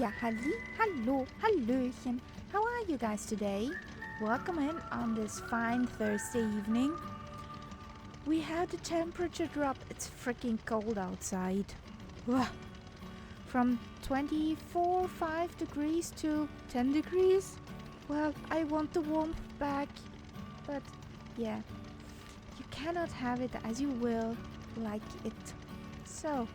Ja, hallo, hallöchen. How are you guys today? Welcome in on this fine Thursday evening. We had the temperature drop. It's freaking cold outside. Ugh. From 24.5 degrees to 10 degrees. Well, I want the warmth back. But yeah, you cannot have it as you will like it. So,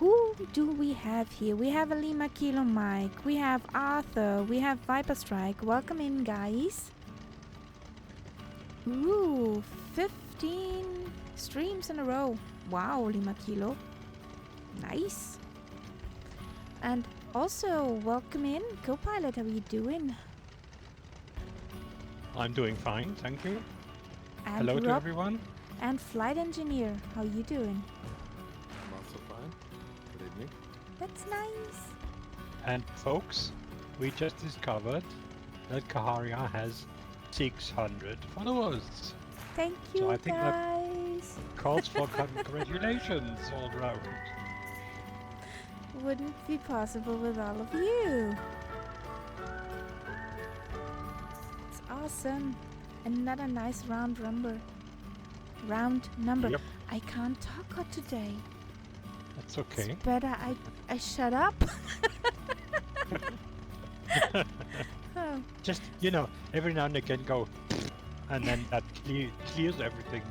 who do we have here? We have a Lima Kilo Mike. We have Arthur. We have Viper Strike. Welcome in, guys. Ooh, 15 streams in a row. Wow, Lima Kilo. Nice. And also, welcome in, Co-Pilot. How are you doing? I'm doing fine, thank you. And Hello to Rob everyone. and Flight Engineer. How are you doing? I'm also fine. Good evening. That's nice. And folks, we just discovered that Kaharia has 600 followers. Thank So you, I think that guys. calls for congratulations all round. Wouldn't be possible with all of you. It's awesome. Another nice round number. Yep, I can't talk today. that's okay. It's better I shut up. Oh, Just, every now and again go, and then that clears everything.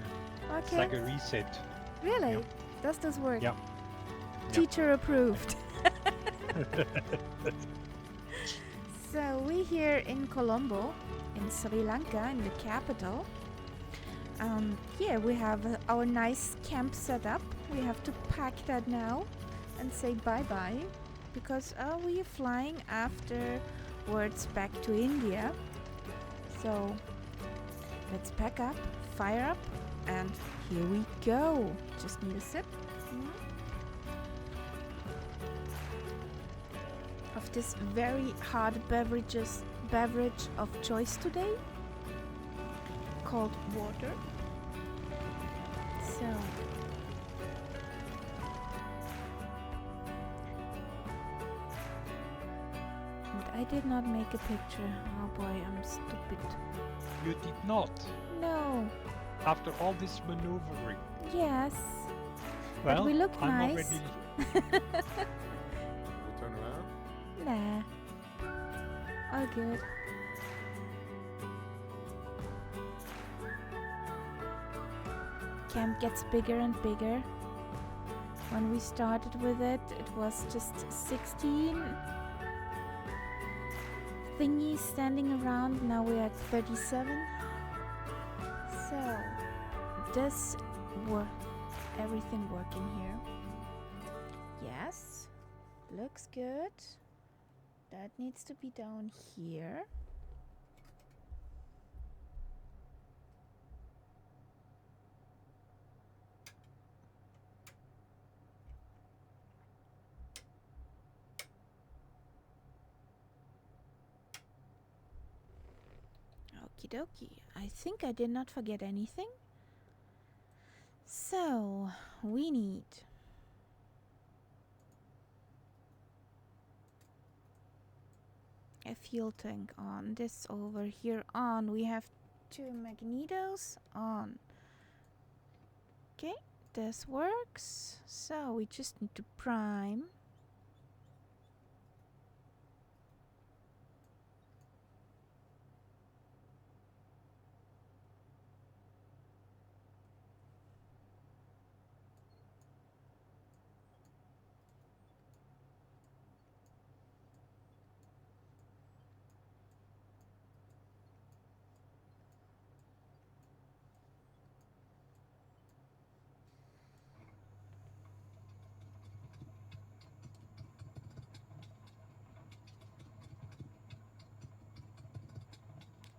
It's okay. like a reset. Really? Yep. Does this work? Yep. Teacher approved. So we here in Colombo, in Sri Lanka, in the capital. Yeah, we have our nice camp set up. We have to pack that now and say bye-bye because we are flying afterwards back to India. So let's pack up, fire up, and here we go. Just need a sip. Of this very hard beverage of choice today called water. So and I did not make a picture. Oh boy, I'm stupid. You did not, No. after all this maneuvering. Yes. Well, but we look I'm nice. already... We turn around. Nah. All good. Camp gets bigger and bigger. When we started with it, it was just 16 thingies standing around. Now we're at 37. So, does everything working here? Yes. Looks good. That needs to be down here. Okie dokie. I think I did not forget anything. So, we need a fuel tank on. This over here on. We have 2 magnetos on. Okay, this works. So, we just need to prime.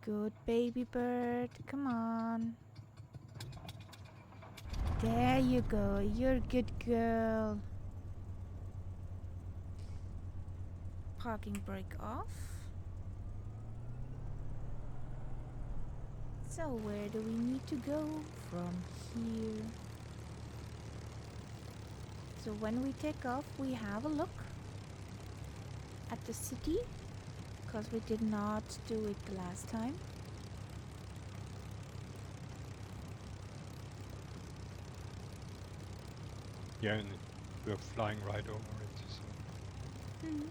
Good baby bird, come on. There you go, you're a good girl. Parking brake off. So where do we need to go from here? So when we take off, we have a look. at the city, because we did not do it the last time. Yeah, and we're flying right over it. So. Mhm.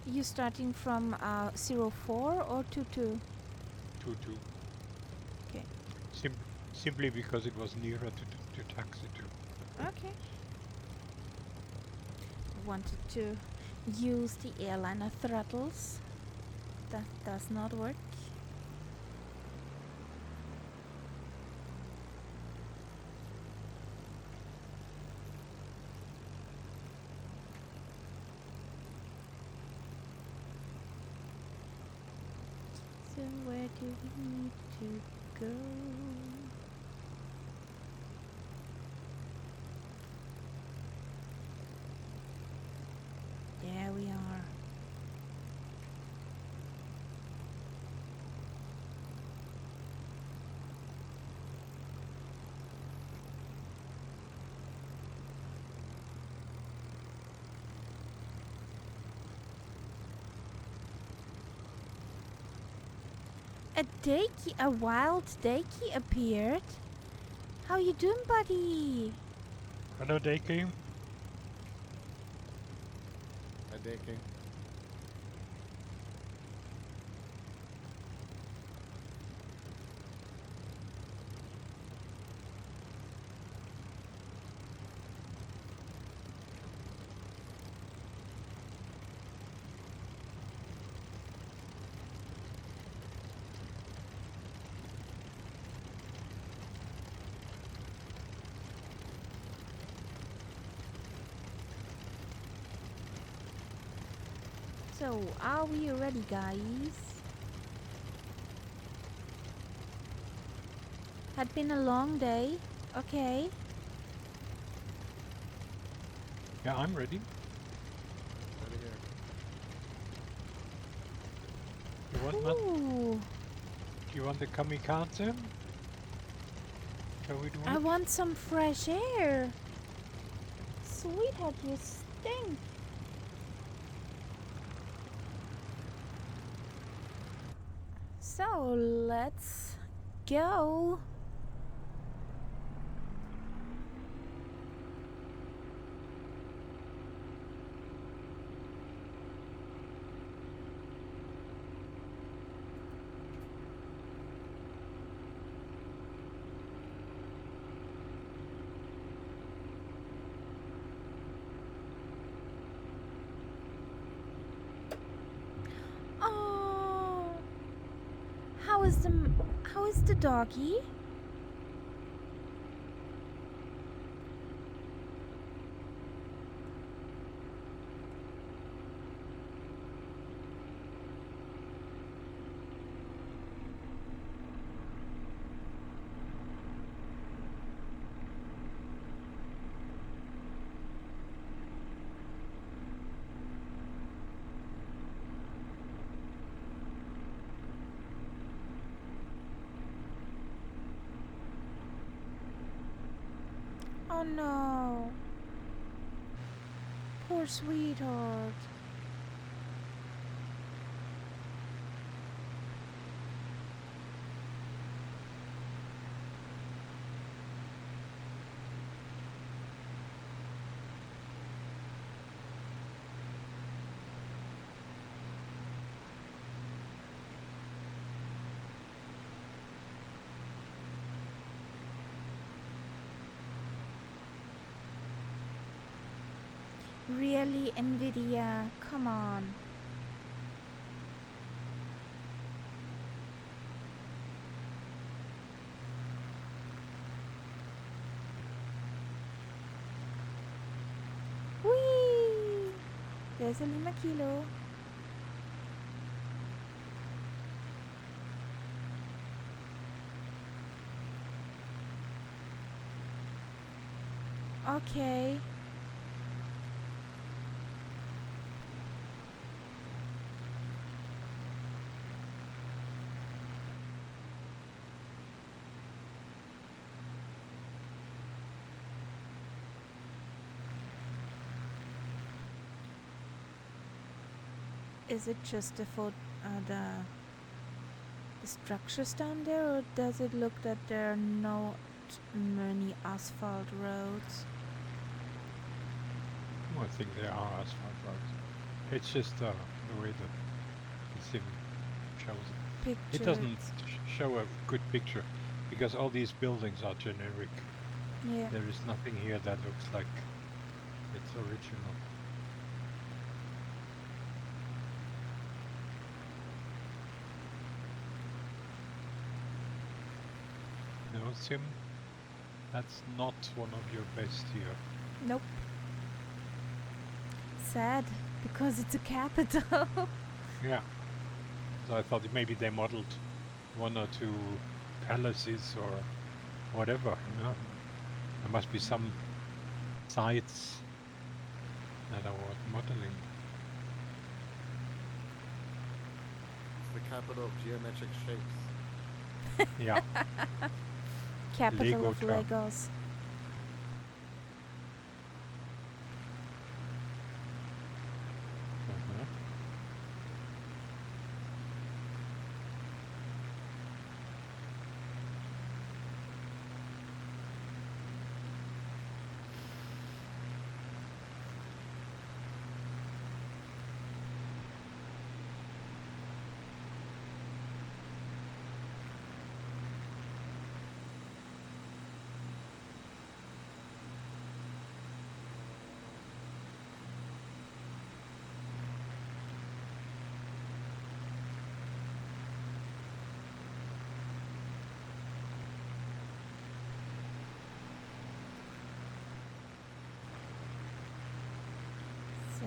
You starting from 04 or 22? 2-2. Okay. Simply because it was nearer to taxi to. Okay. Wanted to use the airliner throttles. That does not work. So where do we need to go? There we are. A wild Dakey appeared. How you doing, buddy? Hello, Dake. Hi, Dinky. So, are we ready, guys? Had been a long day. Okay. Yeah, I'm ready. Ready here. Ooh, Do you want the kamikaze? Shall we do I it? want some fresh air. Sweetheart, you stink. So, let's go. Oh, how is the doggy? Oh no. Poor sweetheart. Really, Nvidia? Come on. Whee! There's a 5 kilo. Okay. Is it just the structures down there, or does it look that there are not many asphalt roads? I think there are asphalt roads. It's just the way the sim shows it. Picture It doesn't show a good picture because all these buildings are generic. Yeah. There is nothing here that looks like it's original. No, Sim, that's not one of your best here. Nope. Sad, because it's a capital. Yeah. So I thought maybe they modeled one or two palaces or whatever, you know. There must be some sites that are worth modeling. It's the capital of geometric shapes. Yeah. Capital Lego of town. Legos. Mhm. So,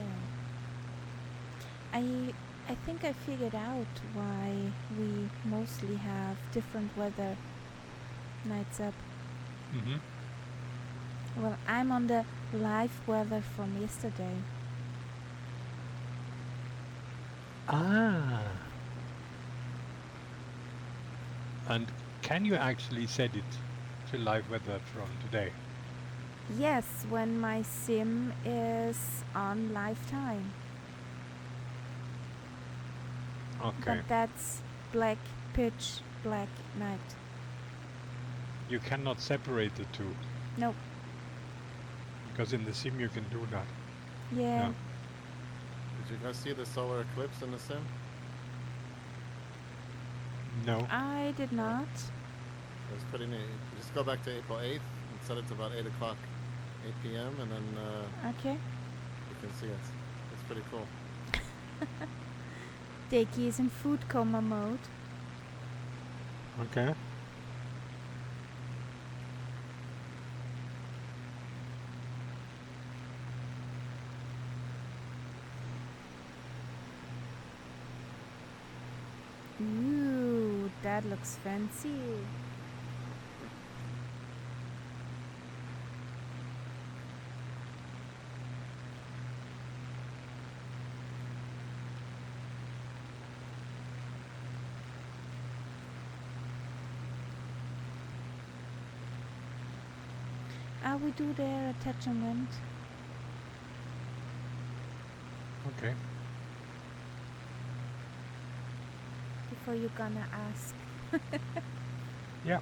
I think I figured out why we mostly have different weather nights up. Mhm. Well, I'm on the live weather from yesterday. Ah. And can you actually set it to live weather from today? Yes, when my sim is on lifetime. Okay. But that's black, pitch black night. You cannot separate the two Nope. because in the sim you can do that. Yeah. Did you guys see the solar eclipse in the sim? No. I did not. It was pretty neat. You just go back to April 8th and set it to about 8 o'clock, 8 p.m. and then Okay. you can see it. It's pretty cool. Deki is in food coma mode. Okay. Ooh, that looks fancy. We do their attachment. Okay. Before you're gonna ask. Yeah.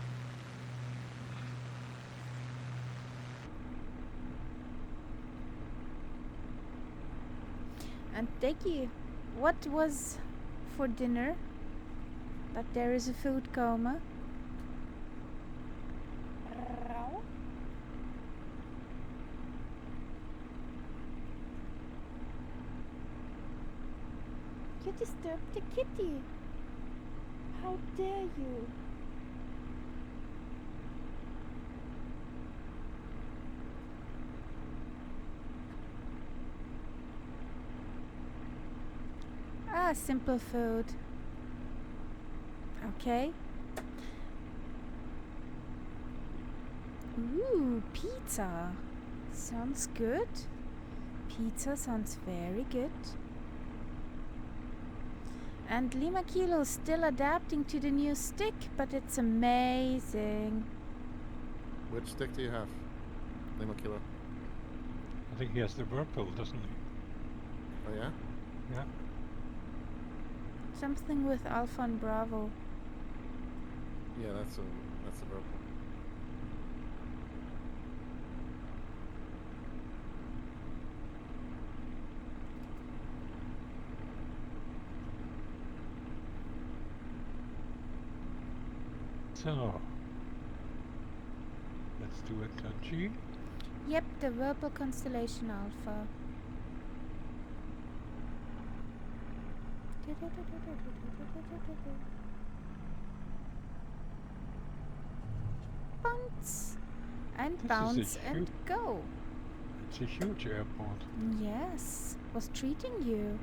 And Deki, what was for dinner? That there is a food coma. You disturbed the kitty. How dare you? Ah, simple food. Okay. Ooh, pizza. Sounds good. Pizza sounds very good. And Lima Kilo is still adapting to the new stick, but it's amazing. Which stick do you have? Lima Kilo. I think he has the whirlpool, doesn't he? Oh yeah? Yeah. Something with Alpha and Bravo. Yeah, that's a purple. So let's do a kanji. Yep, the Verbal Constellation Alpha. Bounce and This bounce is a and huge, go. it's a huge airport. Yes, was treating you.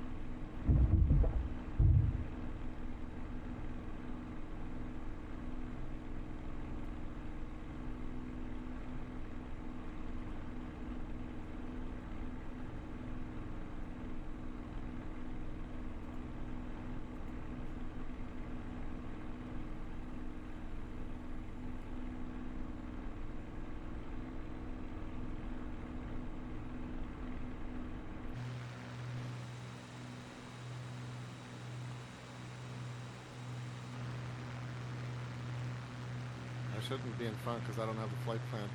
I shouldn't be in front because I don't have the flight plan.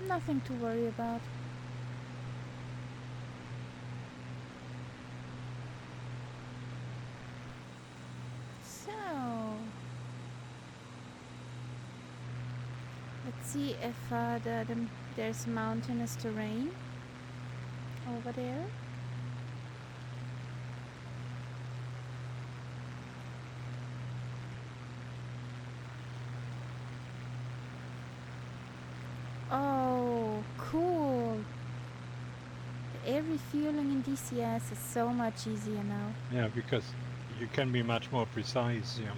Nothing to worry about. So, let's see if there's mountainous terrain over there. Oh, cool. The air refueling in DCS is so much easier now. Yeah, because you can be much more precise. Yeah.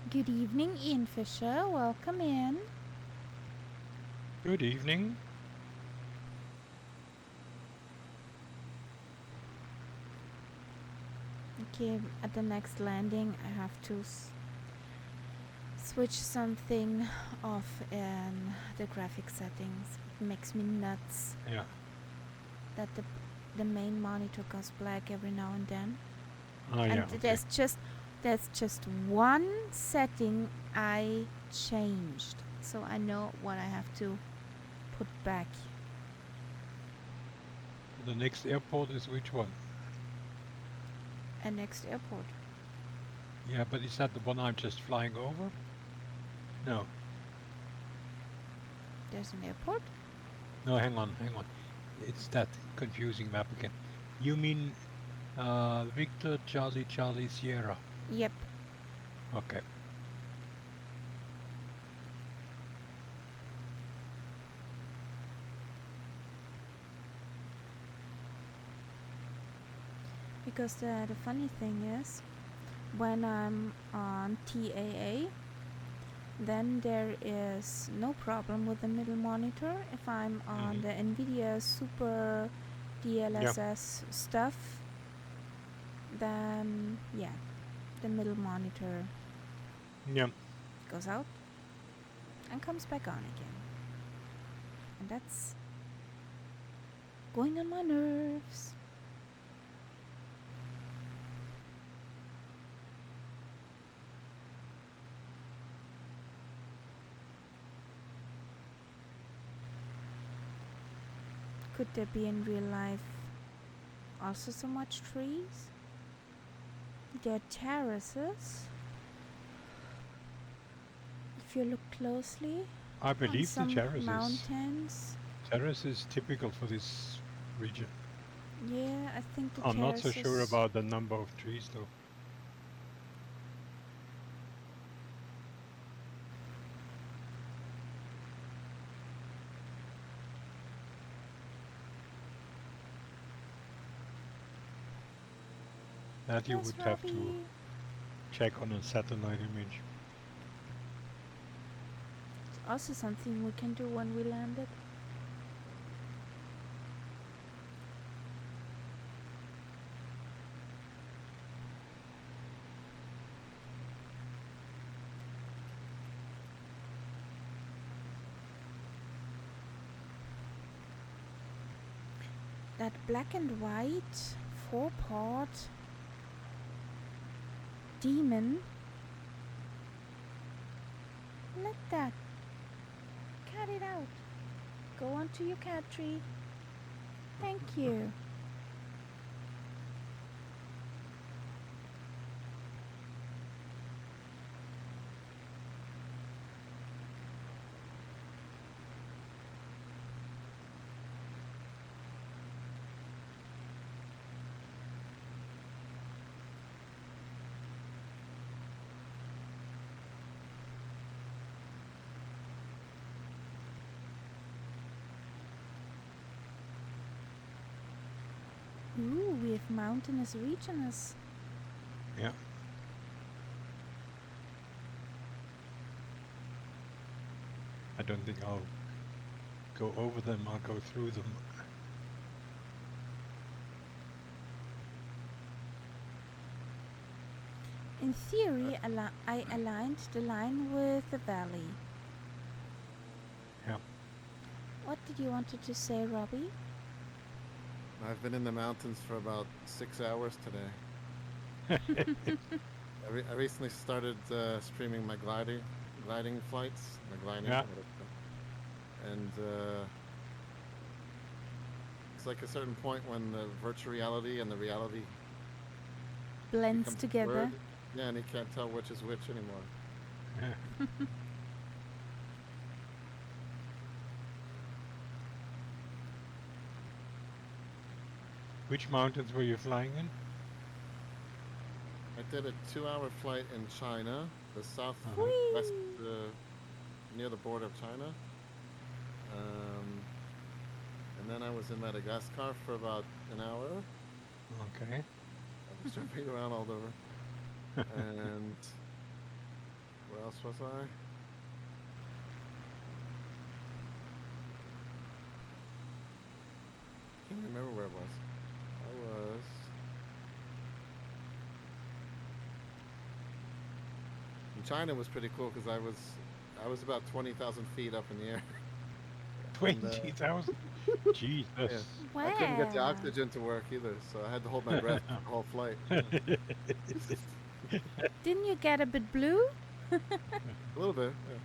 Good evening, Ian Fisher. Welcome in. Good evening. Okay, at the next landing, I have to switch something off in the graphic settings. It makes me nuts Yeah. that the main monitor goes black every now and then. Ah, And yeah. Okay. there's just one setting I changed, so I know what I have to put back. The next airport is which one? And next airport. Yeah, but is that the one I'm just flying over? No. There's an airport? No, hang on. It's that confusing map again. You mean Victor Charlie Charlie Sierra? Yep. Okay. Because the funny thing is, when I'm on TAA, then there is no problem with the middle monitor. If I'm on the NVIDIA Super DLSS stuff, then yeah, the middle monitor Yeah. goes out and comes back on again. And that's going on my nerves. could there be in real life? Also so much trees? There are terraces. If you look closely, I on believe the some mountains. terrace is typical for this region. Yeah, I think the I'm not so terraces. sure about the number of trees though. That you Yes, would have to Robbie. check on a satellite image. It's also something we can do when we landed. That black and white 4-part demon. Let that. Cut it out. Go onto your cat tree. Thank you. Ooh, we have mountainous regions. Yeah. I don't think I'll go over them, I'll go through them. In theory, I aligned the line with the valley. Yeah. What did you wanted to say, Robbie? I've been in the mountains for about 6 hours today. I recently started streaming my gliding flights. My gliding. Yeah. And it's like a certain point when the virtual reality and the reality Blends becomes together. blurred. Yeah, and you can't tell which is which anymore. Yeah. Which mountains were you flying in? I did a 2-hour flight in China, the Uh-huh. southwest, near the border of China. And then I was in Madagascar for about an hour. Okay. I was jumping around all over. And where else was I? Can't remember where it was. In China was pretty cool because I was about 20,000 feet up in the air. 20,000? Jesus. Yeah. Wow. I couldn't get the oxygen to work either, so I had to hold my breath the whole flight. Didn't you get a bit blue? A little bit. Yeah.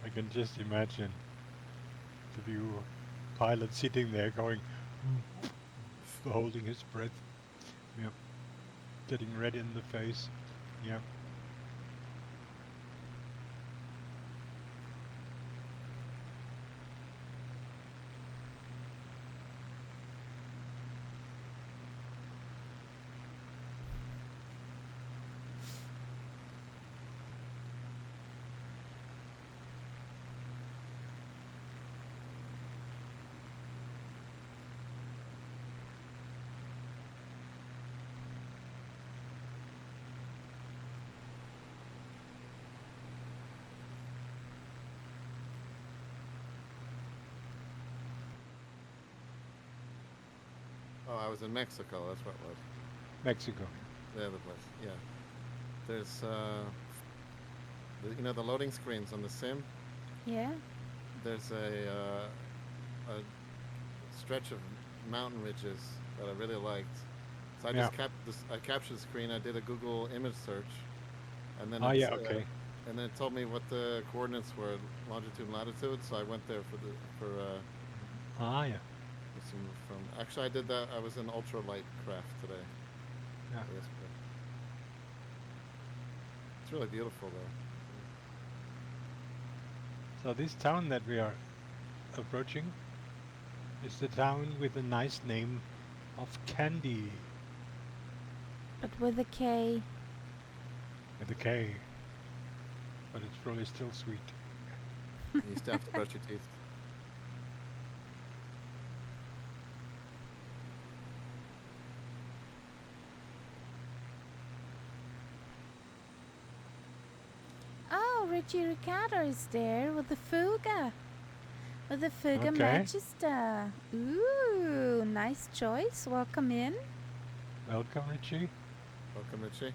I can just imagine the view pilot sitting there going, holding his breath. Yep. Getting red in the face. Yep. Oh, I was in Mexico. That's what it was. Mexico. The other place. Yeah. There's the loading screens on the sim. Yeah. There's a stretch of mountain ridges that I really liked. So I just I captured the screen. I did a Google image search, and then Okay. And then it told me what the coordinates were, longitude and latitude. So I went there for Ah, yeah. With some from. Actually, I did that. I was in ultralight craft today. Yeah. Yesterday. It's really beautiful though. So this town that we are approaching is the town with the nice name of Candy But with a K. with a K, but it's probably still sweet. You still have to brush your teeth. Oh, Richie Ricardo is there with the Fuga. With the Fuga Okay. Magister. Ooh, nice choice. Welcome in. Welcome, Richie. Welcome, Richie.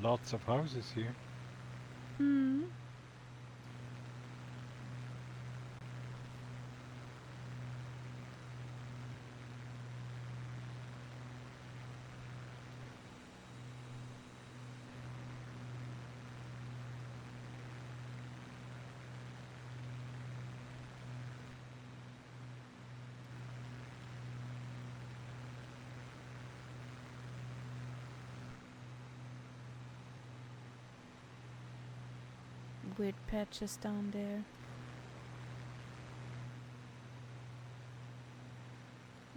Lots of houses here. Hmm. Weird patches down there.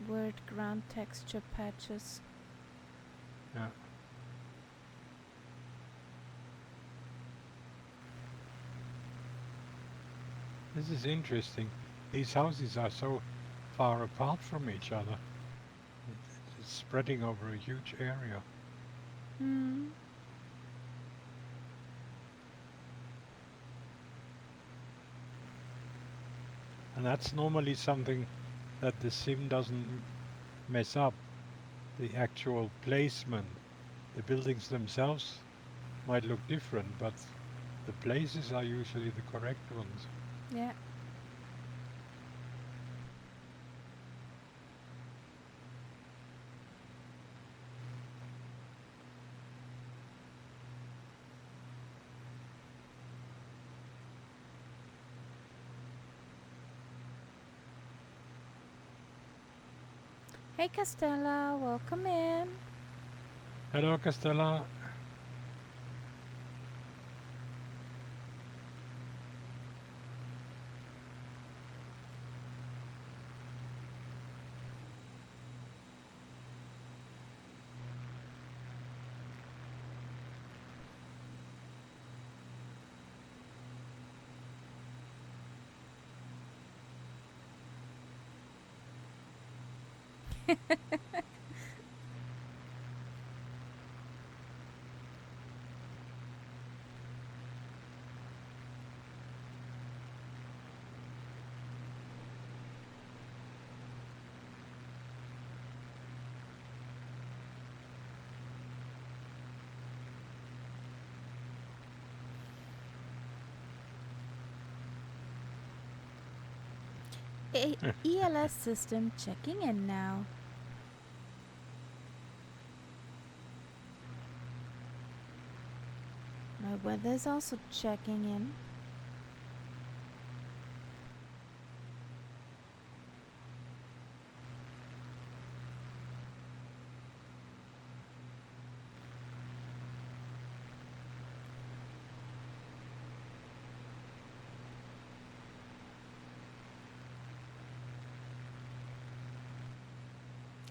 Weird ground texture patches. Yeah. This is interesting. These houses are so far apart from each other. It's spreading over a huge area. Hmm. And that's normally something that the sim doesn't mess up. The actual placement. The buildings themselves might look different, but the places are usually the correct ones. Yeah. Hey Castella, welcome in. Hello, Castella. ELS system checking in now. My weather's also checking in.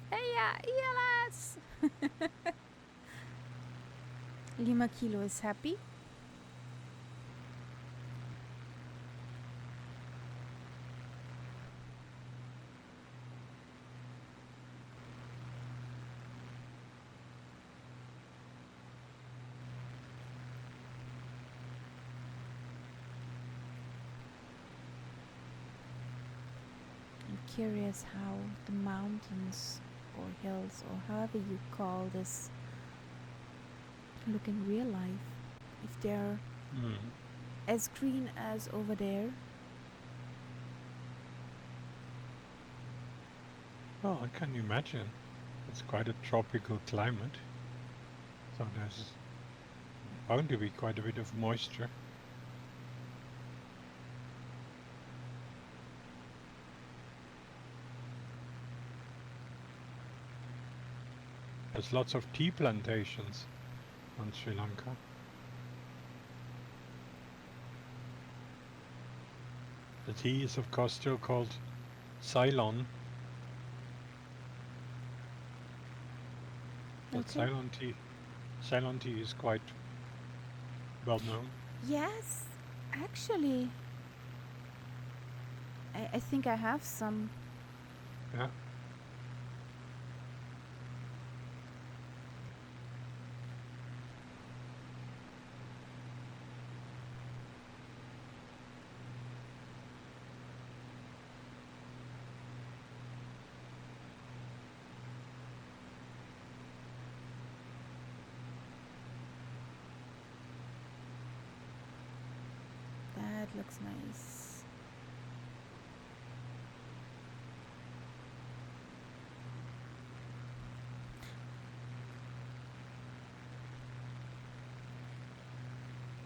Hey, ELS! Lima Kilo is happy. I'm curious how the mountains or hills or however you call this look in real life. If they're as green as over there. Well, I can imagine. It's quite a tropical climate. So there's bound to be quite a bit of moisture. There's lots of tea plantations on Sri Lanka. The tea is of course still called Ceylon. But Okay. Ceylon tea is quite well known. Yes, actually, I think I have some. Yeah. That looks nice.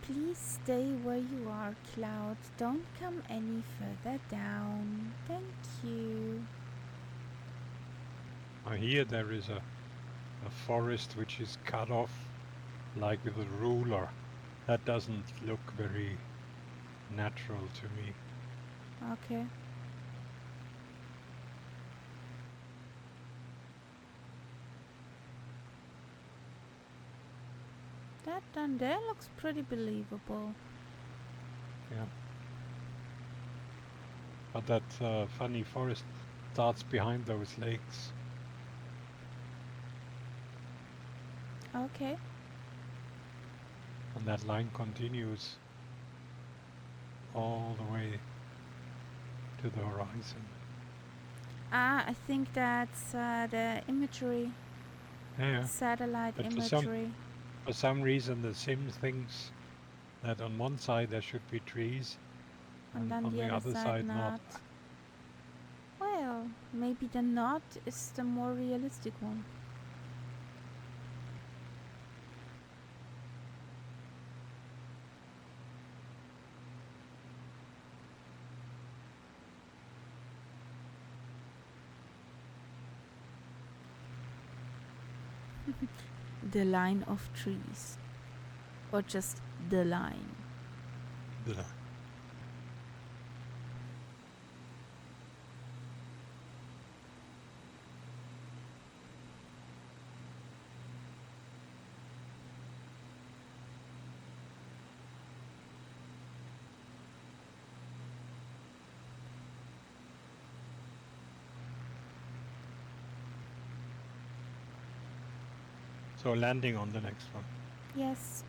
Please stay where you are, Cloud. Don't come any further down. Thank you. Here there is a forest which is cut off like with a ruler. That doesn't look very natural to me. Okay. That down there looks pretty believable. Yeah. But that funny forest starts behind those lakes. Okay. And that line continues all the way to the horizon. Ah, I think that's the imagery. Yeah. Satellite But imagery. for some reason the sim thinks that on one side there should be trees And and then on the the other other side not. Well, maybe the not is the more realistic one. The line of trees. Or just the line. Blah. So landing on the next one. Yes.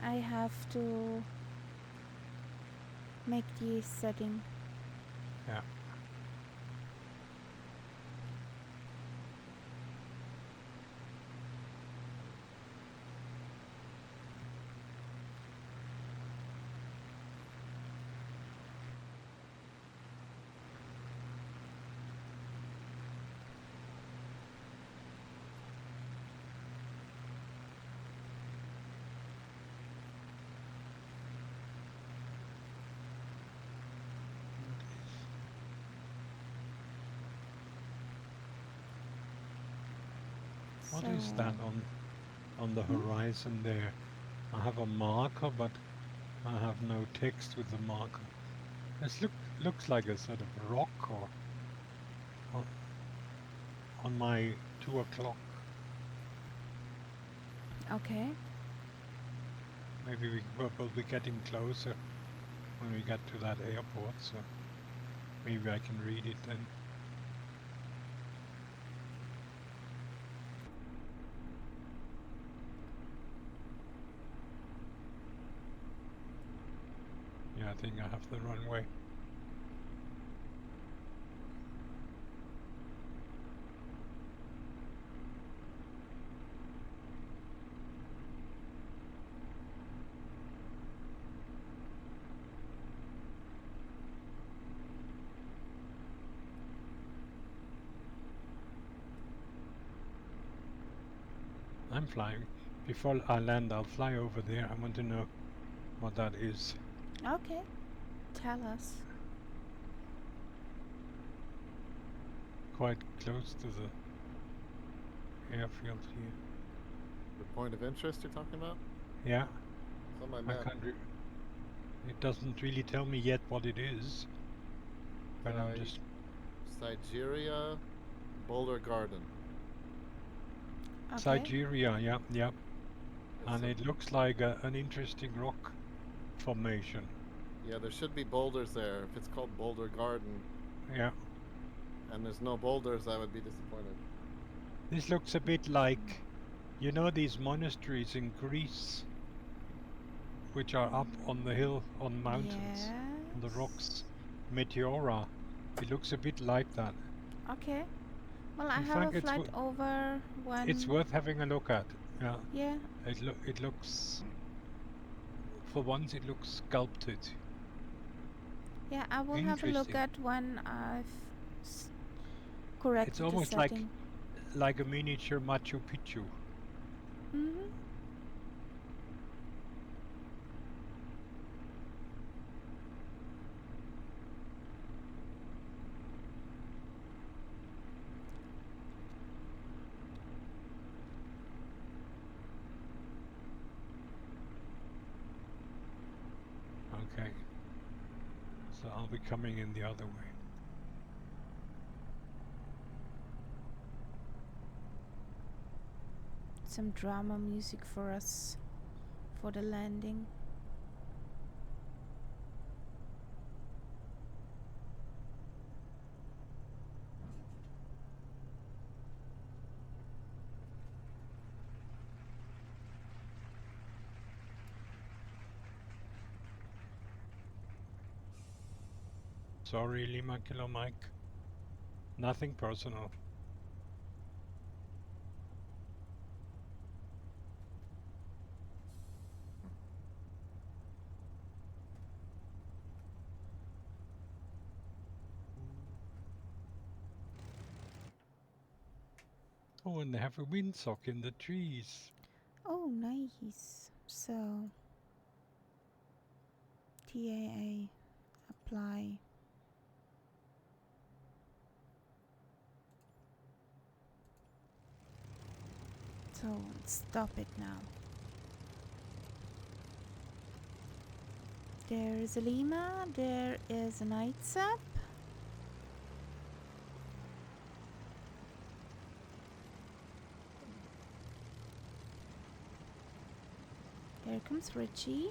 I have to make the setting. Yeah. What So, is that on the horizon there? I have a marker, but I have no text with the marker. This looks like a sort of rock or on my 2 o'clock. okay. Maybe we'll be getting closer when we get to that airport, so maybe I can read it then. Yeah, I think I have the runway. I'm flying. Before I land, I'll fly over there. I want to know what that is. Okay. Tell us. Quite close to the airfield here. The point of interest you're talking about? Yeah, It's on my I map. can't. It doesn't really tell me yet what it is. But I'm just. Sigeria Boulder Garden. Okay. Sigeria, yeah, yeah. It's And a- it looks like an interesting rock formation. yeah, there should be boulders there. If it's called Boulder Garden Yeah. and there's no boulders, I would be disappointed. This looks a bit like, you know, these monasteries in Greece, which are up on the hill, on mountains, on the Yes. rocks. Meteora. It looks a bit like that. Okay. Well, I In have fact, a flight over one. it's worth having a look at. Yeah. Yeah. It looks, for once, it looks sculpted. Yeah, I will have a look Interesting. at when I've corrected It's the almost setting. like a miniature Machu Picchu. Mm-hmm. Okay. So I'll be coming in the other way. Some drama music for us for the landing. Sorry, Lima Kilo Mike. Nothing personal. Oh, and they have a windsock in the trees. Oh, nice. So, TAA, apply. So, let's stop it now. There is a Lima, there is a night sap. There comes Richie.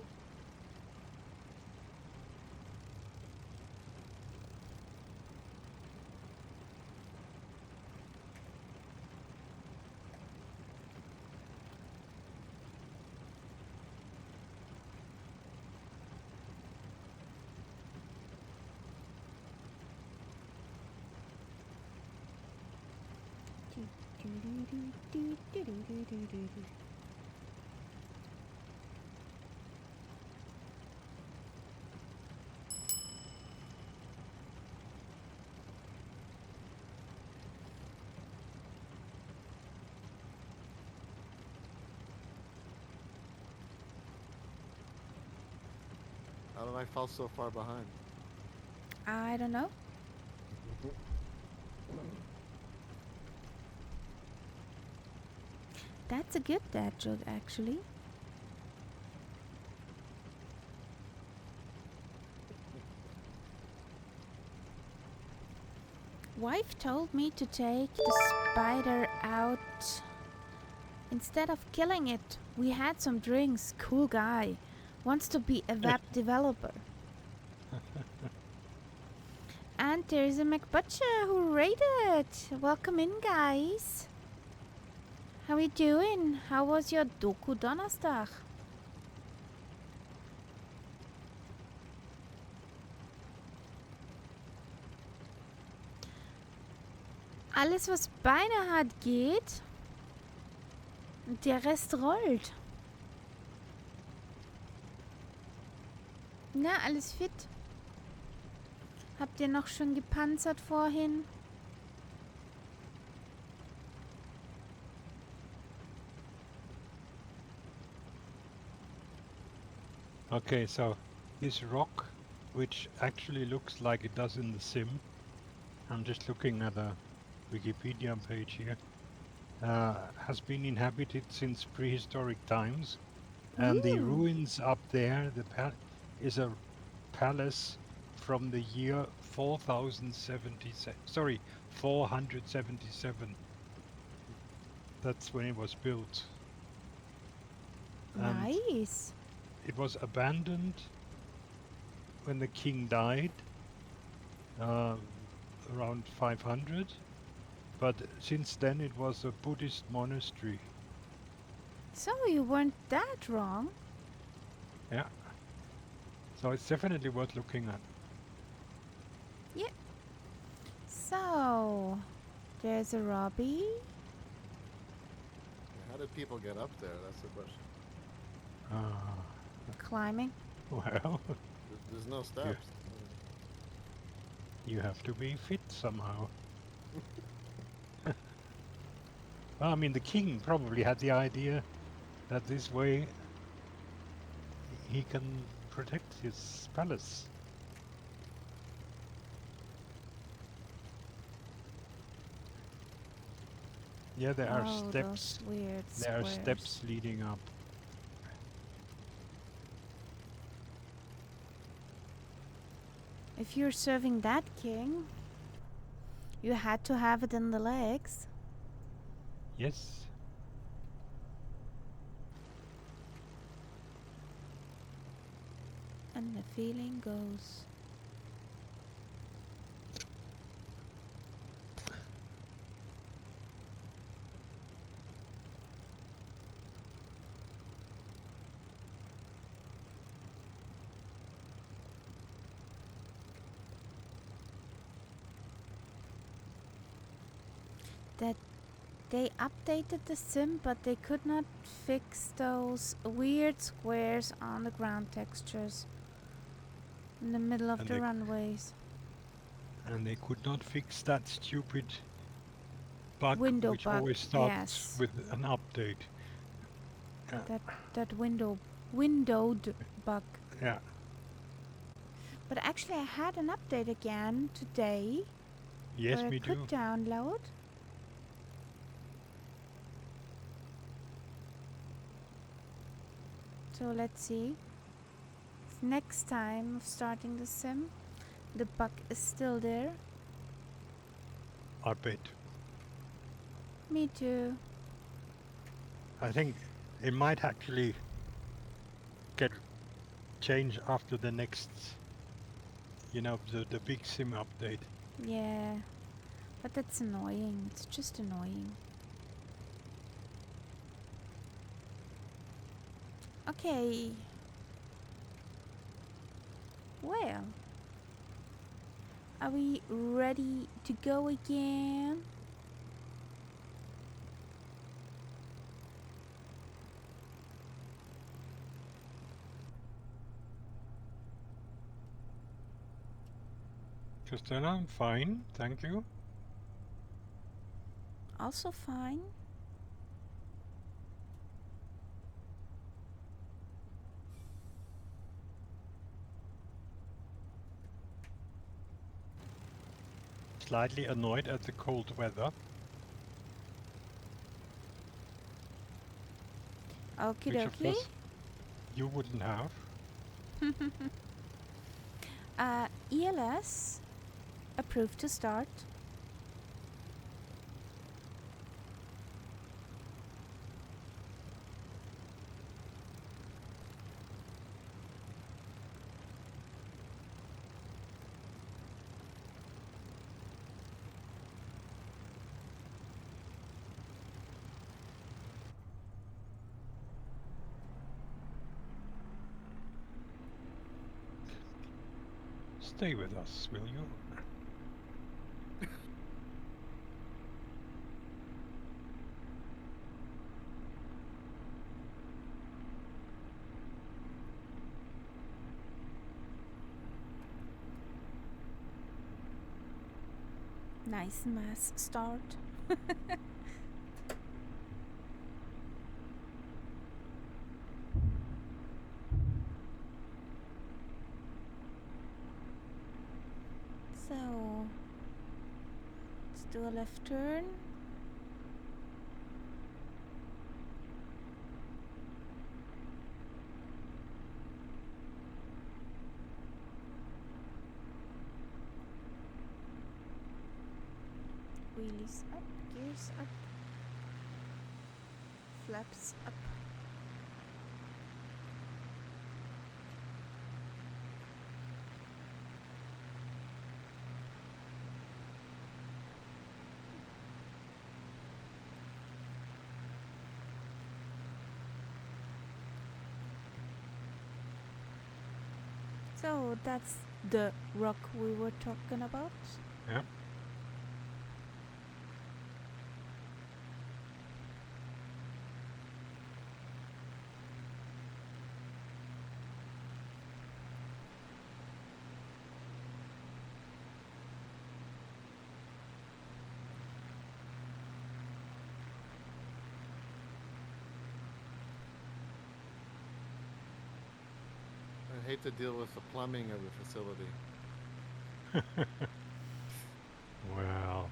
How did I fall so far behind? I don't know. That's a good dad joke, actually. Wife told me to take the spider out instead of killing it. We had some drinks. Cool guy. Wants to be a web developer. And there's a McButcher who raided. Welcome in, guys. How you doing? How was your Doku Donnerstag? Alles, was Beine hat, geht. Und der Rest rollt. Na, alles fit? Habt ihr noch schon gepanzert vorhin? . Okay, so this rock, which actually looks like it does in the sim, I'm just looking at a Wikipedia page here, has been inhabited since prehistoric times, and the Ooh, ruins up there, is a palace from the year 4077. Sorry, 477. That's when it was built, and nice. it was abandoned when the king died, uh, around 500. But since then, it was a Buddhist monastery. So you weren't that wrong. Yeah, so it's definitely worth looking at. Yeah. So, there's a Robbie. How did people get up there? That's the question. Climbing. Well, There's no steps. you have to be fit somehow. Well, I mean, the king probably had the idea that this way he can protect his palace. Yeah, there are Oh, steps. those weird There are squares. steps leading up. If you're serving that king, you had to have it in the legs. Yes. And the feeling goes. That they updated the sim, but they could not fix those weird squares on the ground textures in the middle of And the they runways. and they could not fix that stupid bug Window which bug, always starts yes. with an update. That windowed bug. Yeah. But actually, I had an update again today Yes, where I me could too. download. So let's see. Next time of starting the sim, the bug is still there. I bet. Me too. I think it might actually get changed after the next, the big sim update. Yeah. But that's annoying. It's just annoying. Okay. Well. Are we ready to go again? Christina, I'm fine, thank you. Also fine. Slightly annoyed at the cold weather, Okie which of dokie. course you wouldn't have. ELS approved to start. Stay with us, will you? Nice mass start. do a left turn. Wheelies up, gears up, flaps up. So that's the rock we were talking about. Yeah. I hate to deal with the plumbing of the facility. Well,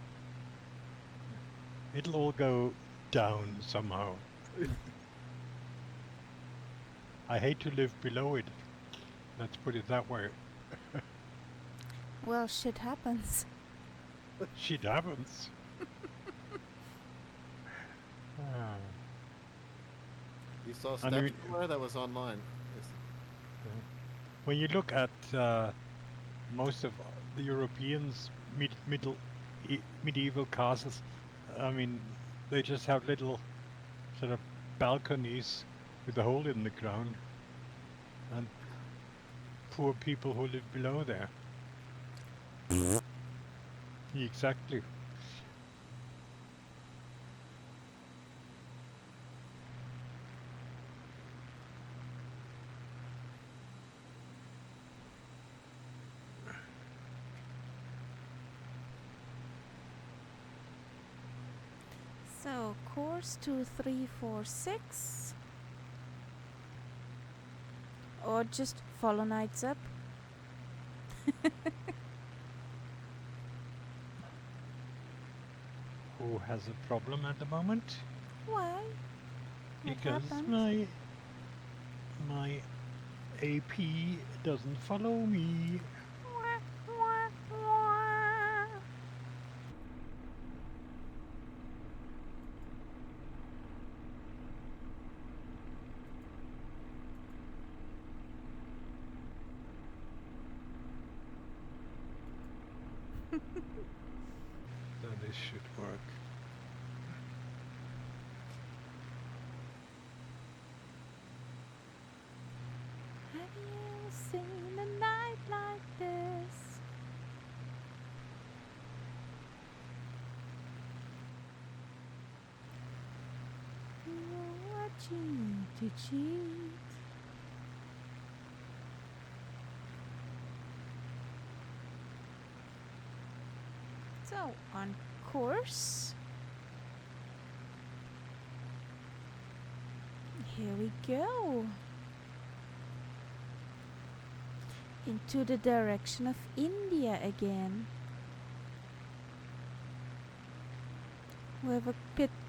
it'll all go down somehow. I hate to live below it. Let's put it that way. Well, shit happens. Shit happens. Ah, You saw I mean- Spitfire that was online. Yes. when you look at most of the Europeans' medieval castles, I mean, they just have little sort of balconies with a hole in the ground, and poor people who live below there. Exactly. So course 2346, or just follow Knights up. Who has a problem at the moment? Why? What Because happened? my AP doesn't follow me. Wah, wah, wah. So this should work. Have you seen a night like this? You are cheat to cheat. So, on course. Here we go. Into the direction of India again. We have a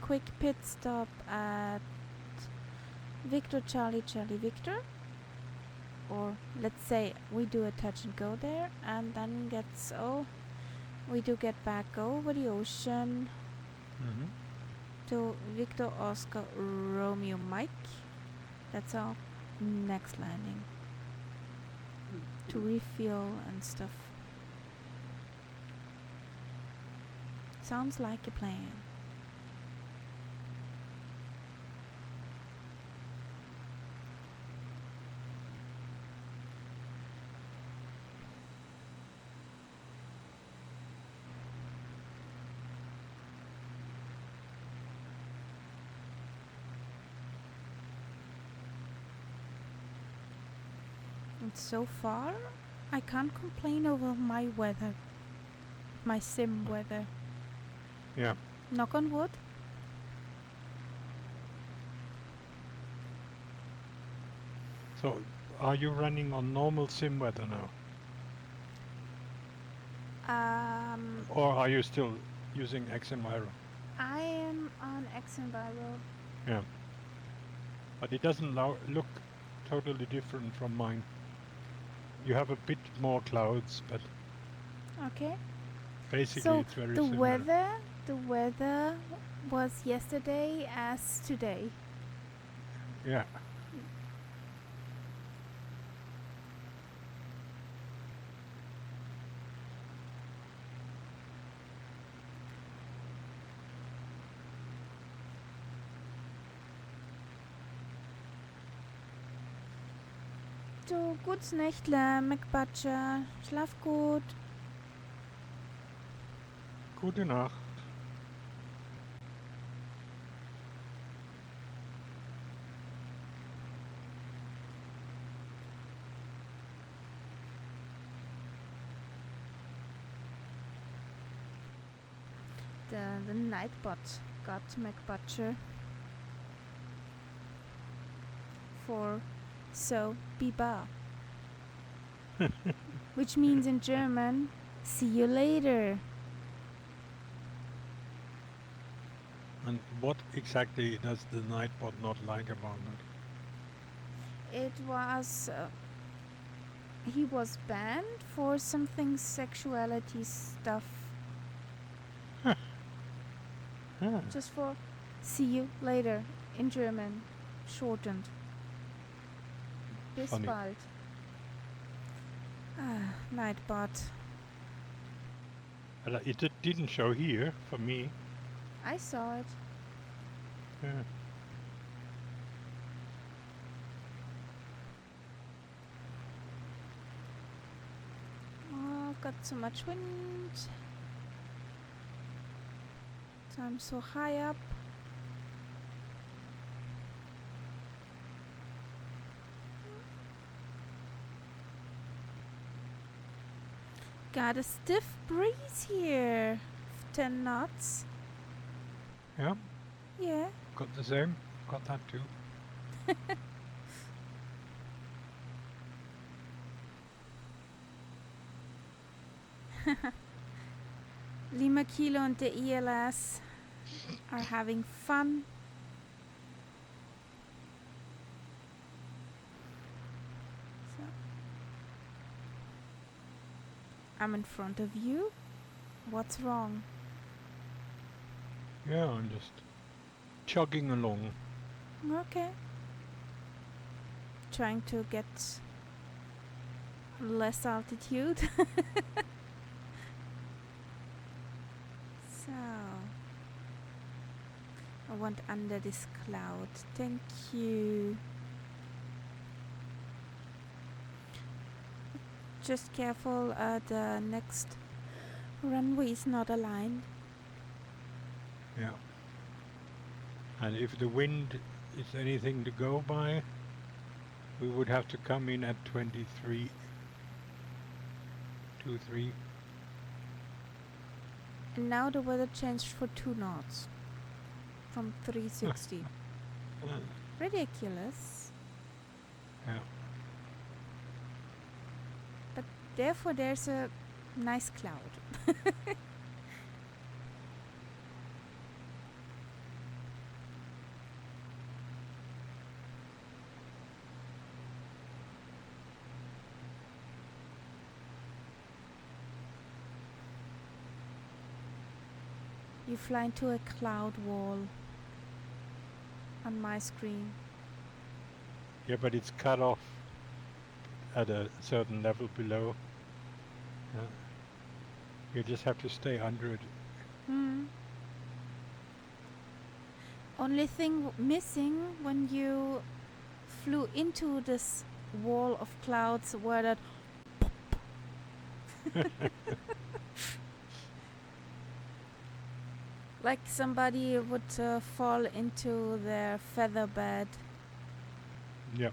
quick pit stop at Victor Charlie Charlie Victor. Or let's say we do a touch and go there and then we do get back over the ocean Mm-hmm. to Victor Oscar Romeo Mike. That's our next landing. To refuel and stuff. Sounds like a plan. And so far, I can't complain over my weather. My sim weather. Yeah. Knock on wood. So, are you running on normal sim weather now, or are you still using Xenviro? I am on Exenviro. Yeah. But it doesn't look totally different from mine. You have a bit more clouds, but Okay. basically So it's very the similar. weather was yesterday as today. Yeah. Du, gutes Nächtle, McButcher. Schlaf gut. Gute Nacht. The Nightbot got McButcher for so Biba. Which means in German, see you later. And what exactly does the Nightbot not like about it? It was he was banned for something sexuality stuff. Ah, Just for see you later in German, shortened. Bis funny. bald. Ah, Nightbot. Well, it didn't show here for me. I saw it. Yeah. Oh, got so much wind. So I'm so high up. Got a stiff breeze here. 10 knots. Yeah, Yeah. got the same. Got that too. Lima Kilo and the ELS are having fun. So I'm in front of you. What's wrong? Yeah, I'm just chugging along. Okay. Trying to get less altitude. So I want under this cloud. Thank you. Just careful, the next runway is not aligned. Yeah. And if the wind is anything to go by, we would have to come in at 23. 23. And now the weather changed for 2 knots from 360. Ridiculous. Yeah. But therefore there's a nice cloud. You fly into a cloud wall on my screen. Yeah, but it's cut off at a certain level below. Yeah. You just have to stay under it. Only thing missing when you flew into this wall of clouds were that like somebody would fall into their feather bed. Yeah.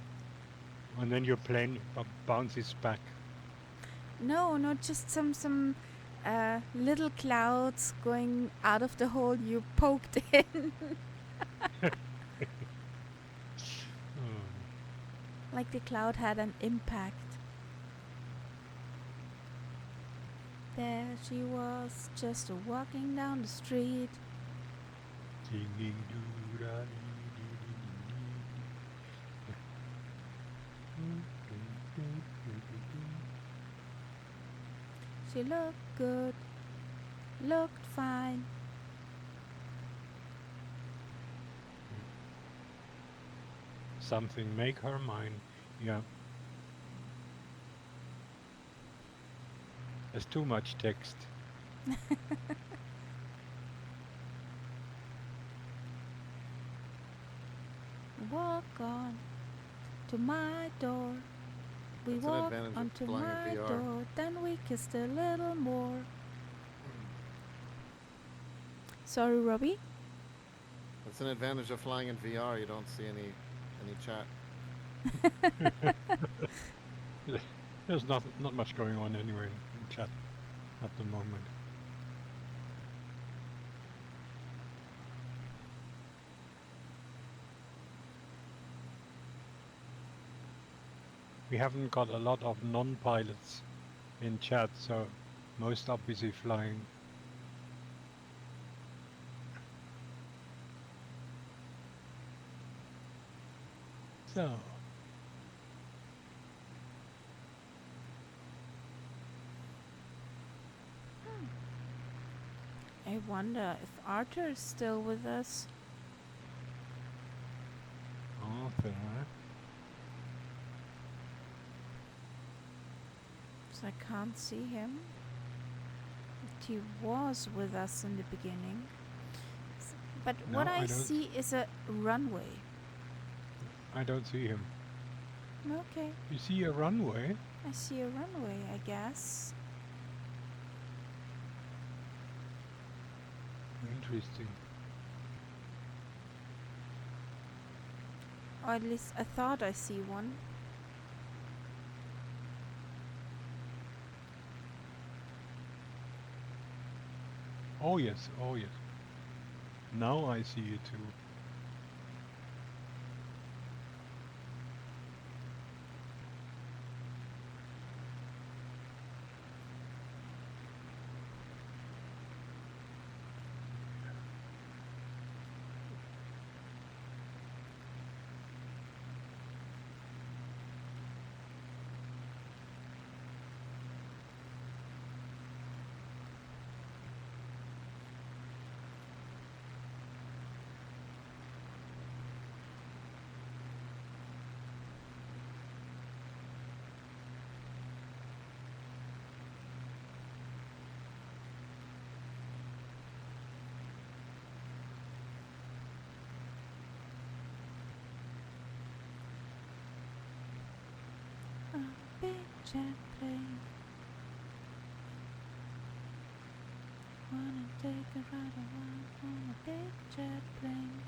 And then your plane bounces back. No, not just some little clouds going out of the hole you poked in. Like the cloud had an impact. There she was, just walking down the street. Singing doo-da-dee-dee-dee-dee-dee. She looked good, looked fine. Something make her mine. Yeah. There's too much text. Walk on to my door. We That's an walked advantage of onto flying in my VR. door, then we kissed a little more. Sorry, Robbie? That's an advantage of flying in VR. You don't see any chat. There's not much going on anyway in chat at the moment. We haven't got a lot of non-pilots in chat, so most are busy flying. So, I wonder if Arthur is still with us. Arthur, So I can't see him. But he was with us in the beginning. But No, what I I don't. see is a runway. I don't see him. Okay, You see a runway? I see a runway, I guess. Interesting. Or at least I thought I see one. Oh yes, oh yes. Now I see you too. A big jet plane. Wanna take a ride on a big jet plane.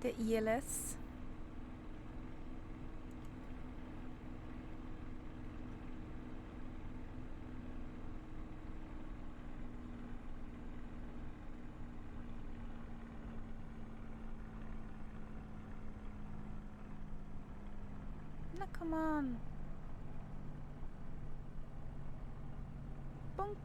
The ELS. Now come on. Bonk.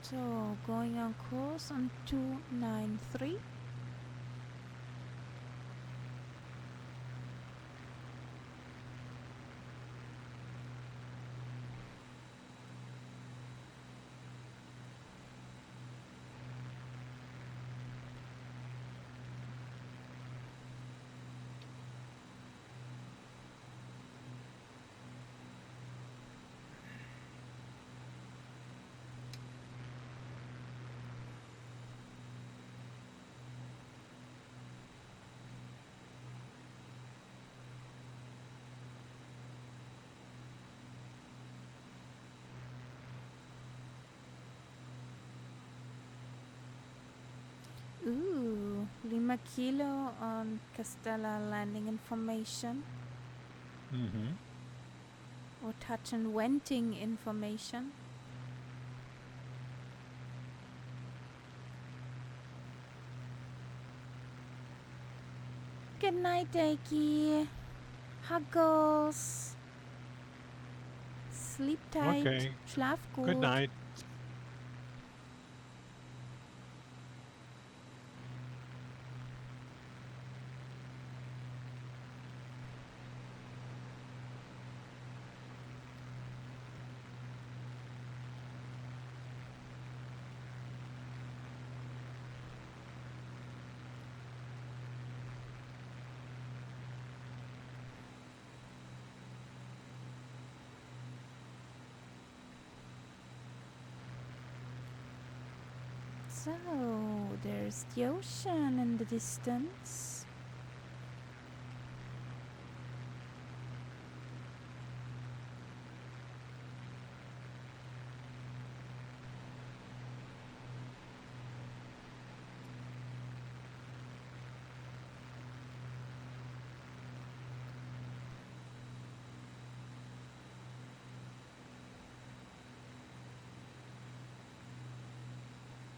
So, going on course on 293. Ooh, Lima Kilo on Castella landing information. Mm-hmm. Or touch and venting information. Good night, Dakey. Huggles. Sleep tight. Okay. Schlaf gut. Good night. So, there's the ocean in the distance.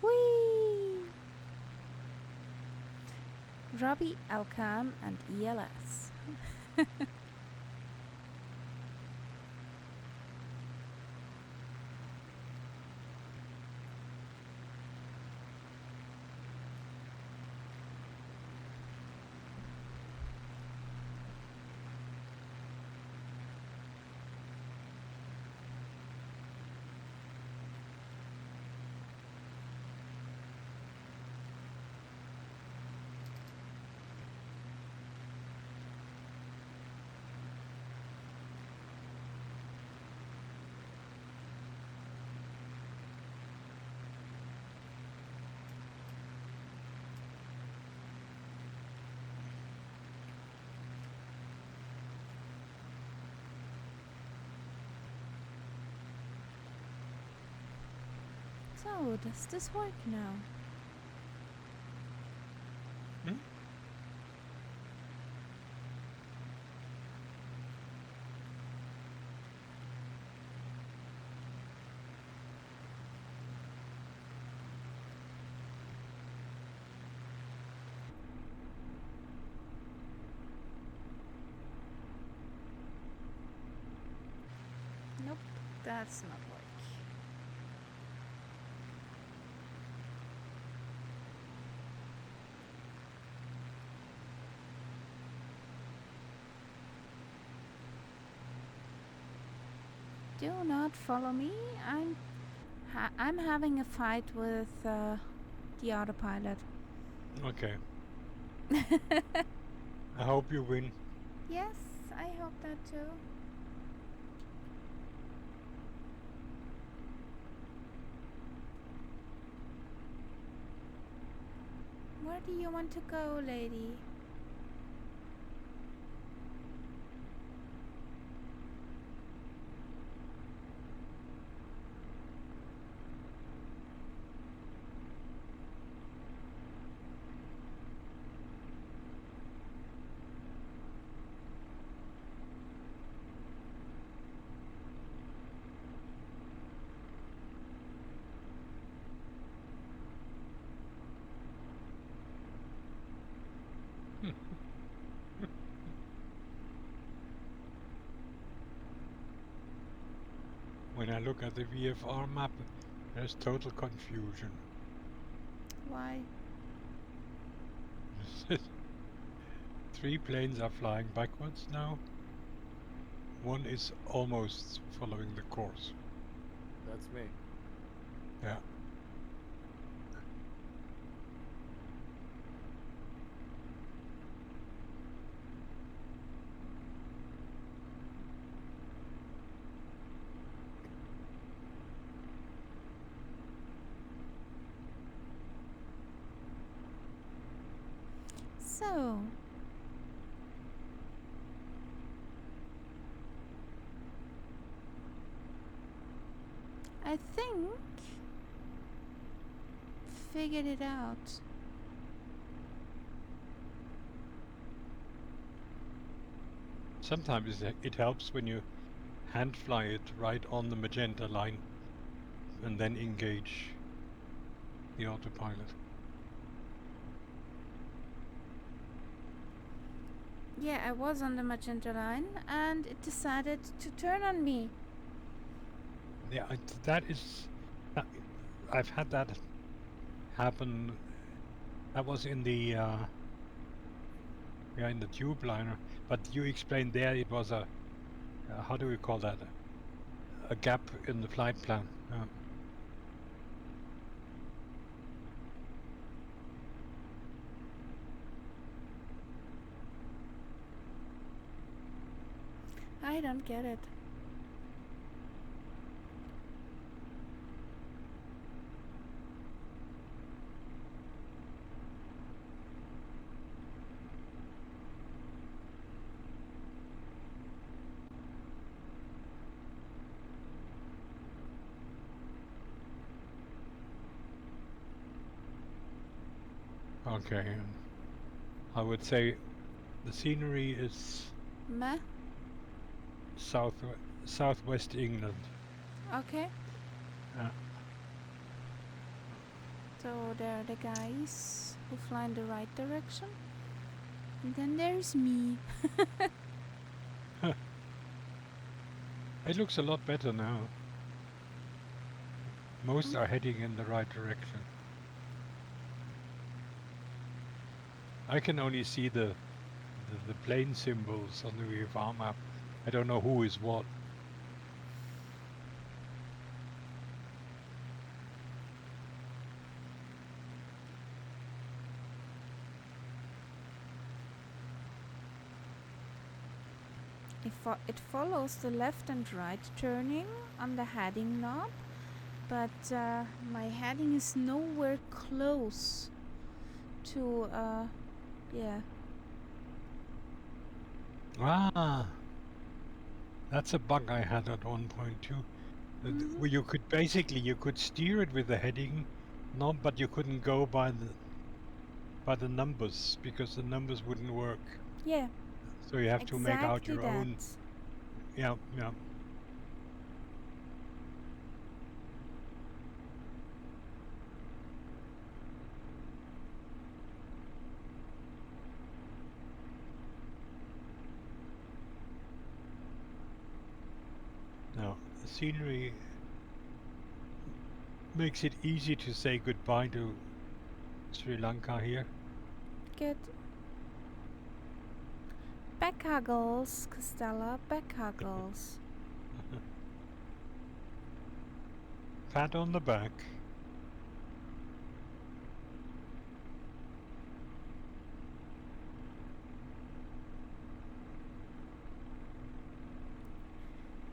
Whee! Robbie, Alcam, and ELS. So, does this work now? Hmm? Nope, that's not working. Do not follow me. I'm having a fight with the autopilot. Okay. I hope you win. Yes, I hope that too. Where do you want to go, lady? When I look at the VFR map, There's total confusion. Why? 3 planes are flying backwards now. One is almost following the course. That's me. Yeah. So, I think figured it out. Sometimes it helps when you hand fly it right on the magenta line and then engage the autopilot. Yeah, I was on the magenta line and it decided to turn on me. Yeah, that is. I've had that happen. That was in the in the tube liner. But you explained there it was a how do we call that? A gap in the flight plan. I don't get it. Okay. I would say the scenery is Meh. southwest England. Okay. Yeah. So there are the guys who fly in the right direction. And then there's me. It looks a lot better now. Most are heading in the right direction. I can only see the plane symbols on the VFR map. I don't know who is what. It follows the left and right turning on the heading knob, but my heading is nowhere close to, yeah. Ah, that's a bug I had at 1.2. Where you could you could steer it with the heading knob, but you couldn't go by the numbers because the numbers wouldn't work. Yeah. So you have to make out your own. Yeah, yeah. Now, the scenery makes it easy to say goodbye to Sri Lanka here. Good. Back huggles, Costello, back huggles. Pat on the back.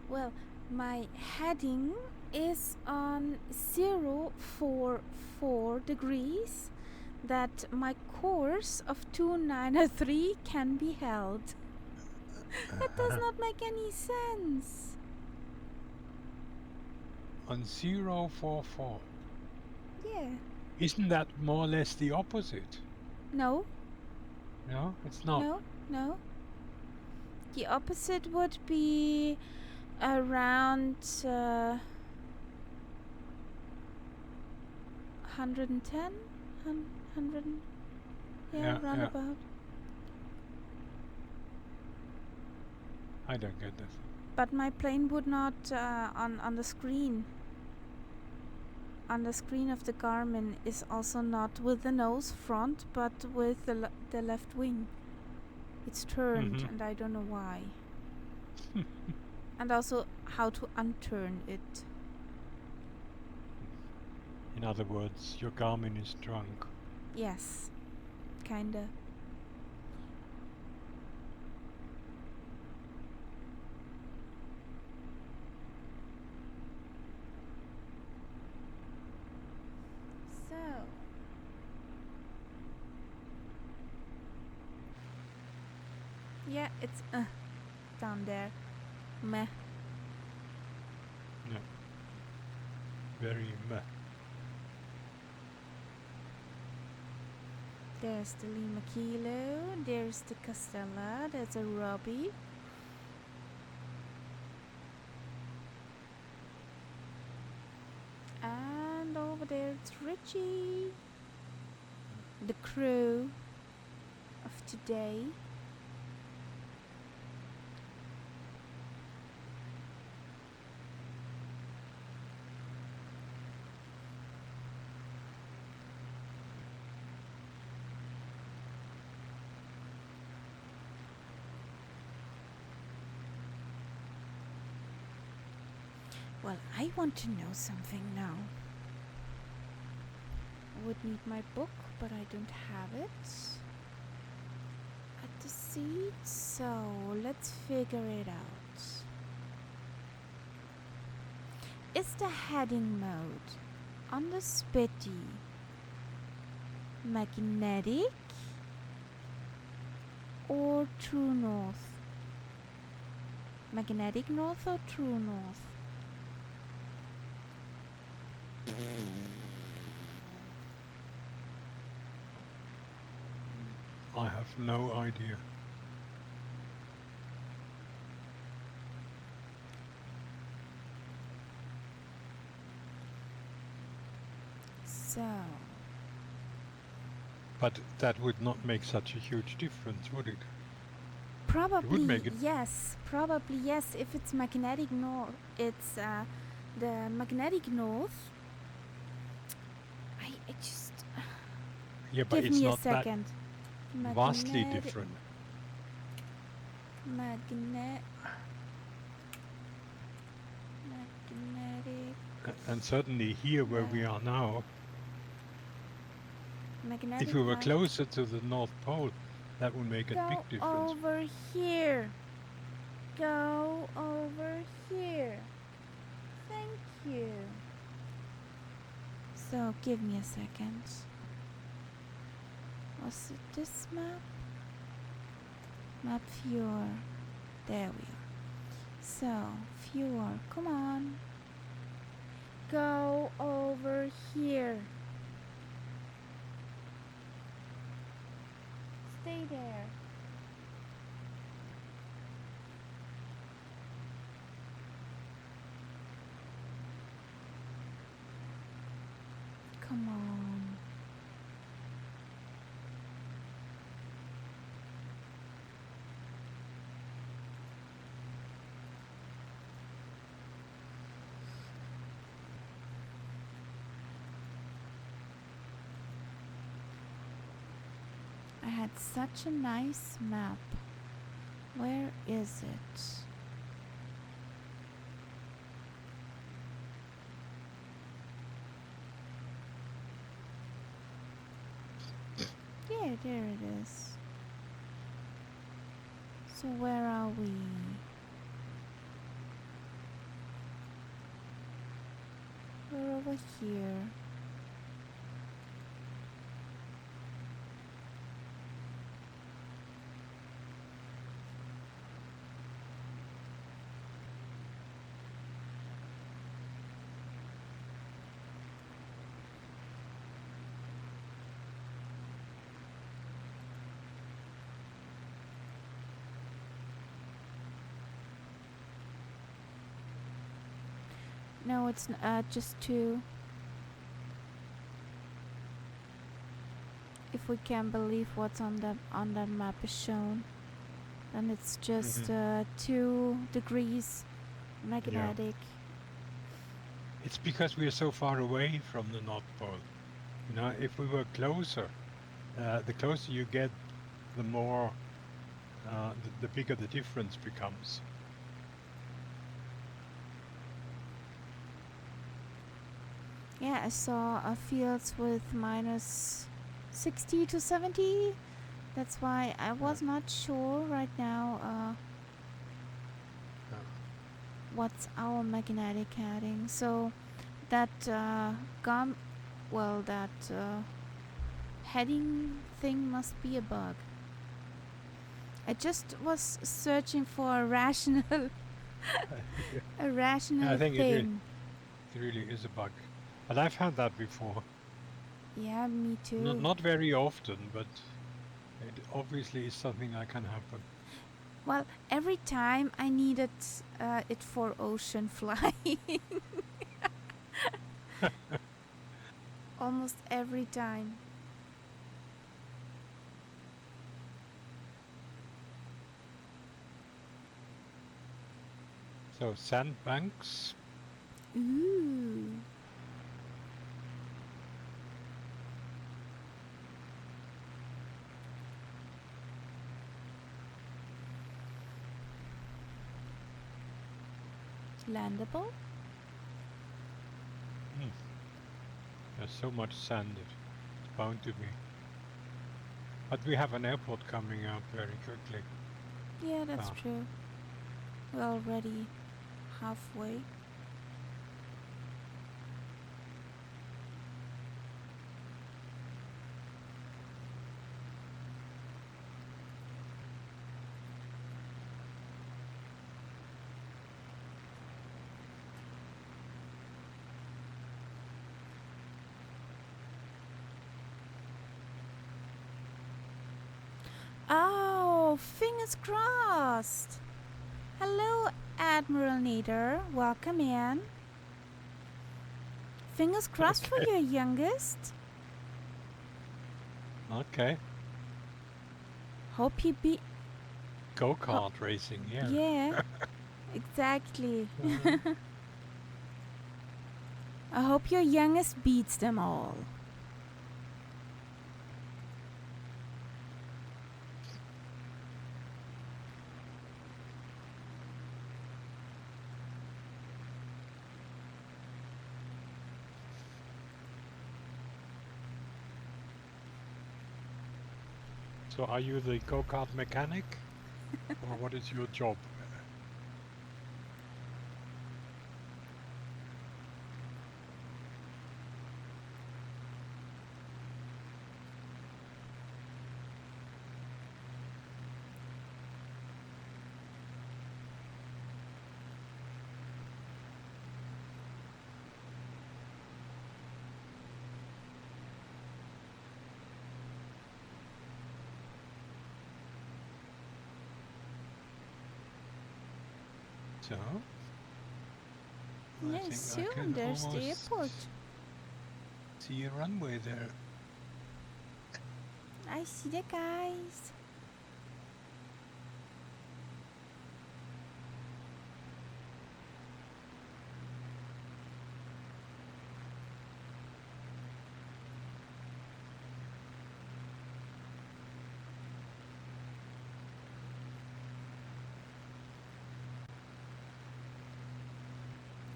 Well, my heading is on 044 degrees that my course of 2903 can be held. That does not make any sense. On 044. Yeah. Isn't that more or less the opposite? No. No, it's not. No. The opposite would be around 110, 100, roundabout. I don't get this. But my plane would not on the screen. on the screen of the Garmin is also not with the nose front, but with the left wing. It's turned, Mhm. and I don't know why. And also how to unturn it. In other words, your Garmin is drunk. Yes, kinda. So, yeah, it's down there. Meh. Yeah. Very meh. There's the Lima Kilo, there's the Castella, there's a Robbie. And over there it's Richie. The crew of today. Well, I want to know something now. I would need my book, but I don't have it at the seat, so let's figure it out. Is the heading mode on the Spitty magnetic or true north? Magnetic north or true north? I have no idea. So, But that would not make such a huge difference, would it? probably make it- yes. Probably yes. If it's magnetic north, it's the magnetic north. I just Yeah, but give it's me a not that second. vastly different. Magnetic. And certainly here where we are now, Magnetic. if we were north. closer to the North Pole, that would make a Go big difference. over here. Go over here. Thank you. So, give me a second. Was it this map? Map viewer. There we are. So, viewer, come on. Go over here. Stay there. Come on. I had such a nice map. Where is it? Yeah, there it is. So where are we? We're over here. No, it's just two. If we can believe what's on the map is shown, then it's just 2 degrees magnetic. It's because we are so far away from the North Pole. You know, if we were closer, the closer you get, the more, the bigger the difference becomes. Yeah, I saw fields with minus 60 to 70. That's why I was not sure right now what's our magnetic heading. So that heading thing must be a bug. I just was searching for a rational a rational I think thing. it really is a bug. But I've had that before. Yeah, me too. Not very often, but it obviously is something that can happen. Well, every time I needed it for ocean flying. Almost every time. So sandbanks. Ooh. Landable? There's so much sand, it's bound to be. But we have an airport coming up very quickly. Yeah, that's true. We're already halfway. Oh, fingers crossed. Hello, Admiral Nader. Welcome in. Fingers crossed for your youngest. Okay. Hope he beat. Go-kart racing, yeah. Yeah, exactly. I hope your youngest beats them all. So are you the go-kart mechanic? Or what is your job? So, I Yeah, think I soon can there's the almost airport. see a runway there. I see the guys.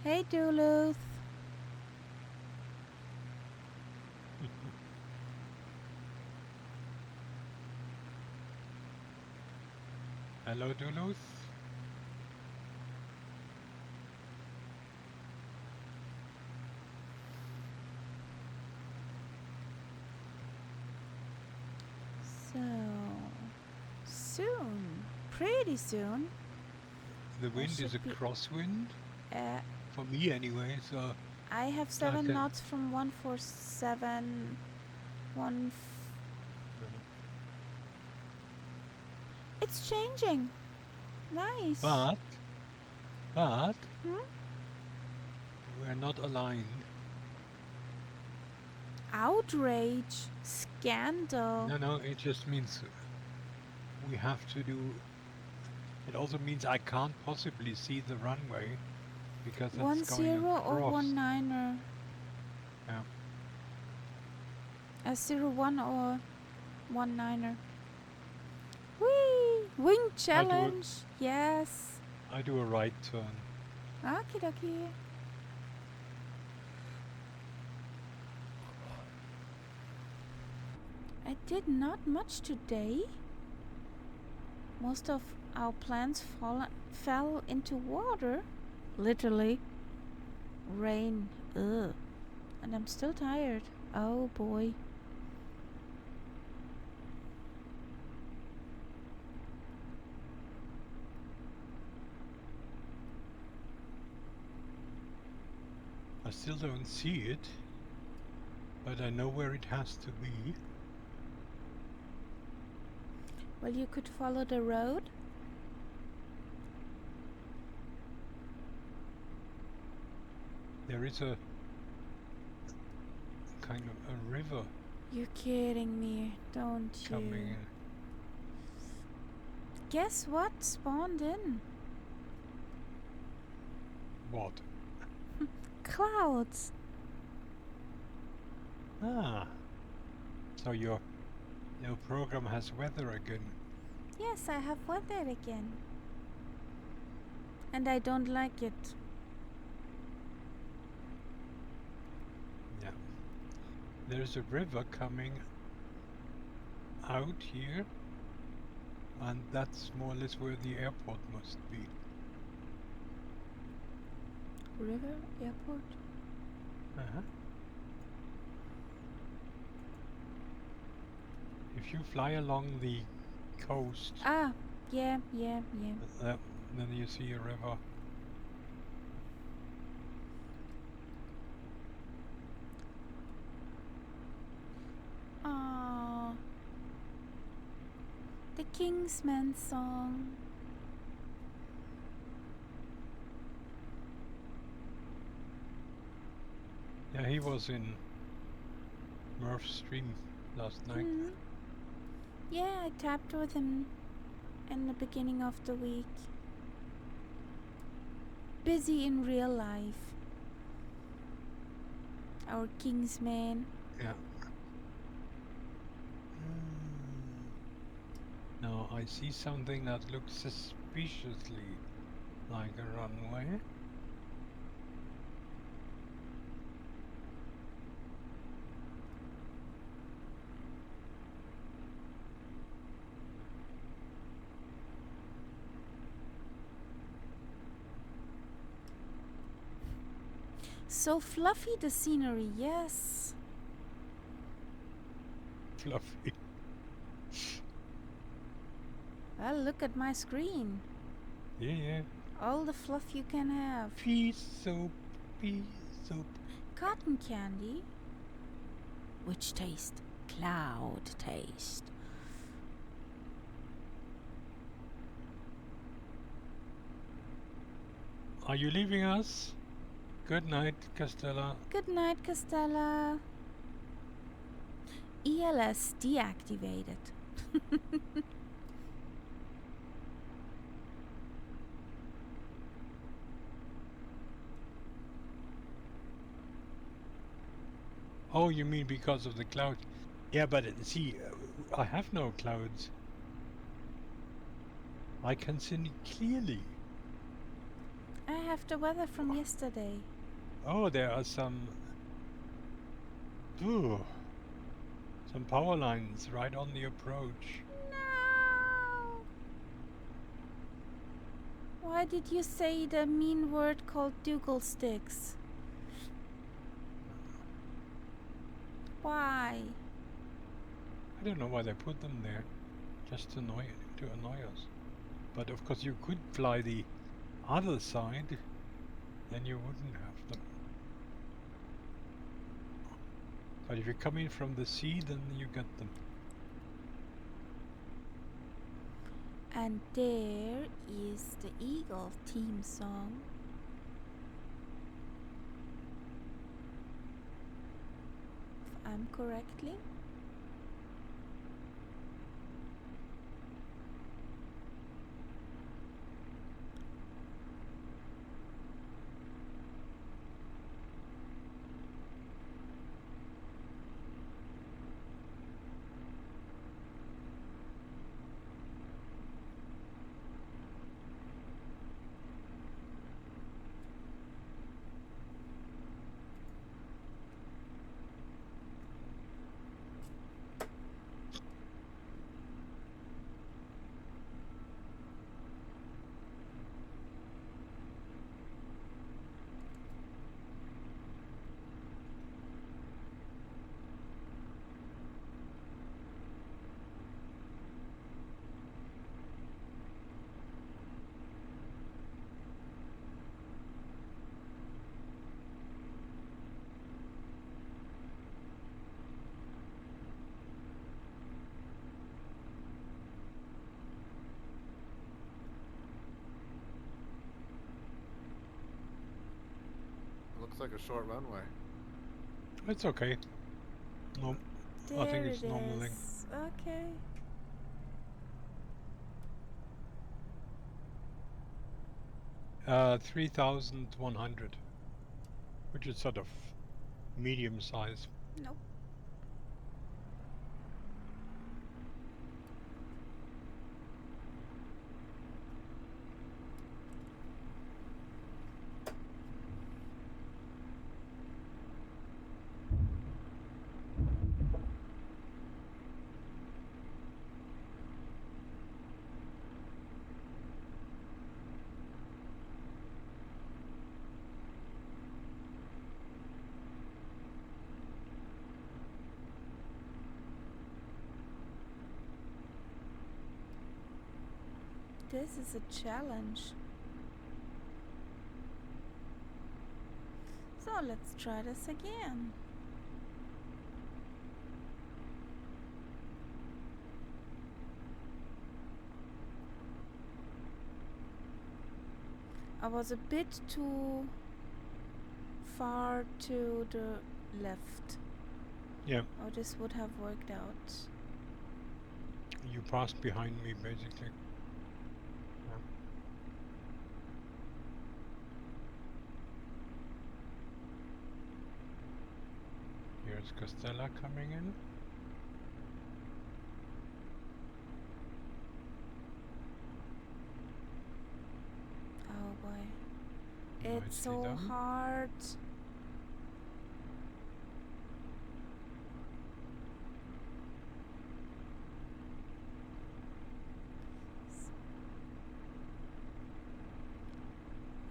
Hey, Duluth. Hello, Duluth. So, soon, pretty soon, The wind is a should be- crosswind, uh, for me anyway, so I have 7 Okay. knots from 147. It's changing. Nice. but Hmm? we're not aligned. Outrage. Scandal. No, it just means we have to do. It also means I can't possibly see the runway because that's 1 going 0 or across. 1 9er? Yeah. 0 1 or 1 9er? Whee! Wing challenge! Yes! I do a right turn. Okie dokie. I did not much today. Most of our plants fell into water. Literally. Rain. Ugh. And I'm still tired. Oh boy. I still don't see it, but I know where it has to be. Well, you could follow the road. There is a kind of a river You're kidding me, don't coming you? in. Guess what spawned in? What? Clouds. Ah. So your program has weather again. Yes, I have weather again. And I don't like it. Yeah. There's a river coming out here, and that's more or less where the airport must be. River, airport. Uh-huh. If you fly along the coast, Ah, yeah. then you see a river. Ah, the Kingsman song. Yeah, he was in Murph's stream last night. Mm. Yeah, I tapped with him in the beginning of the week. Busy in real life. Our Kingsman. Yeah. Now I see something that looks suspiciously like a runway. So fluffy the scenery, yes. Fluffy. Well, look at my screen. Yeah. All the fluff you can have. Pea soup. Cotton candy. Which taste? Cloud taste. Are you leaving us? Good night, Castella. Good night, Castella. ELS deactivated. Oh, you mean because of the cloud? Yeah, but see, I have no clouds. I can see it clearly. I have the weather from yesterday. Oh, there are some power lines right on the approach. No! Why did you say the mean word called Dougal sticks? Why? I don't know why they put them there, just to annoy us. But of course, you could fly the other side, then you wouldn't have them. But if you come in from the sea, then you get them. And there is the Eagle theme song. If I'm correctly. like a short runway. It's okay. No, I There think it it's normal length. is. Okay. Uh, 3,100, which is sort of medium size. Nope. This is a challenge. So let's try this again. I was a bit too far to the left. Yeah, Or this would have worked out. you passed behind me basically. Here's Costella coming in. Oh boy. It's Nicely so done. hard.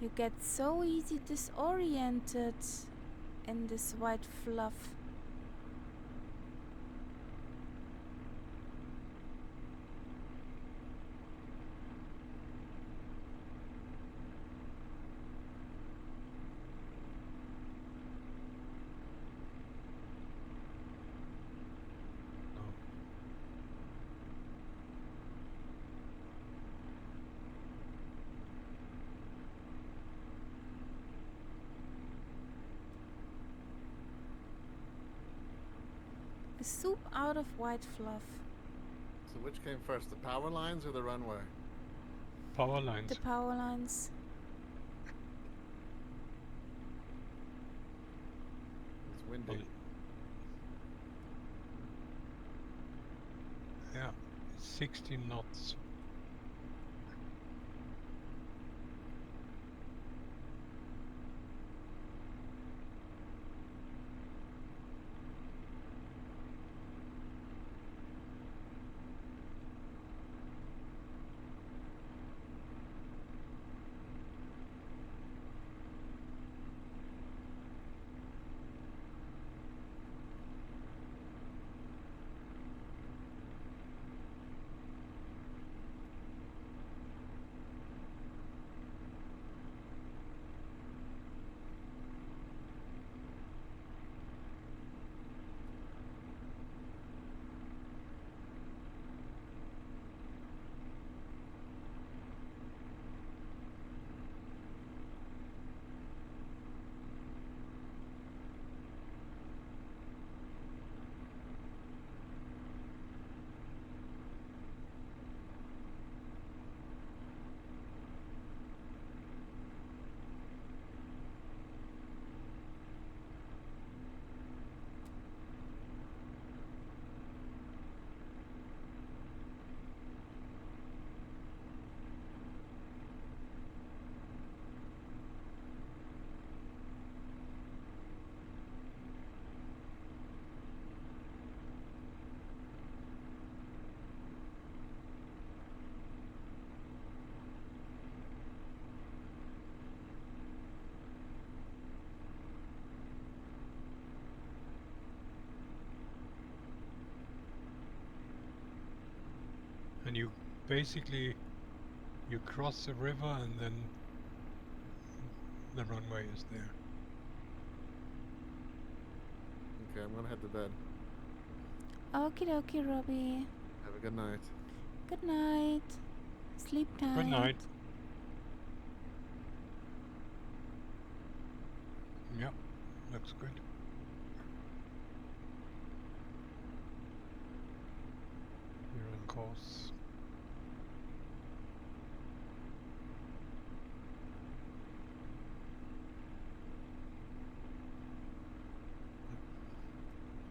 You get so easy disoriented in this white fluff. No. A soup out of white fluff. So which came first, the power lines or the runway? Power lines. The power lines. It's windy. Yeah, 60 knots. And you basically, you cross the river and then the runway is there. Okay, I'm gonna head to bed. Okie dokie, Robbie. Have a good night. Good night. Sleep tight. Good night. Yep. looks good. You're on course.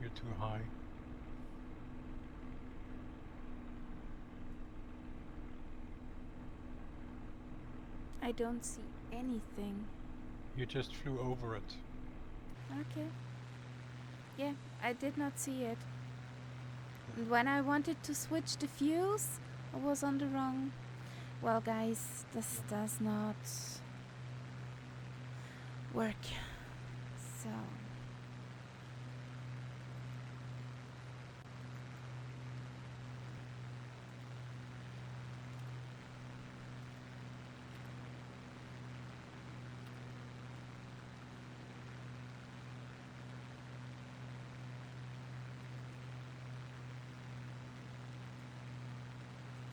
You're too high. I don't see anything. You just flew over it. Okay. Yeah, I did not see it. And when I wanted to switch the views, I was on the wrong. Well, guys, this does not work. So.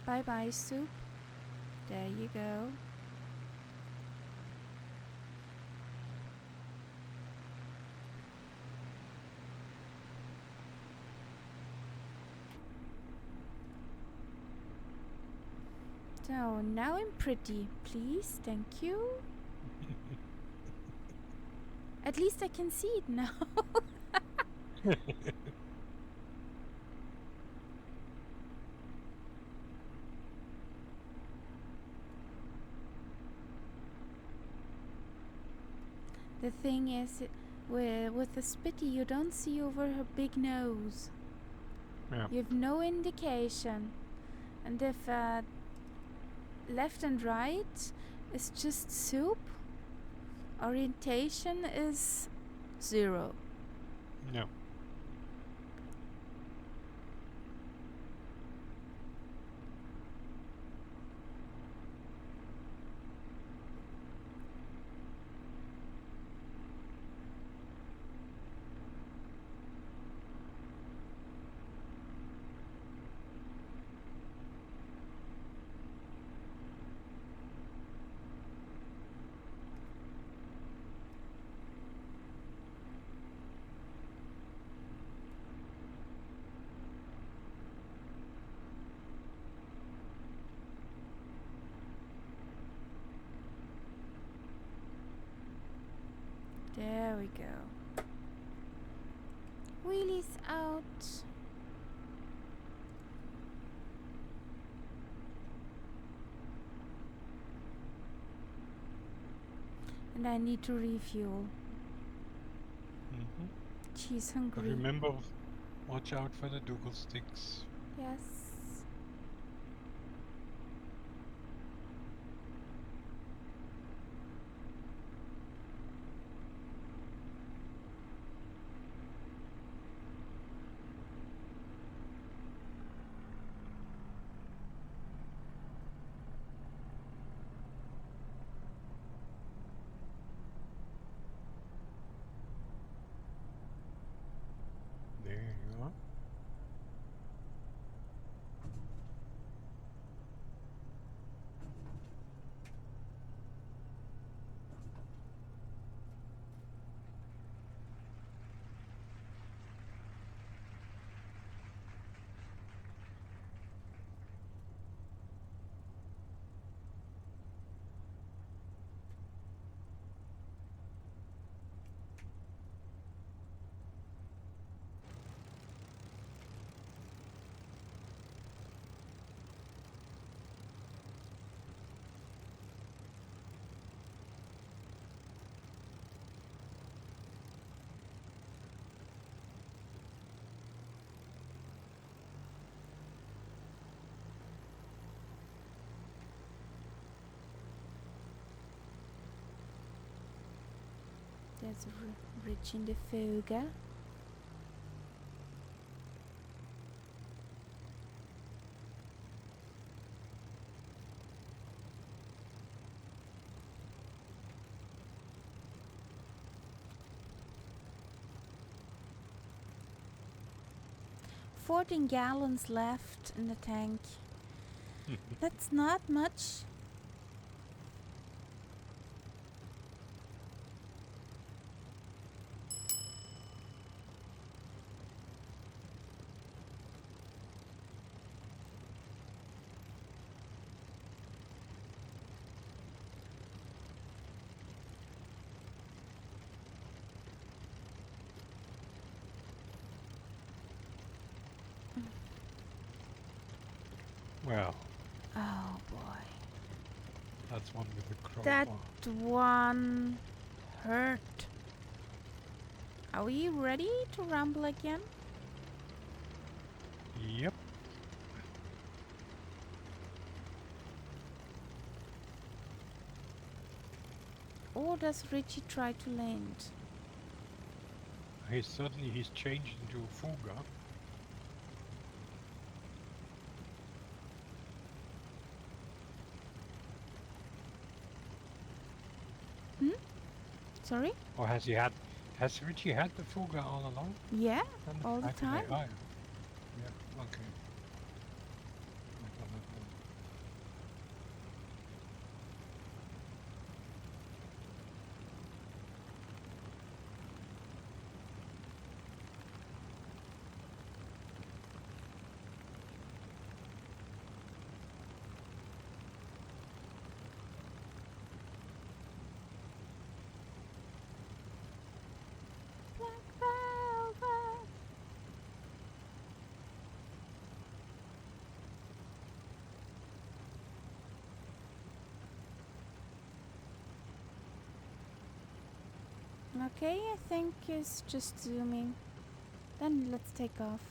Bye bye, soup. There you go. So now I'm pretty, please. Thank you. At least I can see it now. The thing is, with the Spitty, you don't see over her big nose. Yeah. You have no indication. And if left and right is just soup, orientation is 0. No. There we go. Wheelies out. And I need to refuel. Mm-hmm. She's But hungry. remember, watch out for the Dougal sticks. Yes. There you are. There's Rich in the Fuga. $14 gallons left in the tank. That's not much. Well, Oh boy. that's one with the That crowbar. one hurt. Are we ready to rumble again? Yep. Or does Richie try to land? He's changed into Fuga. Sorry? Or has Richie had the Fuga all along? Yeah, Then all the I think time. yeah, okay. I don't know. Black velvet. Okay, I think it's just zooming. Then let's take off.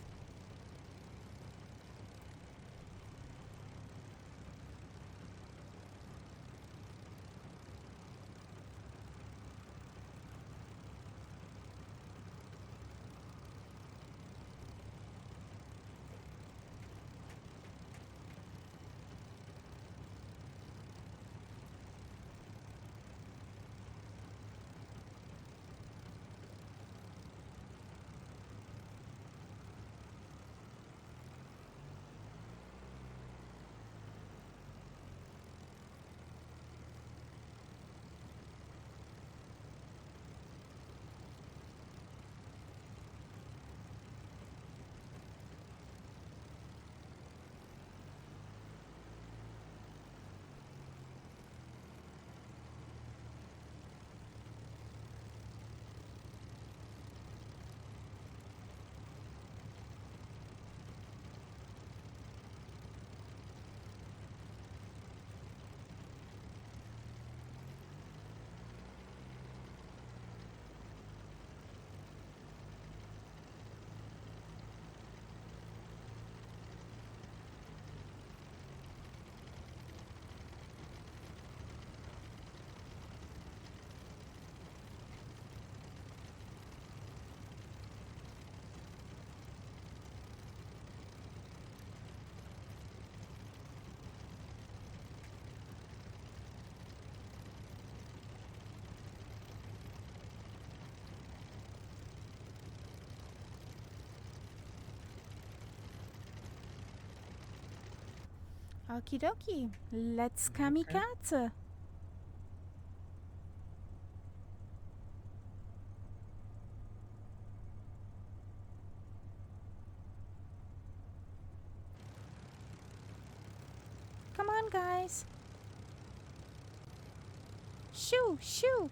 Okie dokie. Let's kamikaze. Come on, guys. Shoo, shoo.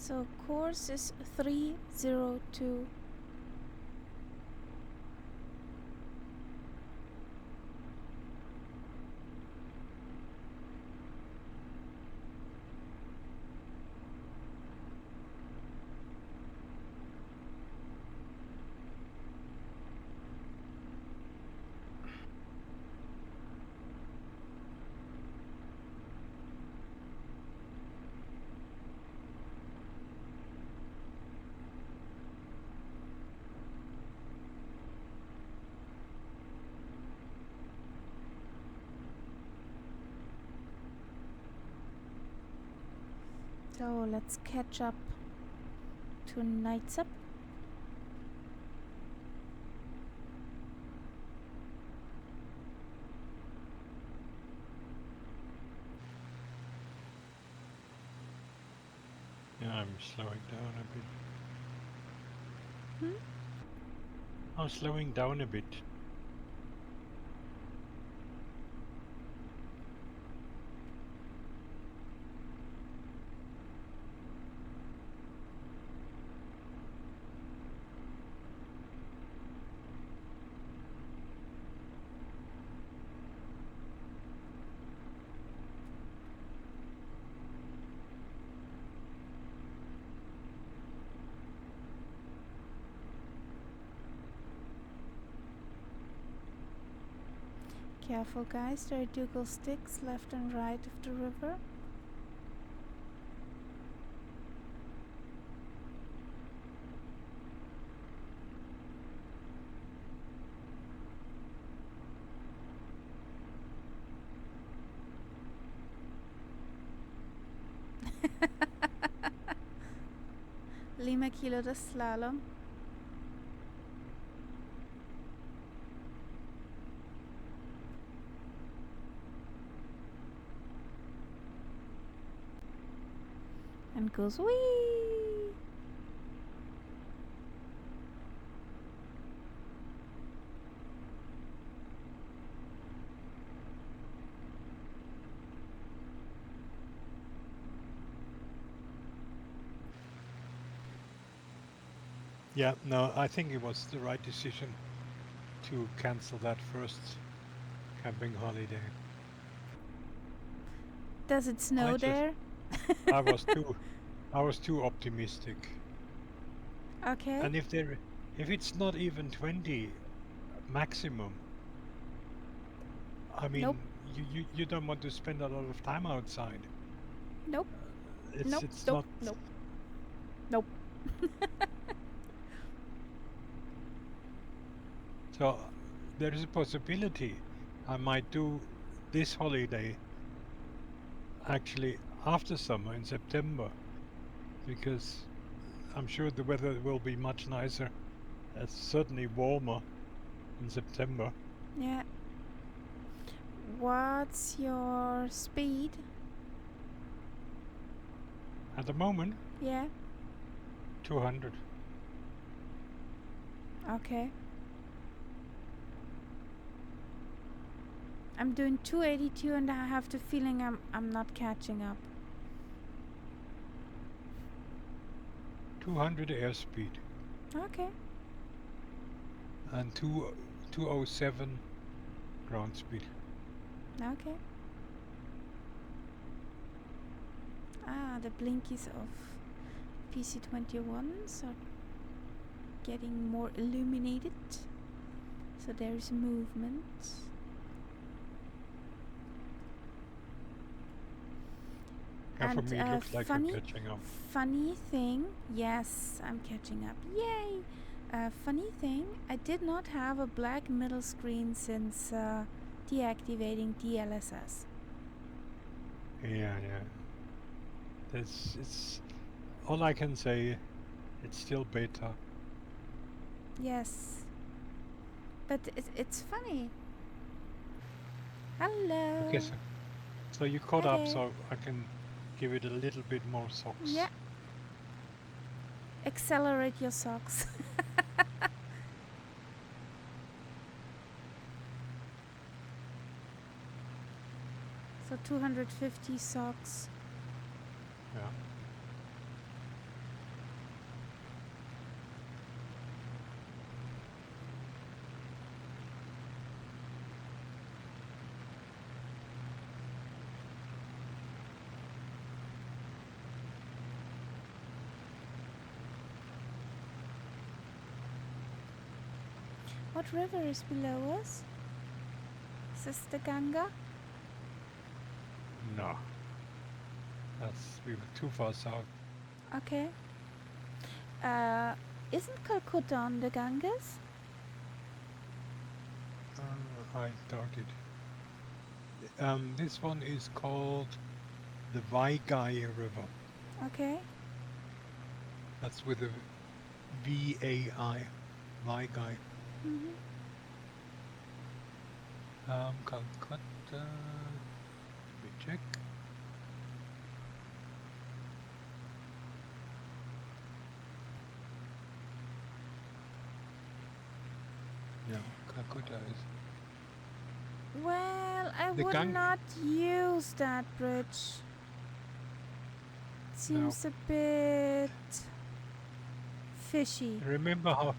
So course is 302. So let's catch up to Nightsup. Yeah, I'm slowing down a bit. Hmm? I'm slowing down a bit. Careful, guys, there are Dougal sticks left and right of the river. Lima Kilo the slalom. And goes wee. Yeah, no, I think it was the right decision to cancel that first camping holiday. Does it snow just- there? I was too optimistic. Okay. And if it's not even 20 maximum, I mean, Nope. you don't want to spend a lot of time outside. Nope. It's Nope. it's Nope. not. Nope. Nope. So there is a possibility I might do this holiday actually after summer in September, because I'm sure the weather will be much nicer. It's certainly warmer in September. Yeah. What's your speed? At the moment, Yeah. 200. Okay. I'm doing 282 and I have the feeling I'm not catching up. 200 airspeed Okay. and 207 ground speed. Okay. Ah, the blinkies of PC-21s are getting more illuminated. So there is movement. And for And, me, it looks like funny- you're catching up. Funny thing, yes, I'm catching up. Yay! Funny thing, I did not have a black middle screen since deactivating DLSS. Yeah. It's all I can say. It's still beta. Yes. But it's funny. Hello. Okay, so you caught Hi up, there. so I can give it a little bit more socks. Yeah. Accelerate your socks. So 250 socks. Yeah. What river is below us? Is this the Ganga? No. We were too far south. Okay. Isn't Calcutta on the Ganges? I doubt it. This one is called the Vaigai River. Okay. That's with a V-A-I. Vaigai. Mm-hmm. Calcutta. Let me check. No, Calcutta is. Well, I The would not use that bridge. Seems a bit fishy. Remember how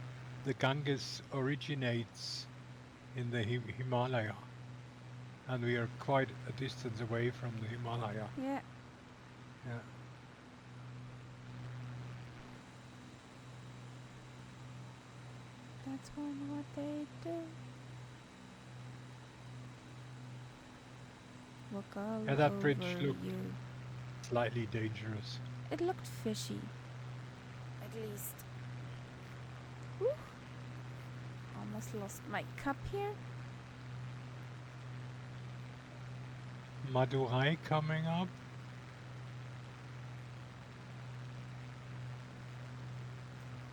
the Ganges originates in the Himalaya, and we are quite a distance away from the Himalaya. Yeah. Yeah. That's what they do. Walk all Yeah, that over bridge looked you. slightly dangerous. It looked fishy. At least. Whew. Almost lost my cup here. Madurai coming up.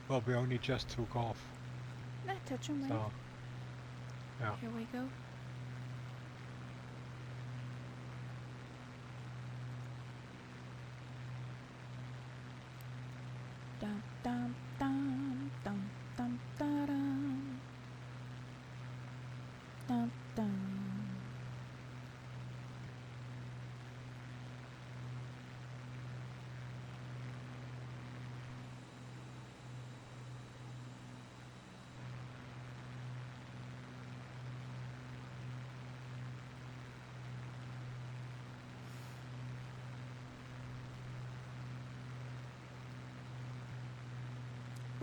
Well, we only just took off. Touch on So, yeah. Here we go. Dum dum dum dum dum dum dum dum.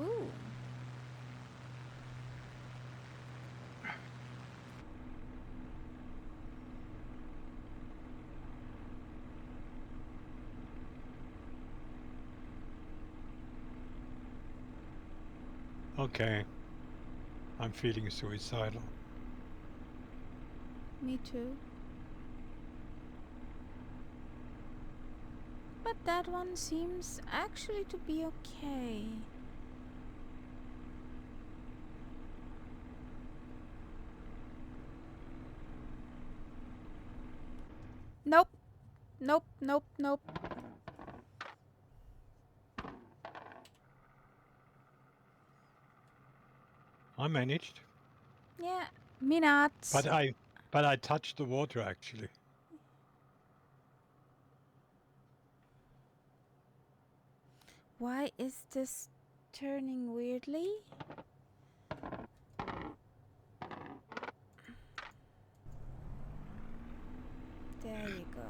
Ooh. Okay. I'm feeling suicidal. Me too. But that one seems actually to be okay. Nope. Nope, nope, nope. I managed. Yeah, me not. But I touched the water actually. Why is this turning weirdly? There you go.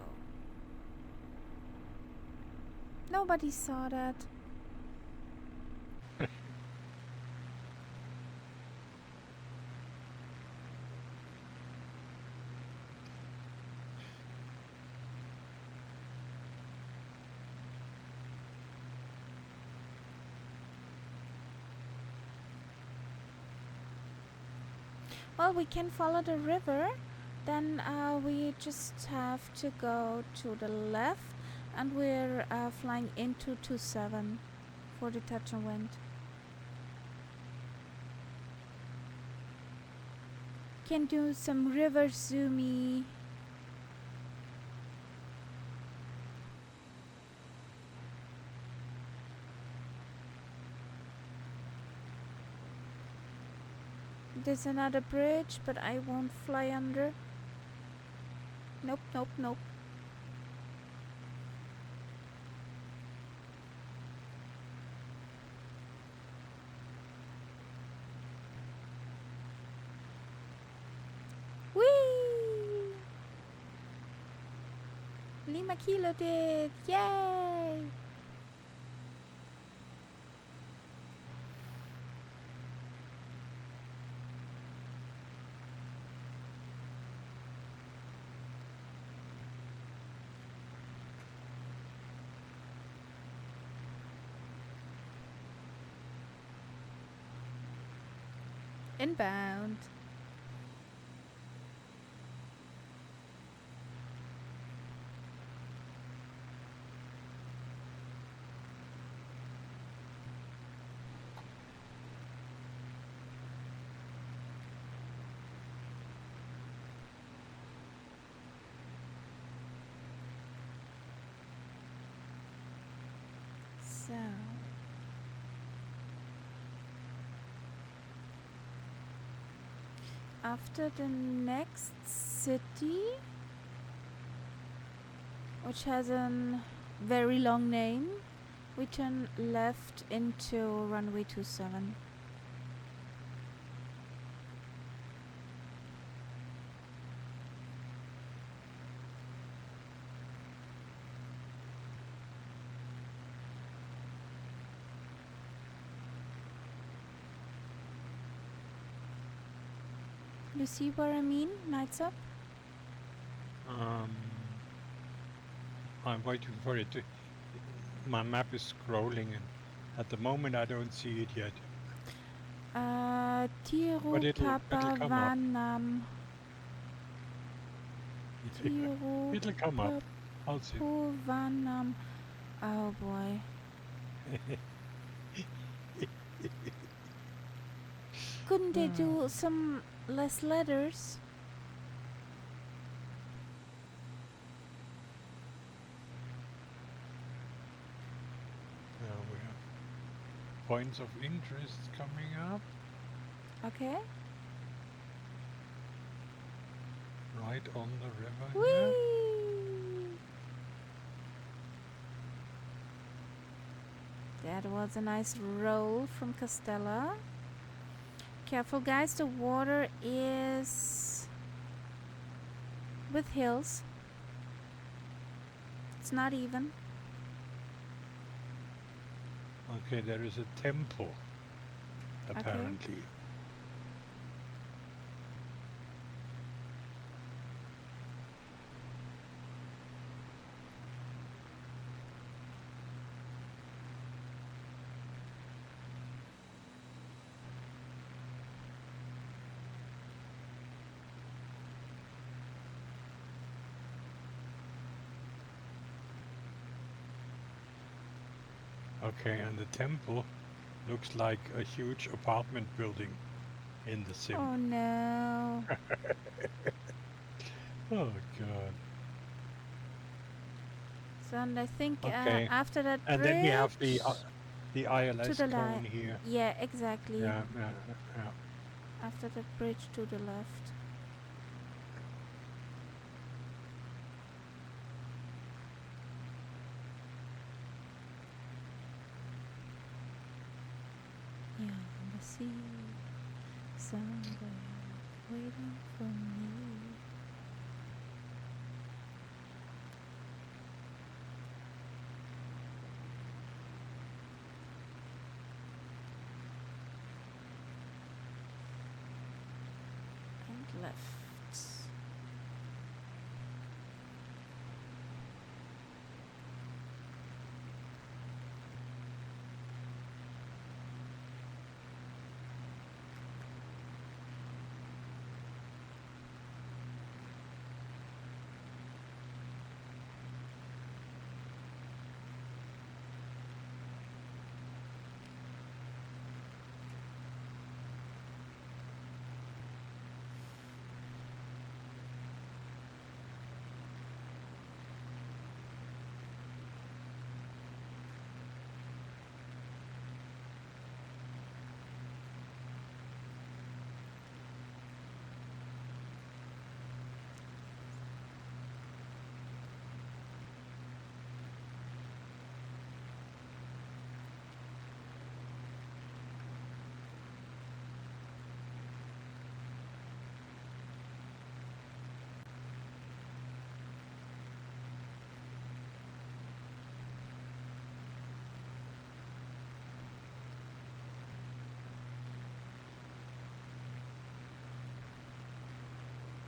Nobody saw that. Well, we can follow the river. Then we just have to go to the left, and we're flying into 27 for the touch and wind. Can do some river zoomy. There's another bridge, but I won't fly under. Nope, nope, nope. Whee! Lima Kilo did! Yay! Inbound. So, after the next city, which has a very long name, we turn left into runway 27. You see what I mean? Lights up? I'm waiting for it to. My map is scrolling, and at the moment I don't see it yet. Tiru But it'll Papa come up. Vanam. Tiru It'll come up. I'll see. Papu Vanam. Oh boy. Couldn't they do some less letters? Now we have points of interest coming up. Okay. Right on the river here. Whee! That was a nice roll from Castella. Careful guys, the water is with hills. It's not even. Okay, there is a temple, apparently. Okay, and the temple looks like a huge apartment building in the sim. Oh no. Oh god. So and I think Okay. after that And bridge then we have the to ILS the cone left. here. Yeah, exactly. Yeah. After the bridge to the left. Yeah, on the sea, somewhere waiting for me. And left.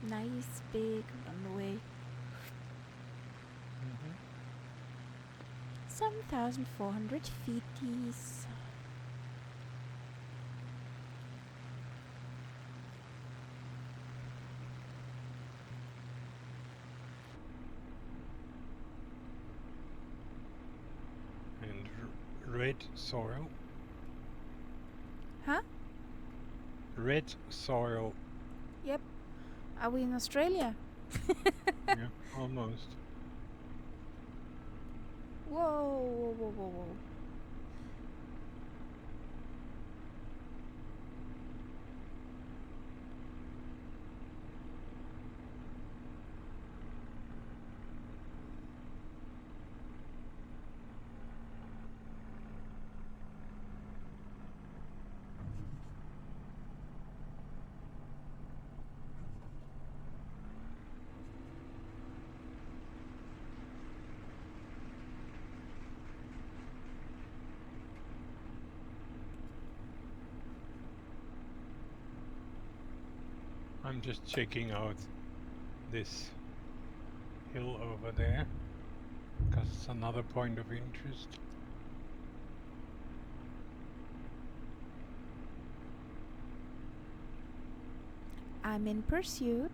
Nice big runway. 7,400 feeties. red soil. Huh? Red soil. Yep. Are we in Australia? Yeah, almost. Whoa, whoa, whoa, whoa, whoa. I'm just checking out this hill over there because it's another point of interest. I'm in pursuit.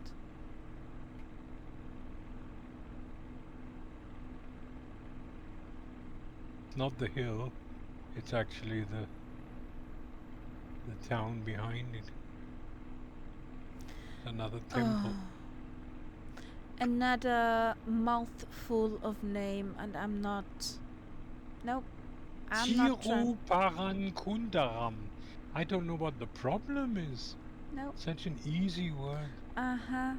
It's not the hill, it's actually the town behind it. Another temple. Oh. Another mouthful of name, and I'm not. Nope. I'm not trying. Tiruparankundaram. I don't know what the problem is. Nope. Such an easy word. Uh-huh.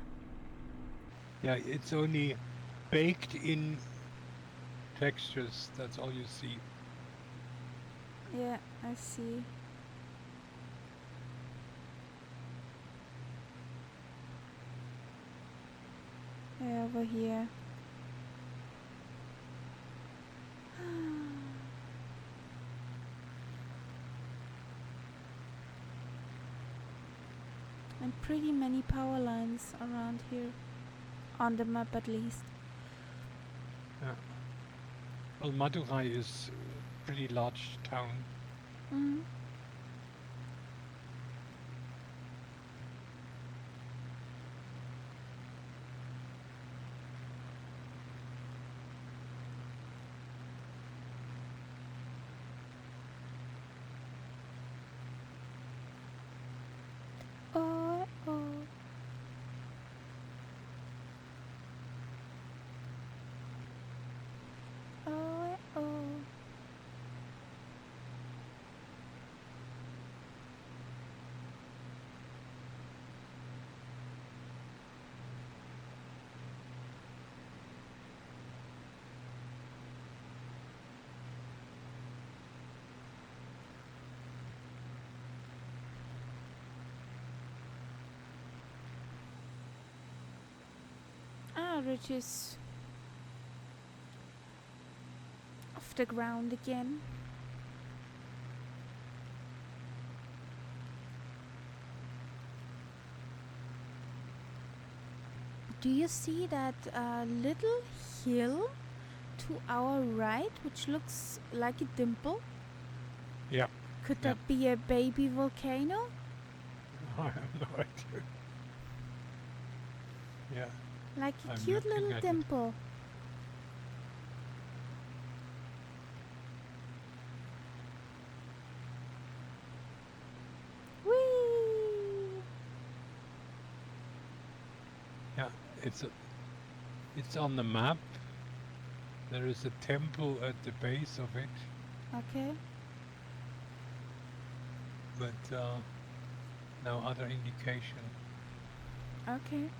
Yeah, it's only baked in textures. That's all you see. Yeah, I see. Yeah, over here. And pretty many power lines around here. On the map at least. Yeah. Well, Madurai is a pretty large town. Mm. Oh, oh. Oh, oh. Ah, Rich is off the ground again. Do you see that little hill to our right, which looks like a dimple? Yeah. Could Yeah. that be a baby volcano? I have no idea. Yeah. Like a I'm cute looking little at it. dimple. Whee! Yeah, it's on the map. There is a temple at the base of it, Okay. but no other indication. Okay.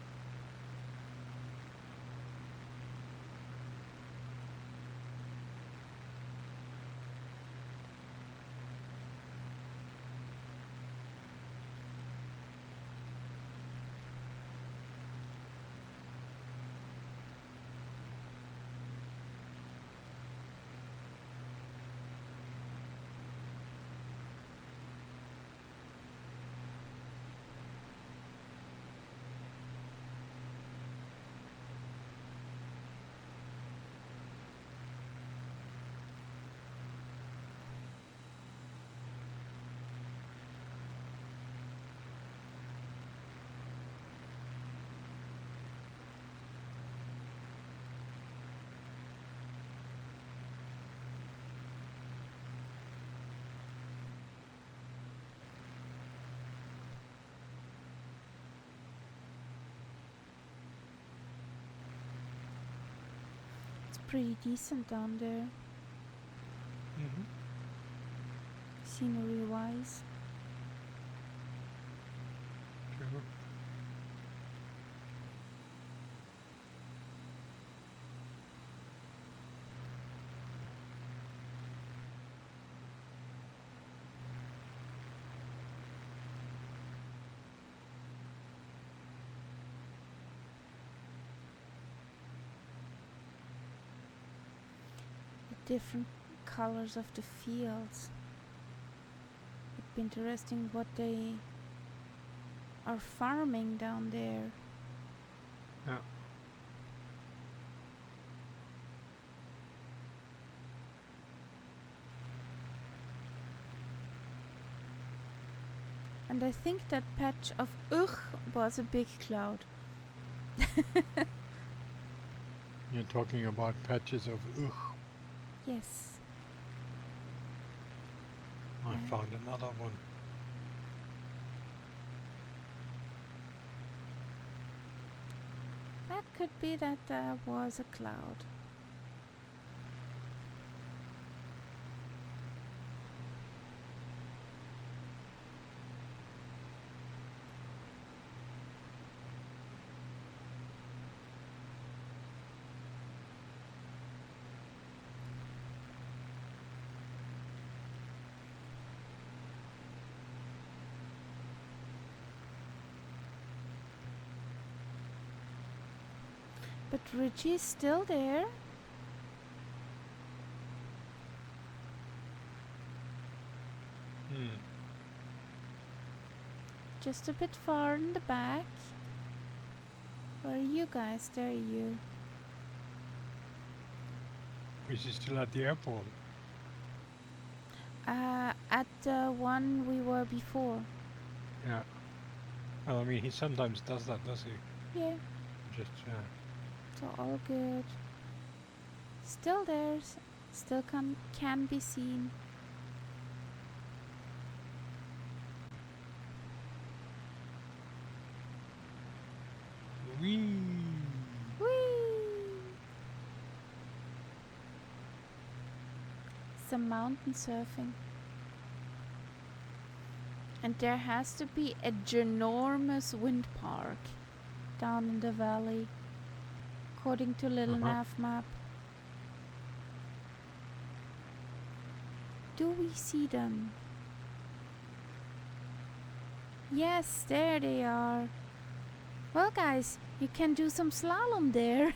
pretty decent down there, Mm-hmm. scenery-wise. True. The different colors of the fields. It'd be interesting what they are farming down there. Yeah. And I think that patch of ugh was a big cloud. You're talking about patches of ugh. Yes. I found another one. That could be that there was a cloud. But Richie's still there. Hmm. Just a bit far in the back. Where are you guys? There you. Is he still at the airport? At the one we were before. Yeah. Well, I mean, he sometimes does that, does he? Yeah, Just, so all good. Still there. Still can be seen. wee. Whee! Some mountain surfing. And there has to be a ginormous wind park down in the valley, according to Little Nav map. Do we see them? Yes, there they are. Well, guys, you can do some slalom there.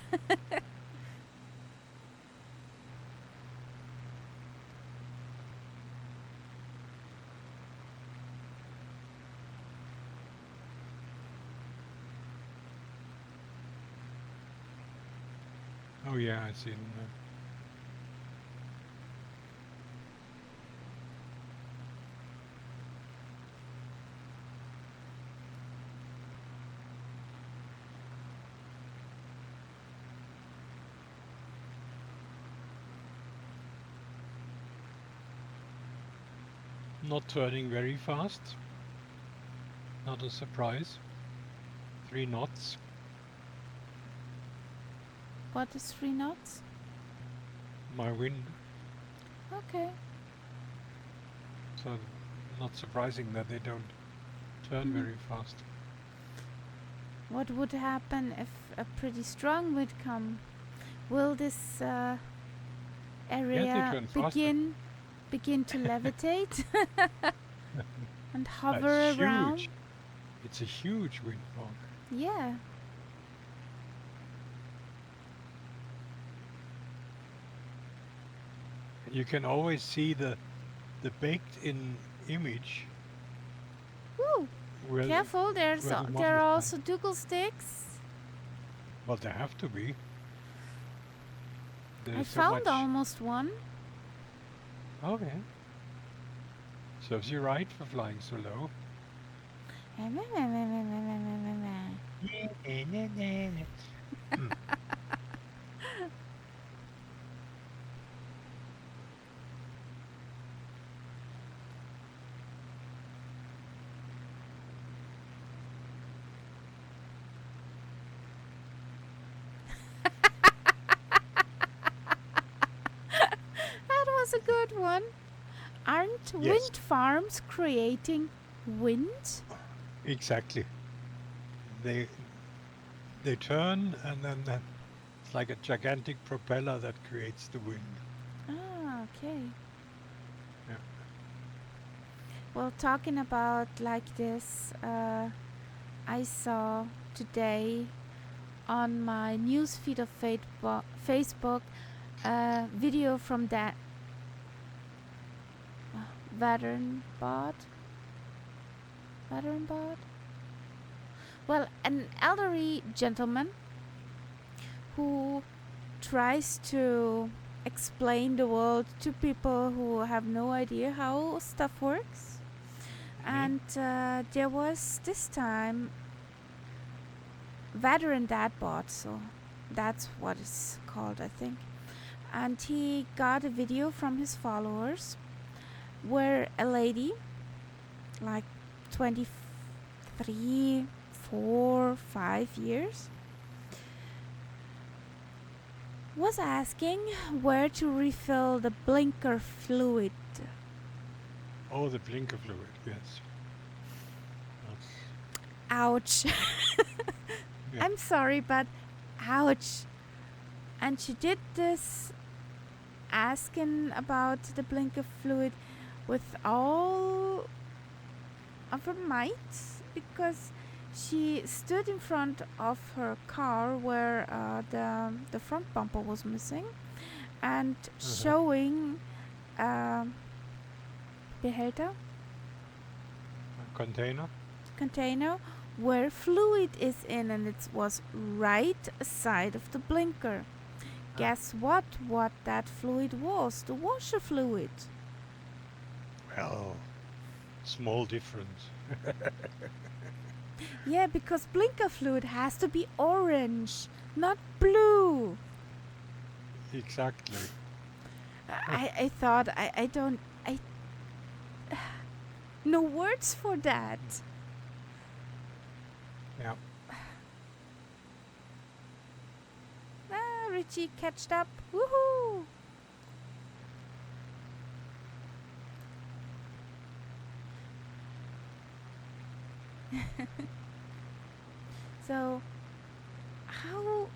Oh yeah, I see them. Not turning very fast. Not a surprise. 3 knots. What is 3 knots? My wind. Okay. So not surprising that they don't turn very fast. What would happen if a pretty strong would come? Will this area turn faster. begin to levitate and hover That's around? huge. It's a huge wind farm. Yeah. You can always see the baked in image. Woo! Where Careful, where the there are model is. also Dougal sticks. Well, there have to be. I There's so found much. almost one. Okay. Serves you right for flying so low. good one. Aren't Yes. wind farms creating wind? Exactly. They turn, and then it's like a gigantic propeller that creates the wind. Ah, okay. Yeah. Well, talking about like this, I saw today on my newsfeed of Facebook a video from that veteran bot. Well, an elderly gentleman who tries to explain the world to people who have no idea how stuff works. And there was this time veteran dad bot, so that's what it's called, I think. And he got a video from his followers where a lady, like 23, 4, 5 years, was asking where to refill the blinker fluid. Oh, the blinker fluid, yes. That's, Ouch. Yeah. I'm sorry, but ouch. And she did this asking about the blinker fluid with all of her might, because she stood in front of her car where the front bumper was missing and showing behälter container where fluid is in, and it was right side of the blinker. Guess what that fluid was? The washer fluid. Well, small difference. Yeah, because blinker fluid has to be orange, not blue. Exactly. I thought I don't no words for that. Yeah. Richie catched up. Woohoo! So, how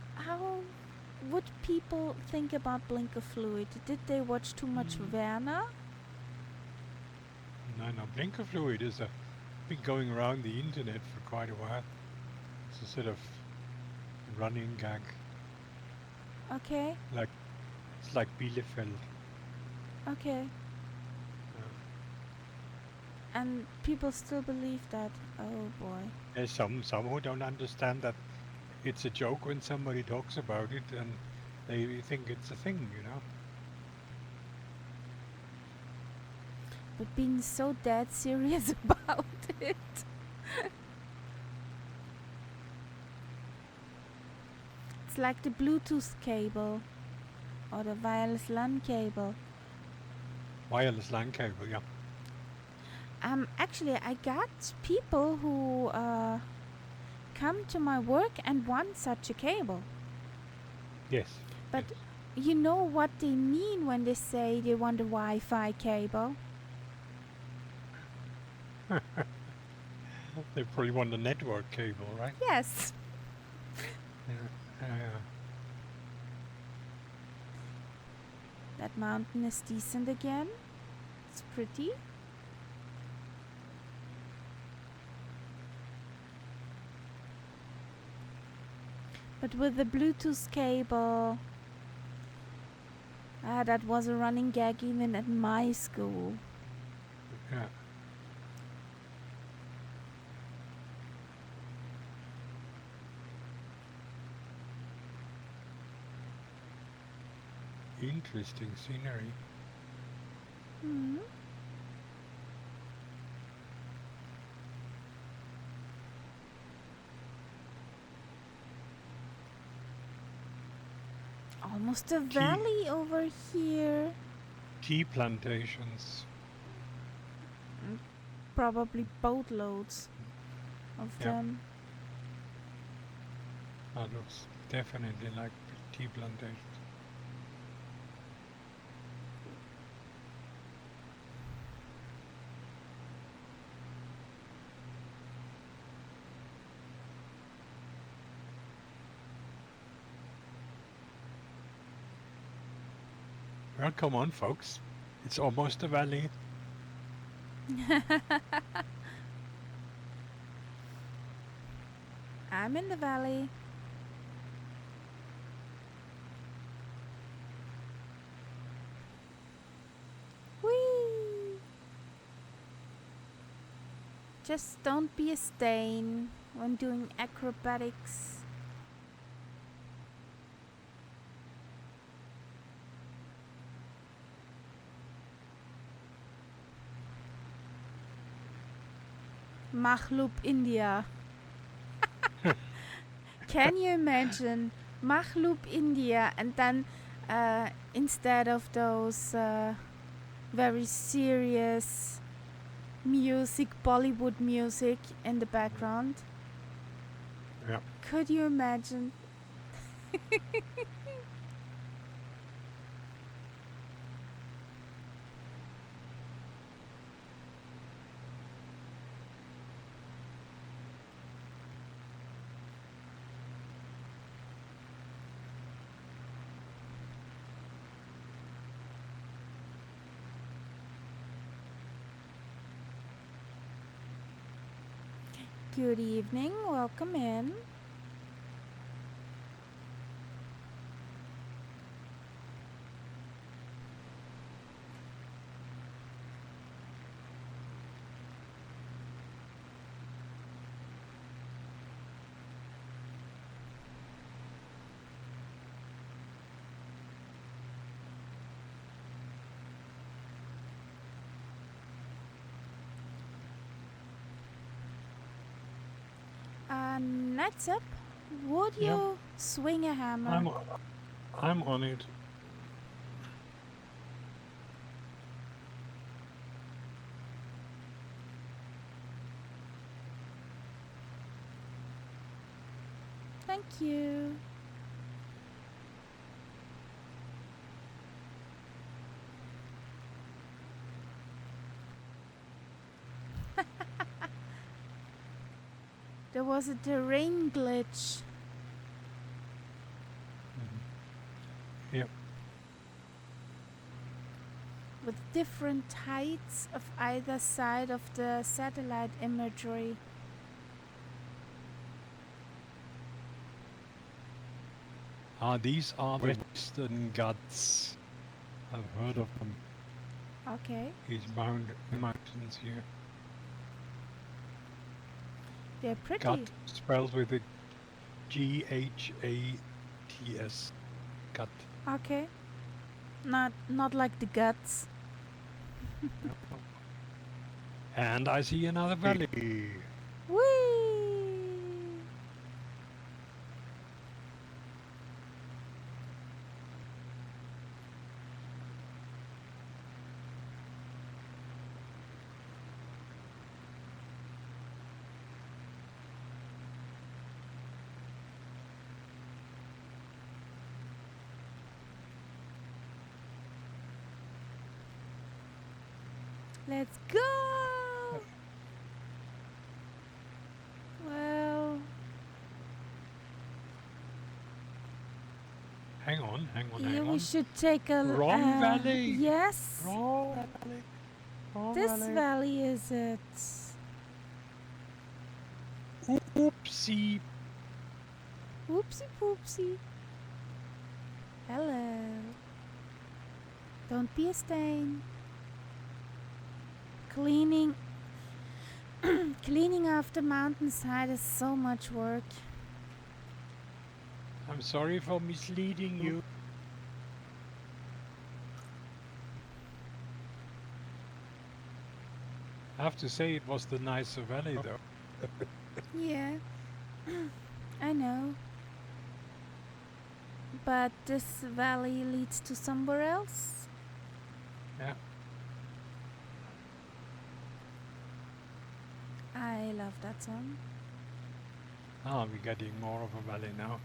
would people think about blinker fluid? Did they watch too much Werner? No, blinker fluid is been going around the internet for quite a while. It's a sort of running gag. Okay. It's like Bielefeld. Okay. And people still believe that. Oh boy. There's some who don't understand that it's a joke when somebody talks about it, and they think it's a thing, you know. But being so dead serious about it. It's like the Bluetooth cable or the wireless LAN cable. Wireless LAN cable, yeah. Actually, I got people who come to my work and want such a cable. Yes. But yes. you know what they mean when they say they want a Wi-Fi cable? They probably want a network cable, right? Yes. That mountain is decent again. It's pretty. But with the Bluetooth cable, that was a running gag even at my school. Yeah. Interesting scenery. Hmm. Almost a valley over here. Tea plantations. Probably boatloads of them. That looks definitely like tea plantations. Well, come on, folks. It's almost a valley. I'm in the valley. Whee! Just don't be a stain when doing acrobatics. Maghloop, India. Can you imagine Maghloop, India, and then instead of those very serious music, Bollywood music in the background? Yeah. Could you imagine? Good evening, welcome in. Next up, would Yeah. you swing a hammer? I'm on it. Thank you. There was a terrain glitch. Yep. With different heights of either side of the satellite imagery. These are the Western Ghats. I've heard of them. Okay. These mountains here. They're pretty. Ghat spelled with a G-H-A-T-S. Ghat. Okay. Not like the guts. And I see another valley. Whee! Let's go! Well, Hang on. here we should take a Wrong valley. Yes. Wrong valley. Wrong This valley. valley is it. Oopsie. Oopsie poopsie. Hello. Don't be a stain. Cleaning after mountainside is so much work. I'm sorry for misleading you. I have to say it was the nicer valley though. Yeah. I know. But this valley leads to somewhere else. Yeah. I love that song. We're getting more of a valley now.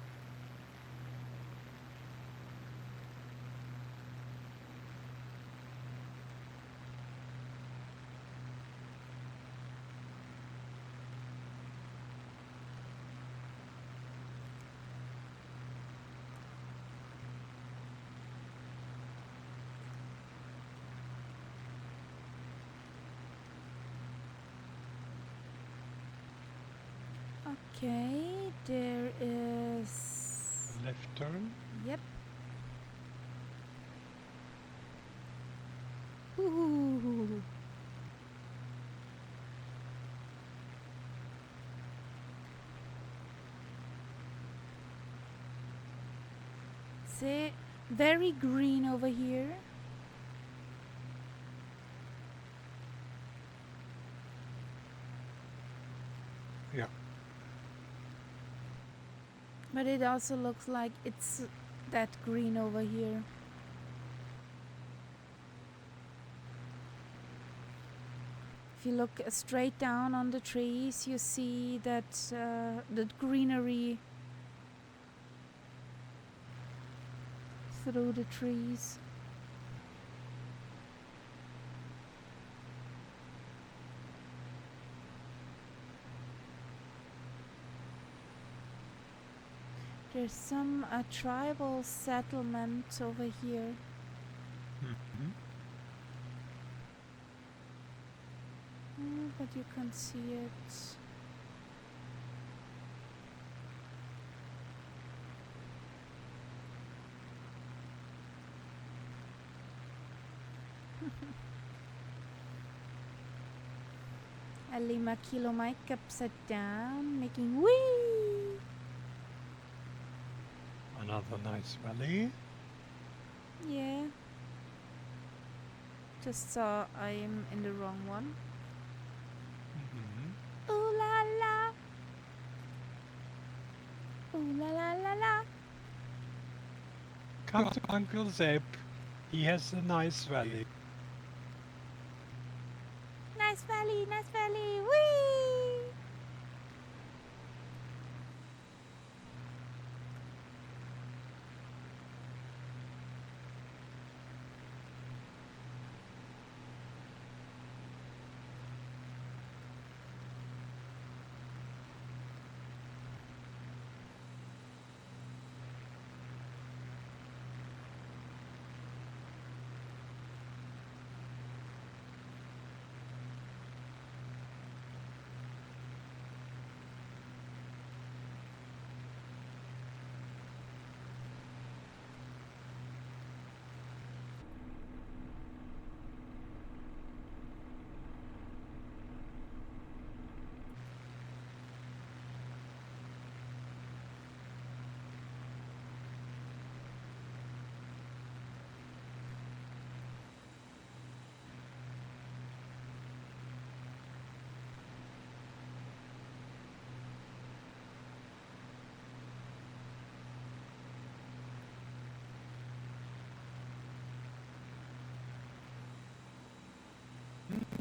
Okay, there is. Left turn. Yep. Ooh. See, very green over here. Yeah. But it also looks like it's that green over here. If you look straight down on the trees, you see that the greenery through the trees. There's some tribal settlement over here. Mm-hmm. But you can't see it. A 5 kilometer upside down, making wee. Another nice valley. Yeah. Just saw I am in the wrong one. Mm-hmm. Ooh la la. Ooh la la la la. Come to Uncle Zeb. He has a nice valley. Nice valley, wee.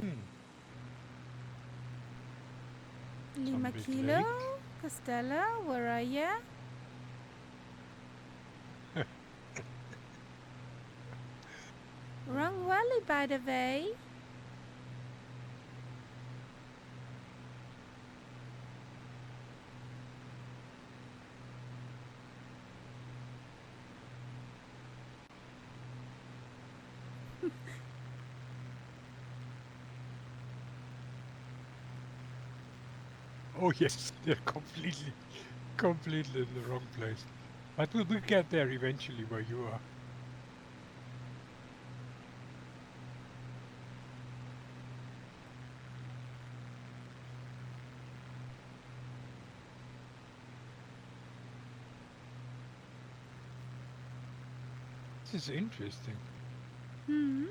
Mm. 5 Some big kilo. lake. Costella, where are ya? Wrong valley, by the way. Oh yes, they're completely in the wrong place. But we'll get there eventually where you are. This is interesting. Hmm.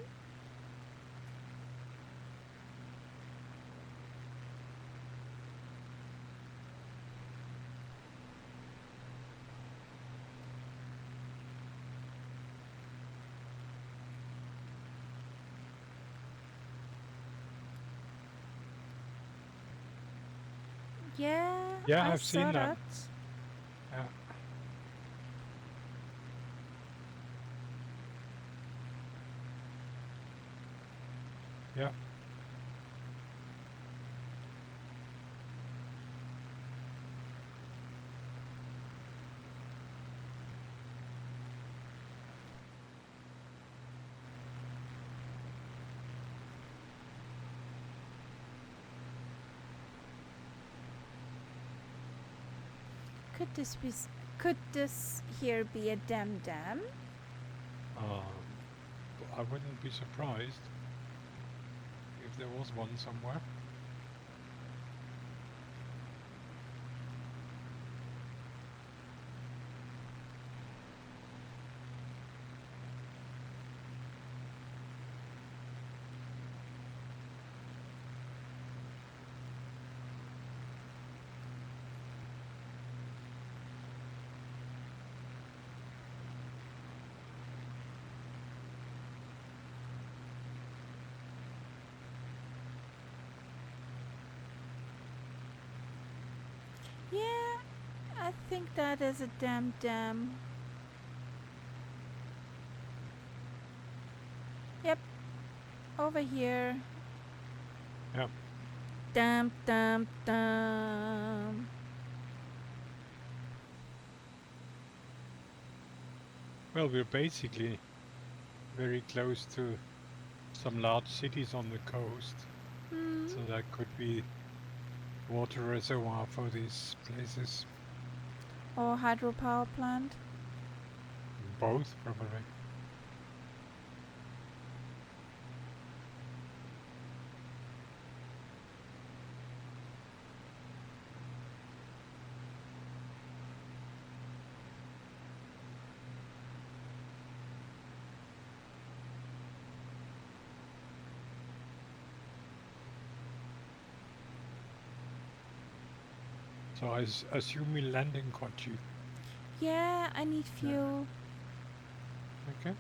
Yeah, Yeah, I I've saw seen that. that. Yeah. Yeah. Could this here be a dam? I wouldn't be surprised if there was one somewhere. Yeah, I think that is a dam. Yep, over here. Yeah. Dam. Well, we're basically very close to some large cities on the coast, so that could be water reservoir for these places. Or hydropower plant. Both, probably. So I assume we land in Kochi. Yeah, I need fuel. Okay.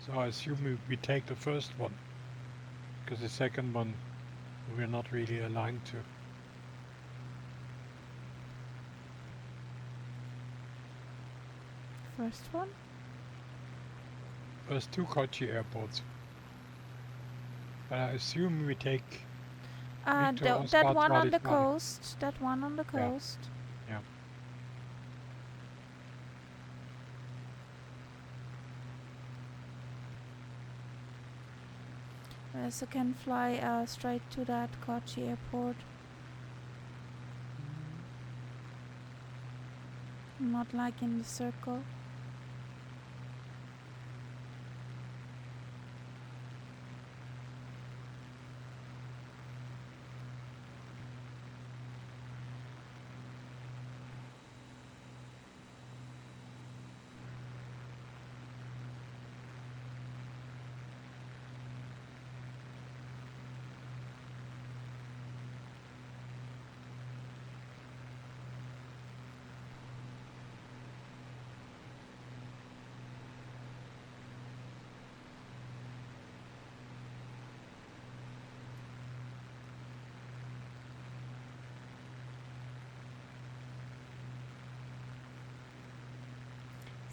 So I assume we take the first one, because the second one we're not really aligned to. First one? There's two Kochi airports. But I assume we take Victor That Oscar one on Charlie the Charlie. coast. That one on the coast. Yeah. So can fly straight to that Kochi airport. Not like in the circle.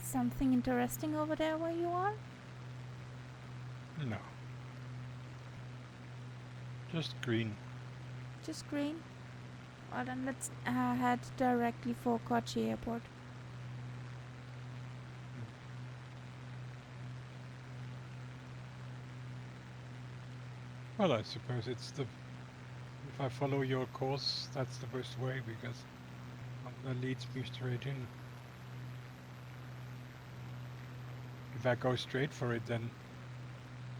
Something interesting over there where you are? No. Just green. Just green? Well then let's head directly for Kochi airport. Well, I suppose it's the... If I follow your course, that's the best way, because that leads me straight in. If I go straight for it, then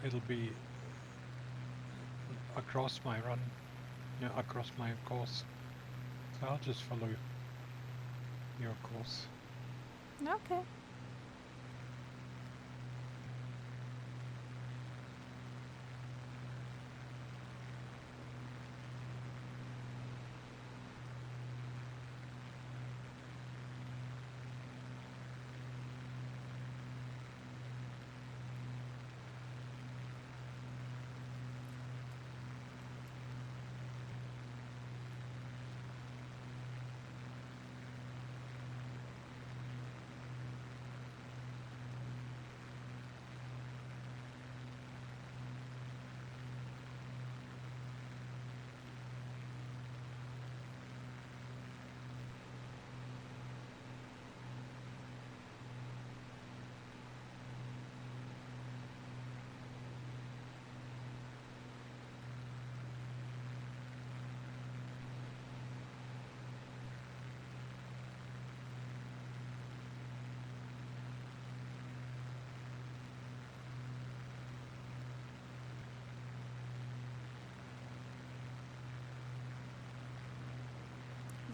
it'll be across my run, across my course. So I'll just follow your course. Okay.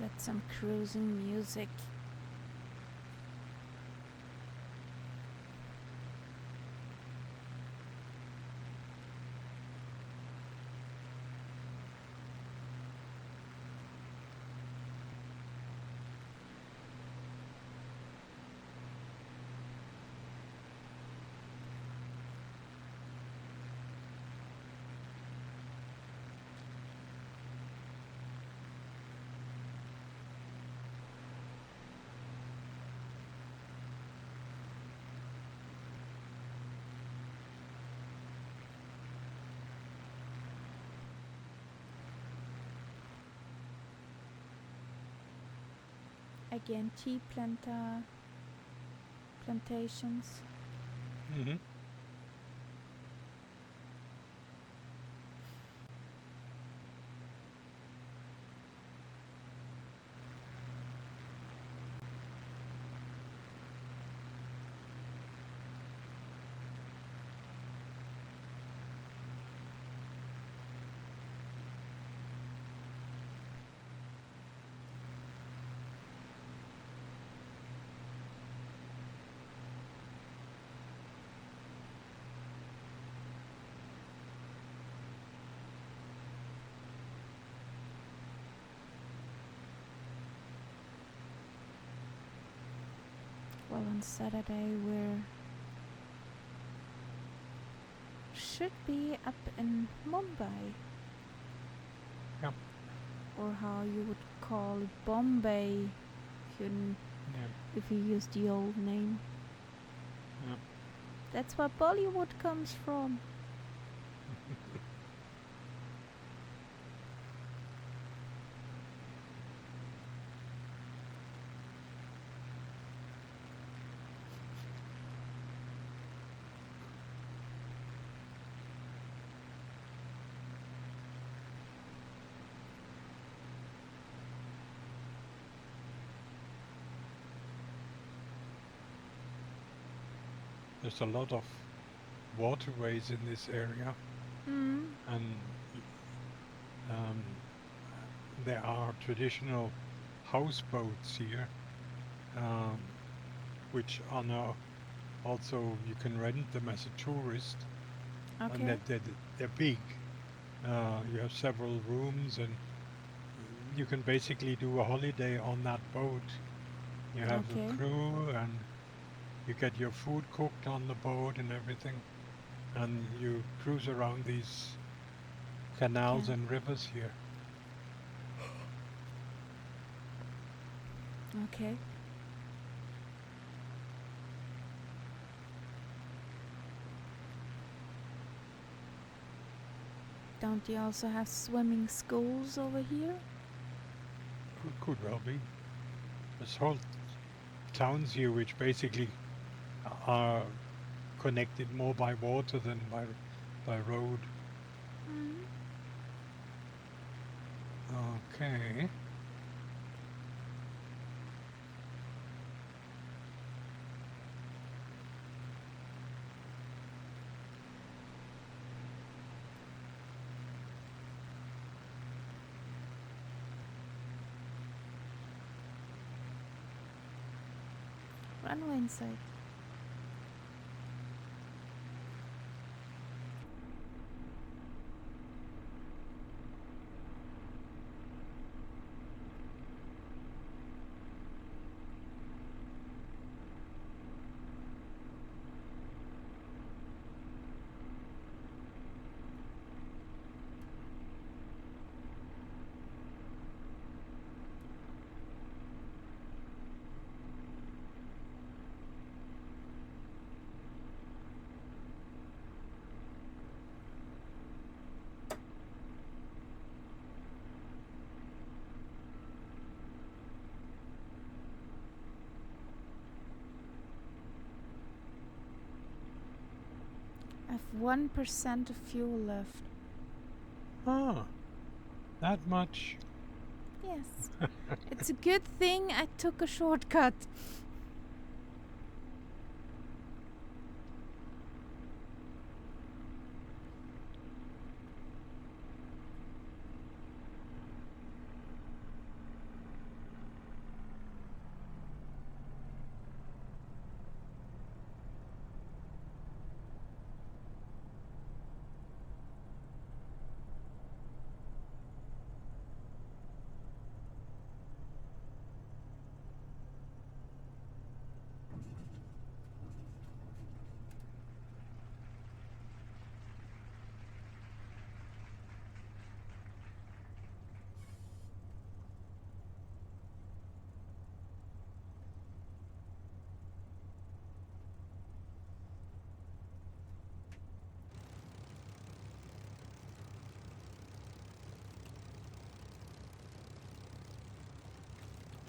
That's some cruising music. Again, tea plantations. Mm-hmm. Well, on Saturday should be up in Mumbai. Yeah. Or how you would call it, Bombay, if you use the old name. Yeah. That's where Bollywood comes from. There's a lot of waterways in this area, Mm. and um, there are traditional houseboats here, um, which are now also you can rent them as a tourist, and Okay. they're big. You have several rooms, and you can basically do a holiday on that boat. You have Okay. a crew, and you get your food cooked on the boat and everything, and you cruise around these canals Yeah. and rivers here. Okay. Don't you also have swimming schools over here? Could well be. There's whole towns here which basically are connected more by water than by road. Mm. Okay. Runway inside. I have 1% of fuel left. Ah, that much. Yes. It's a good thing I took a shortcut.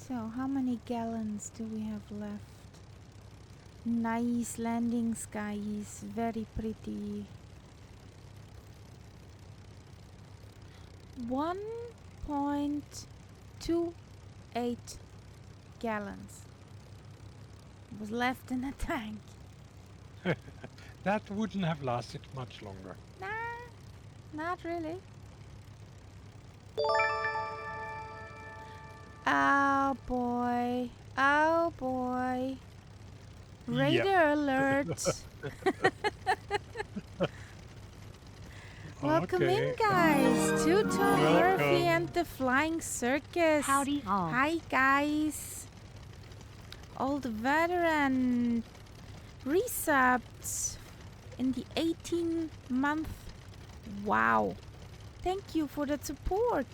So, how many gallons do we have left? Nice landing skies, very pretty. 1.28 gallons was left in the tank. That wouldn't have lasted much longer. Nah, not really. Oh boy. Oh boy. Radar alert. Welcome in, guys. Two-Tone Murphy Welcome. and the Flying Circus. Howdy all. Hi, guys. Old veteran resubbed in the 18-month. Wow. Thank you for that support.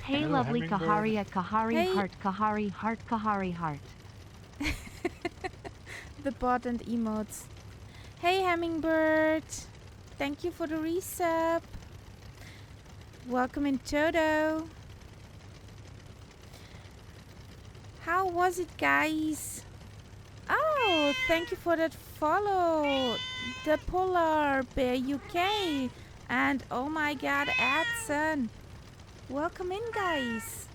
Hey, Hello, lovely Hummingbird. Kaharia, Kahari, Hey. Heart, Kahari, Heart, Kahari, Heart. The bot and emotes. Hey, Hummingbird. Thank you for the resub. Welcome in, Toto. How was it, guys? Oh, thank you for that follow. The Polar Bear UK. And oh my god, Adson. Welcome in, guys.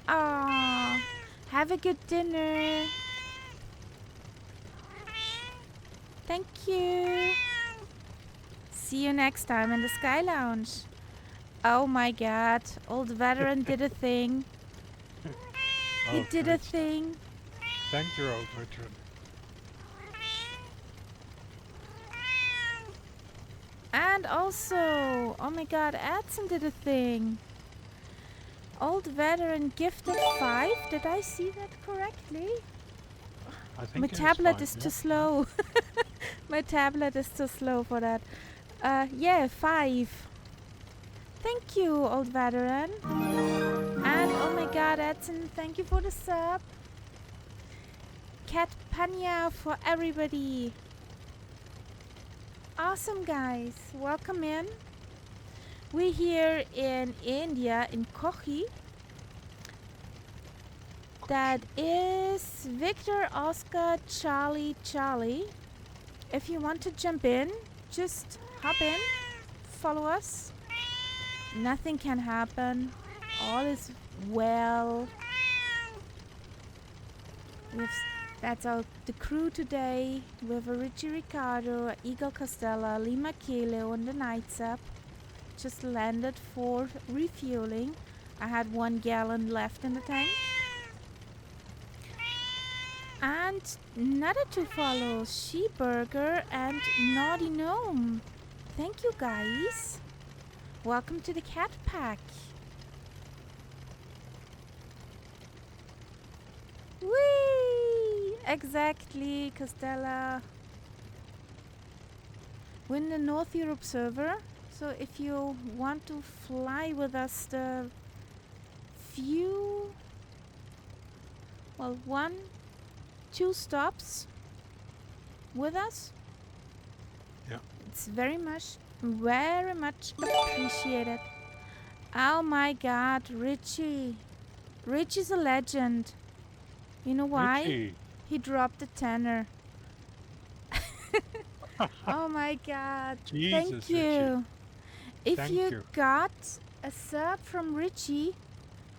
Oh, have a good dinner. Thank you. See you next time in the Sky Lounge. Oh my god, old veteran did a thing. He Oh, did a great. thing. Thank you, old veteran. And also, oh my god, Adson did a thing. Old veteran gifted 5. Did I see that correctly? I think My it was tablet fine, is yeah. too slow. My tablet is too slow for that. Yeah, 5. Thank you, old veteran. And oh my god, Edson, thank you for the sub. Cat Panya for everybody. Awesome, guys. Welcome in. We're here in India, in Kochi. That is Victor Oscar Charlie Charlie. If you want to jump in, just hop in, follow us. Nothing can happen. All is well. That's the crew today. We have Richie Ricardo, Eagle Costello, Lima Kilo on the night sub. Just landed for refueling. I had 1 gallon left in the tank. And another 2 follows, Sheeburger and Naughty Gnome. Thank you, guys. Welcome to the Cat Pack. Whee! Exactly, Costello. We're in the North Europe server, so if you want to fly with us the few, well, 1-2 stops with us, Yeah. it's very much appreciated. Oh my god, Richie. Richie's a legend. You know why? Richie. He dropped a tenner. Oh my god. Jesus, Thank you. If Thank you you. got a sub from Richie,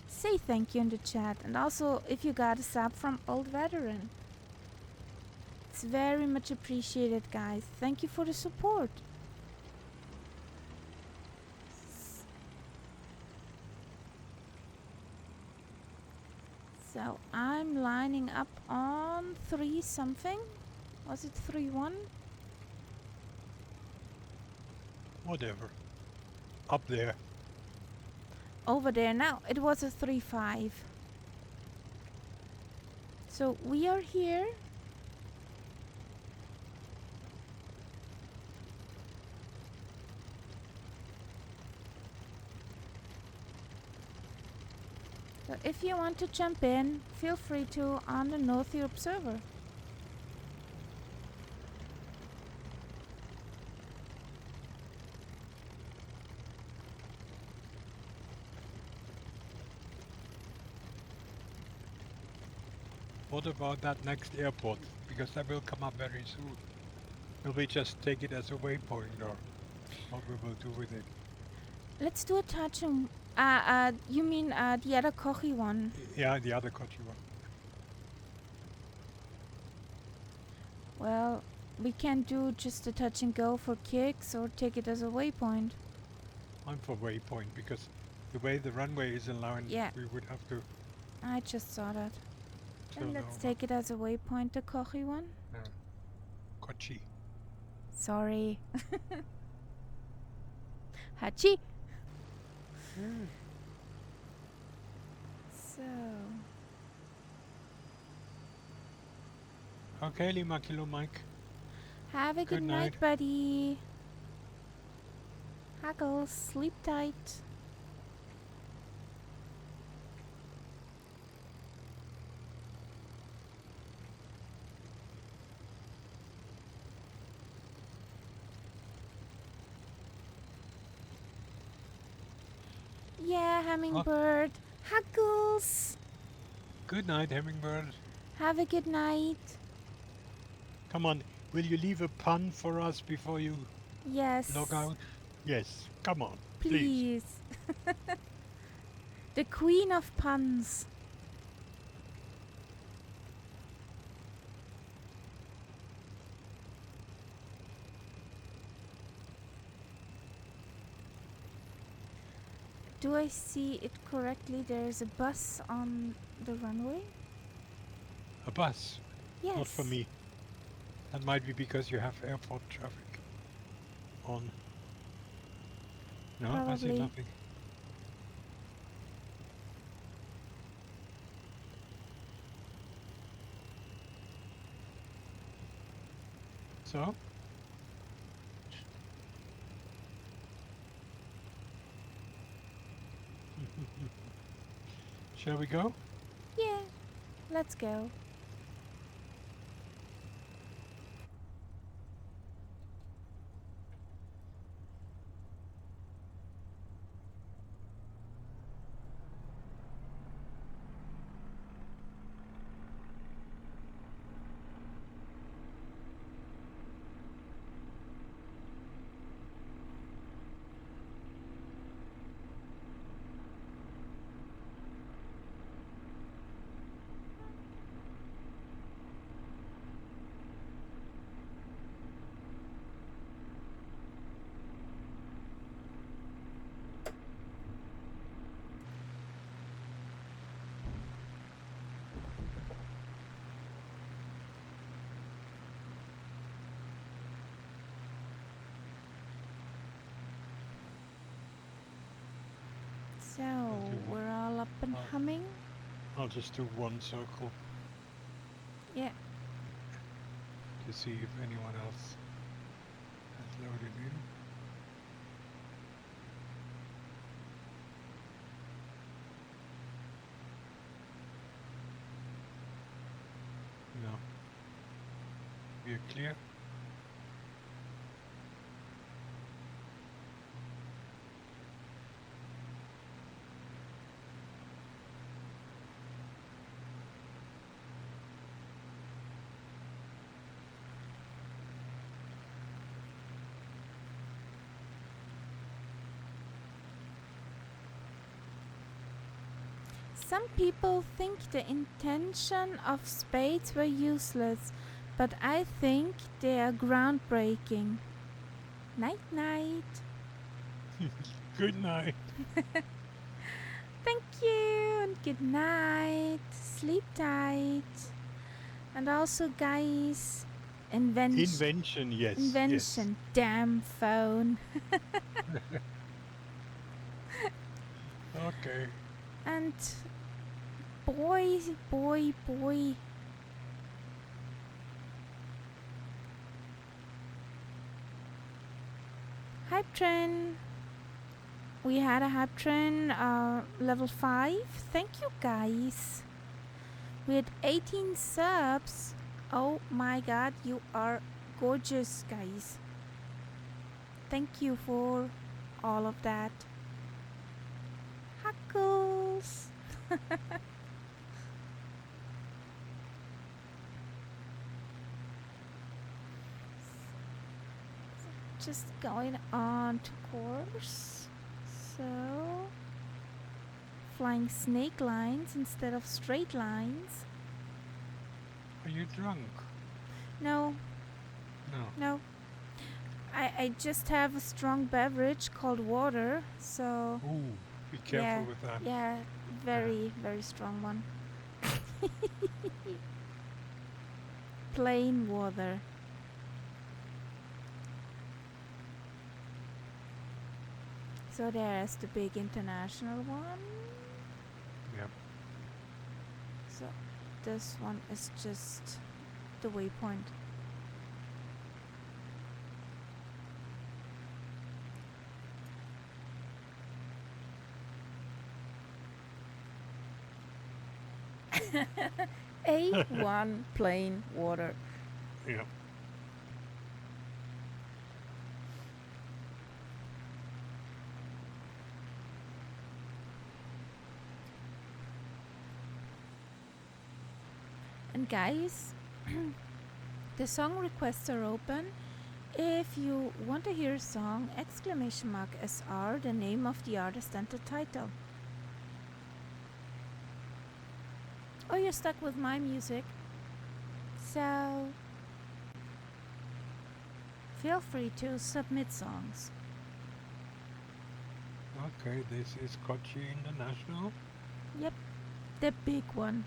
say thank you in the chat. And also if you got a sub from Old Veteran. It's very much appreciated, guys. Thank you for the support. So I'm lining up on 3 something. Was it 3-1? Whatever. Up there. Over there now. It was a 3-5. So we are here. So if you want to jump in, feel free to on the North Europe server. what about that next airport? Because that will come up very soon. Will we just take it as a waypoint, or what we will do with it? Let's do a touch and you mean the other coffee one? Yeah, the other country one. Well, we can do just a touch and go for kicks or take it as a waypoint. I'm for waypoint because the way the runway is aligned, Yeah. we would have to I just saw that. turn And let's over. take it as a waypoint, the coffee one. Kochi. Sorry. Hachi. So, Okay, Lima Kilo Mike. have a good Good night, night. buddy. Huggles, sleep tight. Yeah, hummingbird. Huggles. Good night, Hummingbird. Have a good night. Come on, will you leave a pun for us before you Yes. log out? Yes, come on, please. Please. The queen of puns. Do I see it correctly? There is a bus on the runway? A bus, Yes. not for me. That might be because you have airport traffic on. No, I see Probably. nothing. So? Shall we go? Yeah. Let's go. So, do we're all up and Oh. humming? I'll just do one circle Yeah. to see if anyone else has loaded in. No. We are clear. Some people think the intention of spades were useless, but I think they are groundbreaking. Night night. Good night. Thank you and good night. Sleep tight. And also, guys, Invention, yes. invention. Damn phone. Yes. Okay. And boy. Hype train. We had a hype train level 5. Thank you, guys. We had 18 subs. Oh my god, you are gorgeous, guys. Thank you for all of that. Huckles. just going on to course. So, flying snake lines instead of straight lines. Are you drunk? No, No. no. I just have a strong beverage called water, so Ooh, be careful with that. yeah, very, very strong one. Plain water. So there's the big international one. Yep. So this one is just the waypoint. A1 plain water. Yep. And guys, the song requests are open. If you want to hear a song, !SR, the name of the artist and the title. Oh, you're stuck with my music. So, feel free to submit songs. Okay, this is Kochi International. Yep, the big one.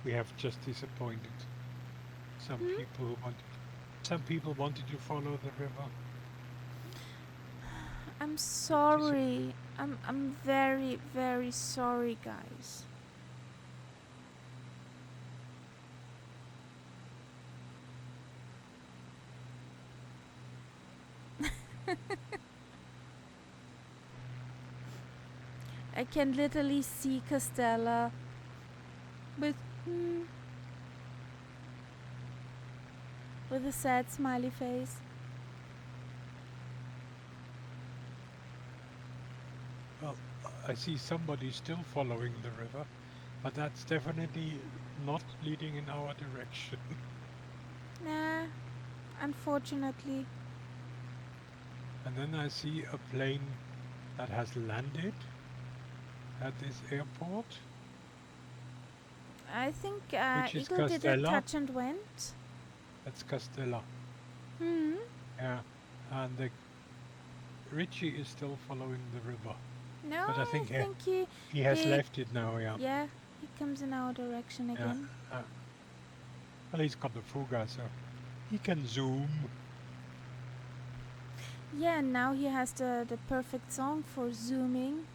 We have just disappointed some Hmm? people who wanted. Some people wanted to follow the river. I'm sorry. I'm very, very sorry, guys. I can literally see Castella with a sad smiley face. Well, I see somebody still following the river, but that's definitely not leading in our direction. Nah, unfortunately. And then I see a plane that has landed at this airport. I think Which is Eagle did a Castella. touch and went. That's Castella. Hmm. Yeah. And the Richie is still following the river. No, But I think he has he- left it now, yeah. Yeah, he comes in our direction again. Well, he's got the Fuga, so he can zoom. Yeah, and now he has the perfect song for zooming.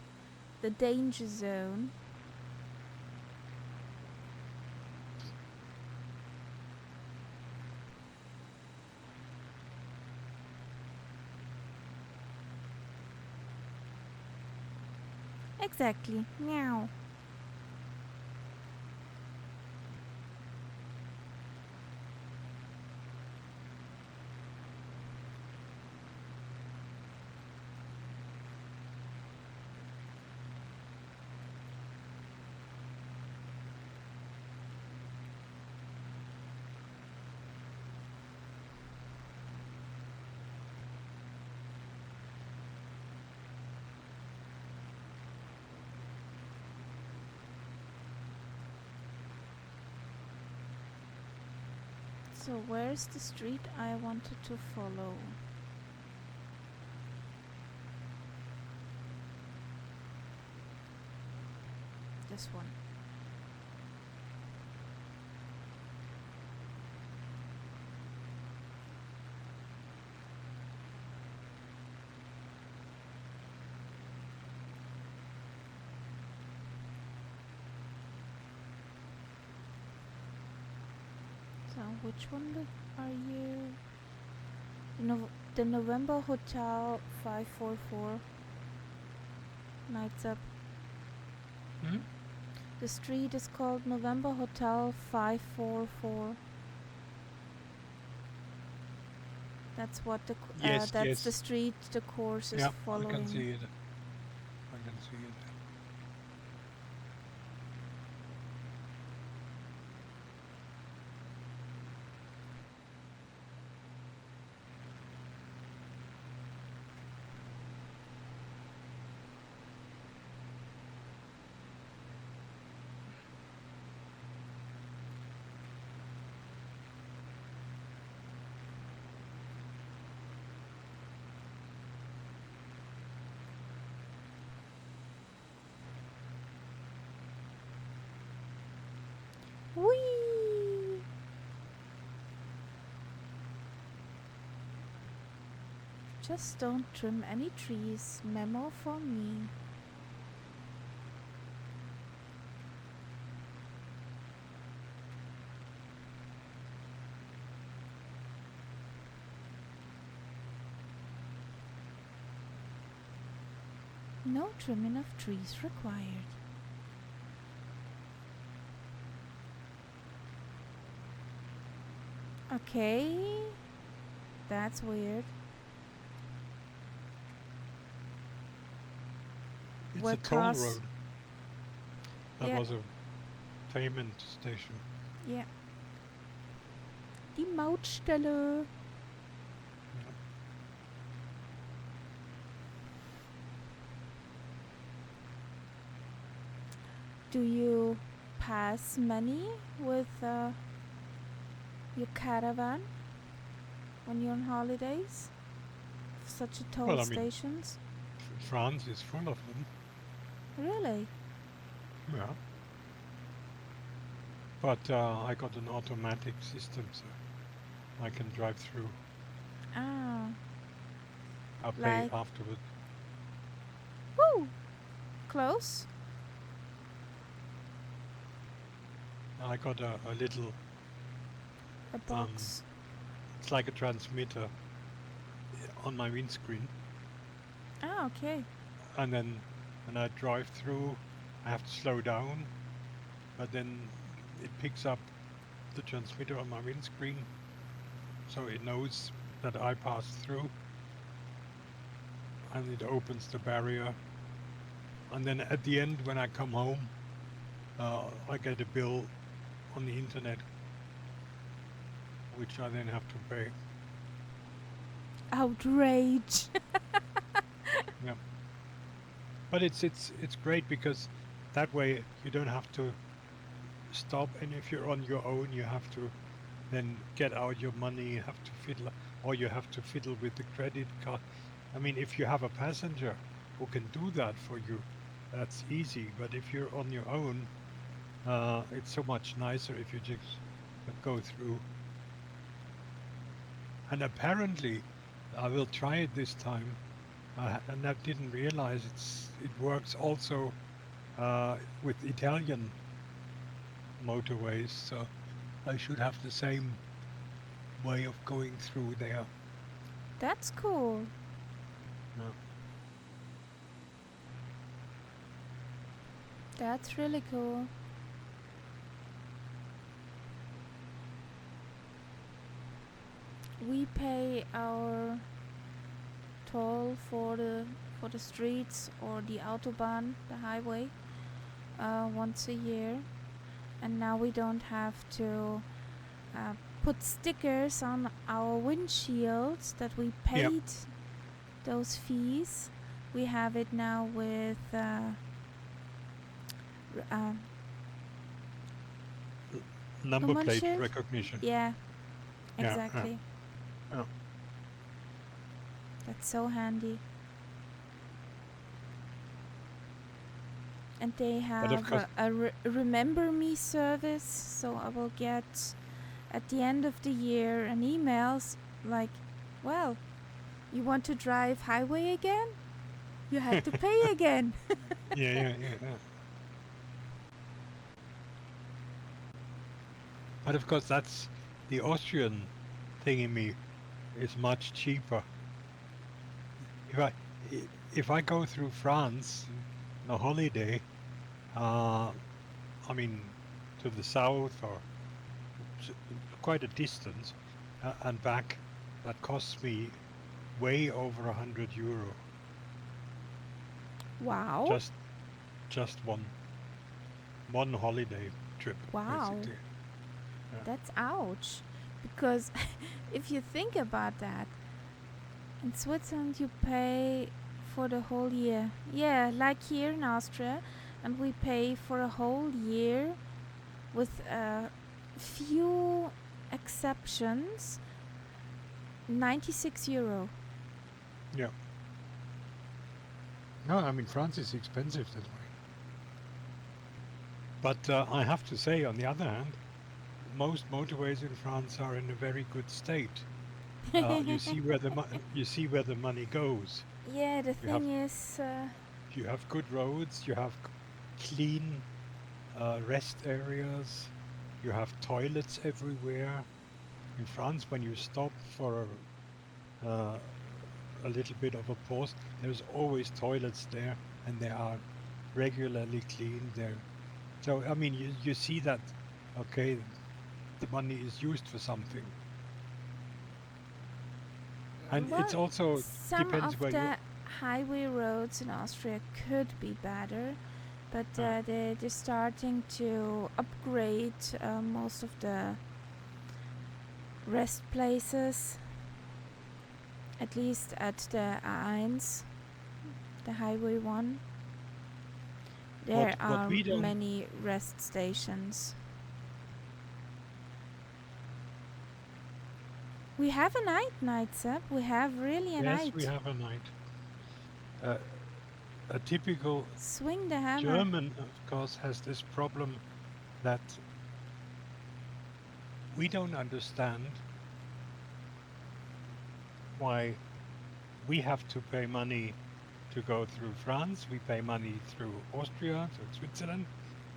The danger zone. Exactly. Meow. So where's the street I wanted to follow? This one. So which one are you? The November Hotel 544. Nights up. Hmm? The street is called November Hotel 544. That's what Yes, that's the yes. street the course is Yeah, I following. can see it. I can see it. Whee! Just don't trim any trees. Memo from me. No trimming of trees required. Okay. That's weird. It's Where a toll cars- road. That Yeah. was a payment station. Yeah. Die Mautstelle. Do you pass many with your caravan when you're on holidays? Such a toll Well, I mean- stations? France is full of them. Really? Yeah. But I got an automatic system, so I can drive through. Ah. I'll pay Like- afterward. Woo! Close? I got a little, A box. it's like a transmitter on my windscreen. Ah, okay. And then when I drive through, I have to slow down. But then it picks up the transmitter on my windscreen. So it knows that I passed through. And it opens the barrier. And then at the end, when I come home, I get a bill on the internet, which I then have to pay. Outrage. But it's great because that way you don't have to stop, and if you're on your own, you have to then get out your money, you have to fiddle, or you have to fiddle with the credit card. I mean, if you have a passenger who can do that for you, that's easy. But if you're on your own, it's so much nicer if you just go through. And apparently, I will try it this time. And I didn't realize it works also with Italian motorways, so I should have the same way of going through there. That's cool. Yeah. That's really cool. We pay our toll for the streets or the autobahn, the highway, once a year, and now we don't have to put stickers on our windshields that we paid those fees. We have it now with Number plate Nummernschild? recognition. yeah, Yeah, yeah. exactly. Yeah. That's so handy. And they have course- a remember me service, so I will get at the end of the year an emails like, well, you want to drive highway again? You have to pay again. Yeah. But of course, that's the Austrian thingy is much cheaper. If I go through France on a holiday, I mean, to the south or s- quite a distance, and back, that costs me way over €100. Wow. Just just one holiday trip, Wow. basically. Yeah. That's ouch. Because if you think about that, in Switzerland you pay for the whole year. Yeah, like here in Austria, and we pay for a whole year with a few exceptions, €96. Yeah. No, I mean France is expensive that way. But I have to say, on the other hand, most motorways in France are in a very good state. You see where you see where the money goes. Yeah, the You have thing is, you have good roads. You have clean rest areas. You have toilets everywhere. In France, when you stop for a little bit of a pause, there's always toilets there, and they are regularly cleaned there. So I mean, you see that, okay, the money is used for something, and it's well, also some depends of where you. the highway roads in Austria could be better, but they're starting to upgrade most of the rest places, at least at the A1, the highway 1. There What are we don't. many rest stations. We have a night, Seb. We have really a Yes, we night. have a night. Uh, a typical Swing the hammer. German, of course, has this problem that we don't understand why we have to pay money to go through France, we pay money through Austria, through Switzerland,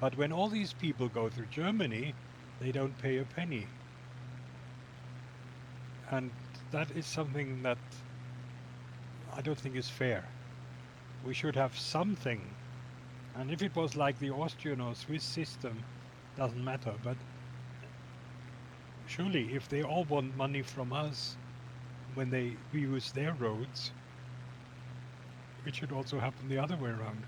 but when all these people go through Germany, they don't pay a penny. And that is something that I don't think is fair. We should have something. And if it was like the Austrian or Swiss system, doesn't matter. But surely, if they all want money from us when they use their roads, it should also happen the other way around.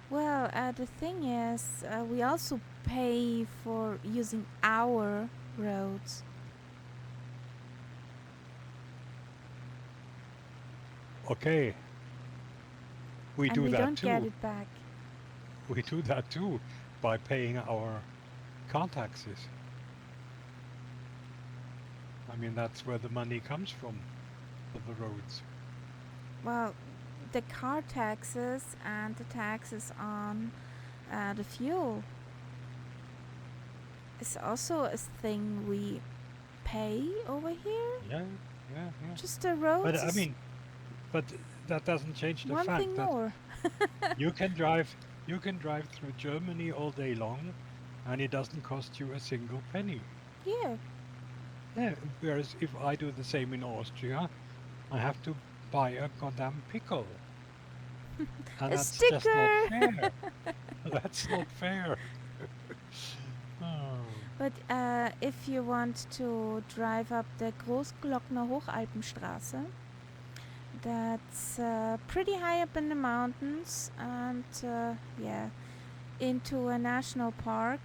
Well, the thing is, we also pay for using our roads. Okay, we And do we that don't get too. it back. We do that too by paying our car taxes. I mean, that's where the money comes from, for the roads. Well, the car taxes and the taxes on the fuel is also a thing we pay over here. Yeah, yeah, yeah. Just the roads But I is mean, but that doesn't change the one fact thing that more. you can drive through Germany all day long, and it doesn't cost you a single penny. Yeah. Yeah, whereas if I do the same in Austria, I have to buy a goddamn pickle. And A that's just not sticker. fair. That's not fair. Oh. But if you want to drive up the Großglockner Hochalpenstraße, that's pretty high up in the mountains, and yeah, into a national park.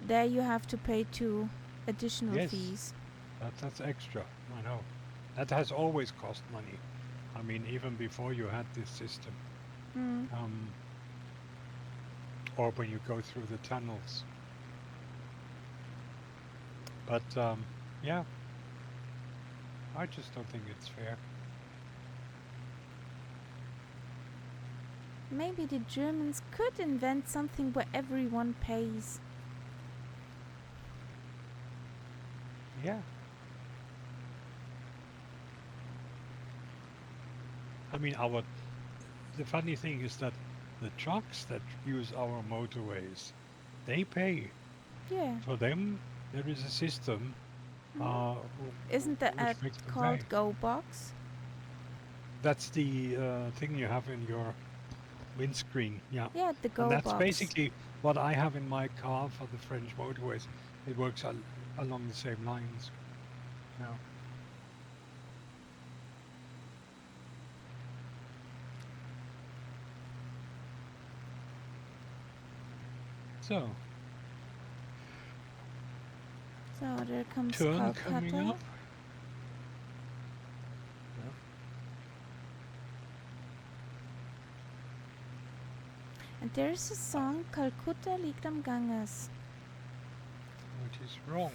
There you have to pay 2 additional Yes, fees. that's extra. I know. That has always cost money. I mean, even before you had this system, Mm. or when you go through the tunnels. But yeah, I just don't think it's fair. Maybe the Germans could invent something where everyone pays. Yeah. I mean, the funny thing is that the trucks that use our motorways, they pay. Yeah. For them, there is a system Mm. Isn't that which makes them called pay. Go Box? That's the thing you have in your windscreen. Yeah. Yeah, the go And that's box. basically what I have in my car for the French motorways. It works along the same lines. Now, so So there comes turn coming Kolkata. up. Yeah. And there's a song, Calcutta liegt am Ganges. Which is wrong.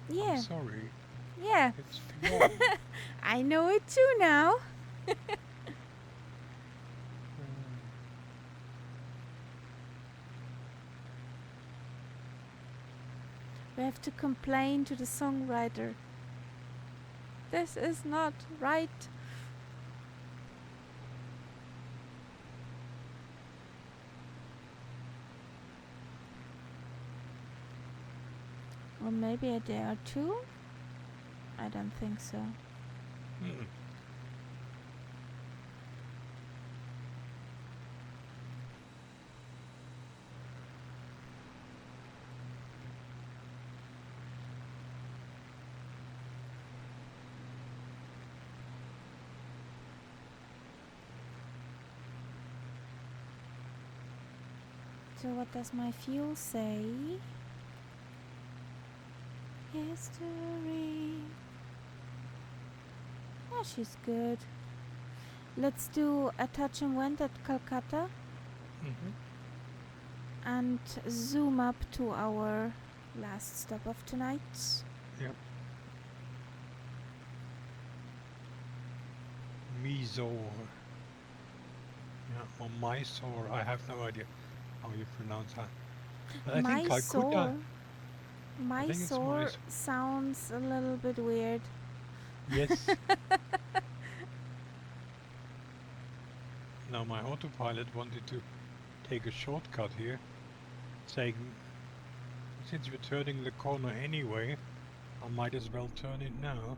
Yeah, I'm sorry. yeah. It's wrong. I know it too now. We have to complain to the songwriter. This is not right. Or maybe there are two? I don't think so. Mm-mm. So what does my fuel say? History. Oh, she's good. Let's do a touch and went at Calcutta Mm-hmm. and zoom up to our last stop of tonight. Yep. Mysore. Yeah, or Mysore. I have no idea how you pronounce that. But I think Calcutta. I think it's Mysore Mysore. sounds a little bit weird. Yes. Now my autopilot wanted to take a shortcut here, saying since we're turning the corner anyway, I might as well turn it now.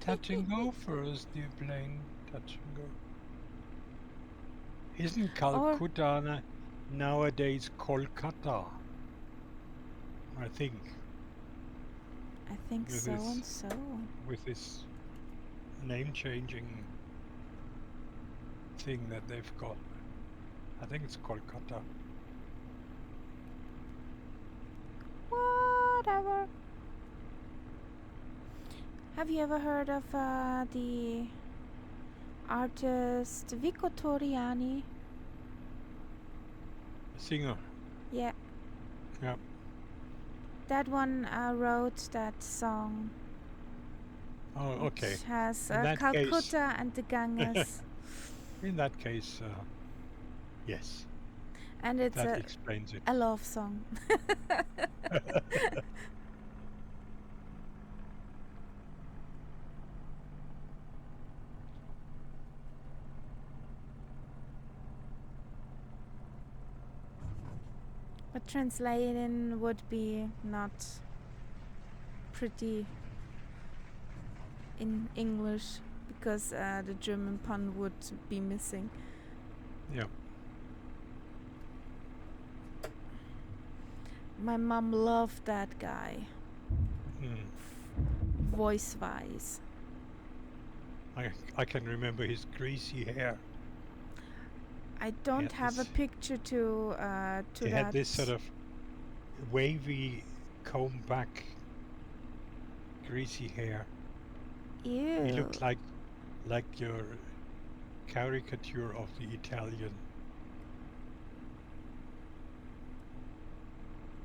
Touch and go first, dear plane. Touch and go. Isn't Calcutta nowadays Kolkata? I think I think With so this- and so. with this name changing thing that they've got. I think it's Kolkata. Whatever. Have you ever heard of the artist Vico Toriani? Singer. Yeah. Yep. That one wrote that song. Oh, okay. Which has In that case- Calcutta and the Ganges. In that case, yes, And it's that explains it. a love song. But translating would be not pretty in English because the German pun would be missing. Yeah. My mom loved that guy, Mm. voice-wise. I can remember his greasy hair. I don't had have a this- picture to He that. had this sort of wavy comb back, greasy hair. Ew. He looked like your caricature of the Italian.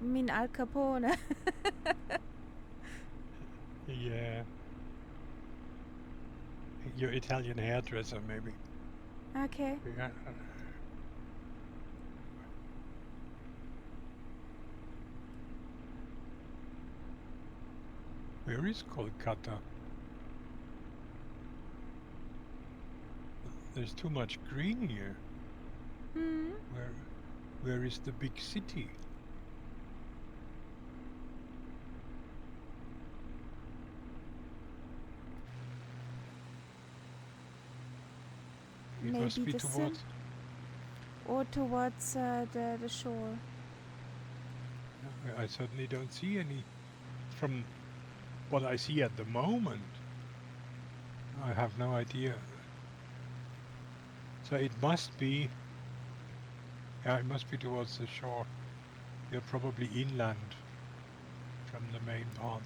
I mean Al Capone. Yeah. Your Italian hairdresser, maybe. Okay. Yeah. Where is Kolkata? There's too much green here. Hmm. Where is the big city? It must Maybe be the towards or towards the shore? I certainly don't see any. From what I see at the moment, I have no idea. So it must be, yeah, it must be towards the shore. You're probably inland from the main part.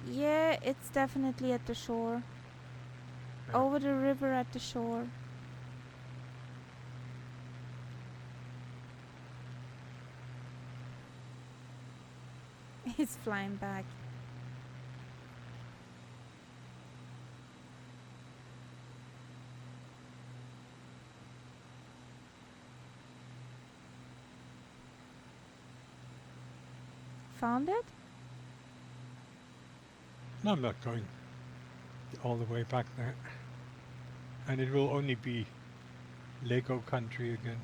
Yeah, it's definitely at the shore. Yeah. Over the river at the shore. He's flying back. Found it? No, I'm not going all the way back there. And it will only be Lego country again.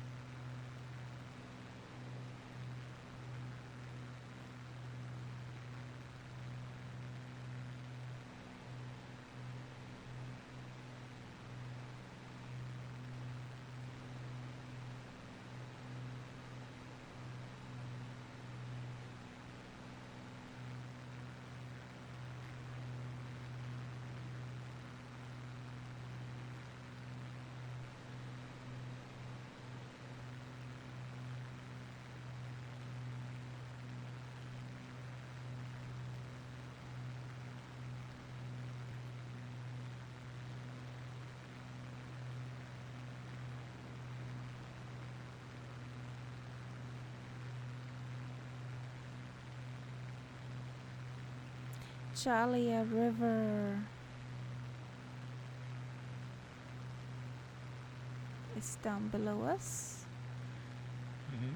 Chalia River is down below us. Mm-hmm.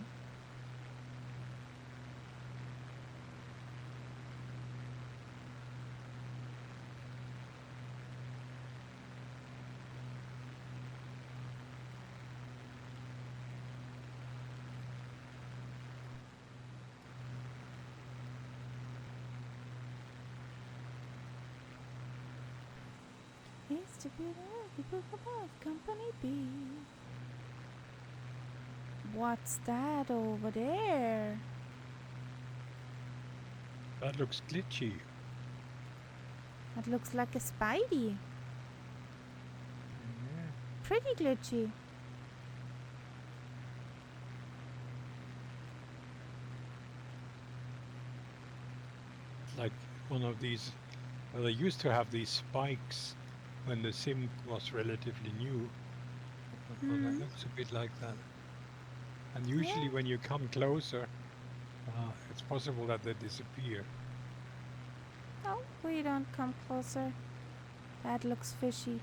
Needs to be there, people above, company B. What's that over there? That looks glitchy. That looks like a Spidey. Yeah. Pretty glitchy. Like one of these. Well, they used to have these spikes when the sim was relatively new. Well, that looks a bit like that. And usually Yeah. when you come closer, it's possible that they disappear. Oh, we don't come closer. That looks fishy.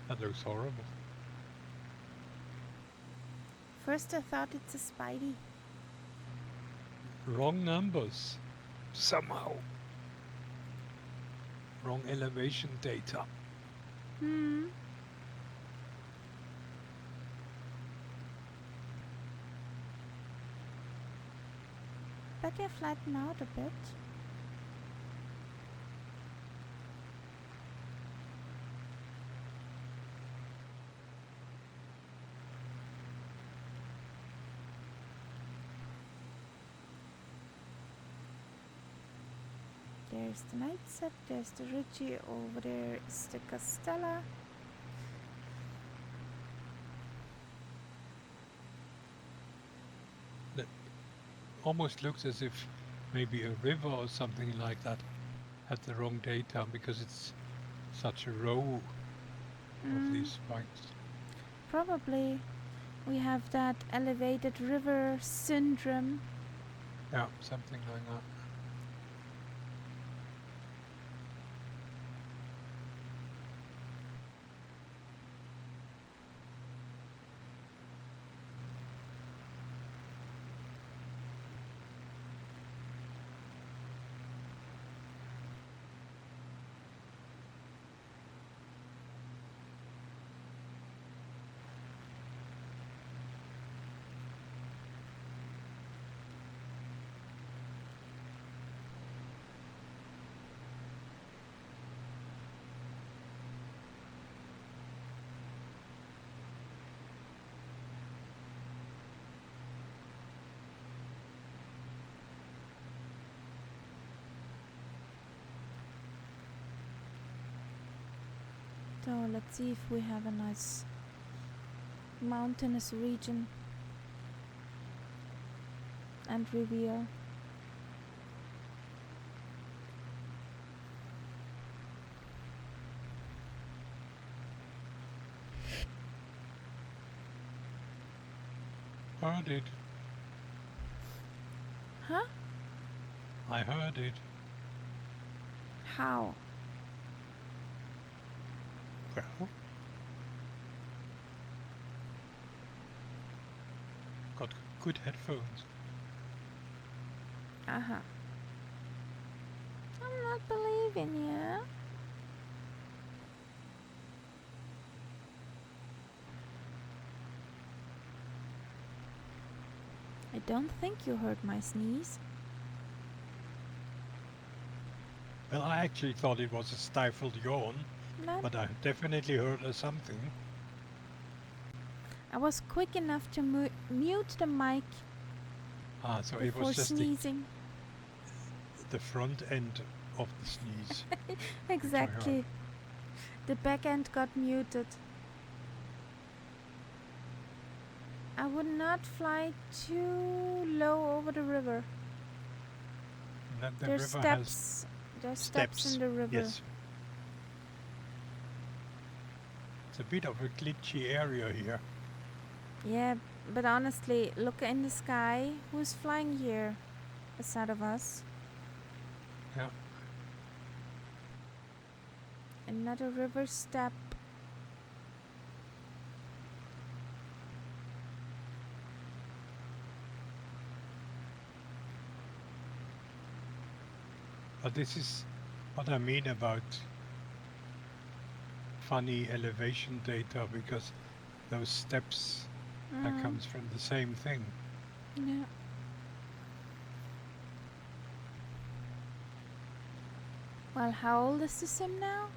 That looks horrible. First I thought it's a Spidey. Wrong numbers. Somehow. Wrong elevation data. Better flatten out a bit. There's the night set, there's the Ritchie, over there is the Castella. That almost looks as if maybe a river or something like that had the wrong data because it's such a row of these spikes. Probably we have that elevated river syndrome. Yeah, something like that. So let's see if we have a nice mountainous region and reveal. Heard it. Huh? I heard it. How? Well, got good headphones. Uh-huh. I'm not believing you. I don't think you heard my sneeze. Well, I actually thought it was a stifled yawn, No, but I definitely heard something. I was quick enough to mute the mic Ah, so it before was just sneezing. the front end of the sneeze. Exactly. The back end got muted. I would not fly too low over the river. That the There's river has steps. There's steps in the river. Yes. It's a bit of a glitchy area here. Yeah, but honestly, look in the sky. Who's flying here aside of us? Yeah. Another river step. But this is what I mean about funny elevation data, because those steps that comes from the same thing. Yeah. Well, how old is the sim now?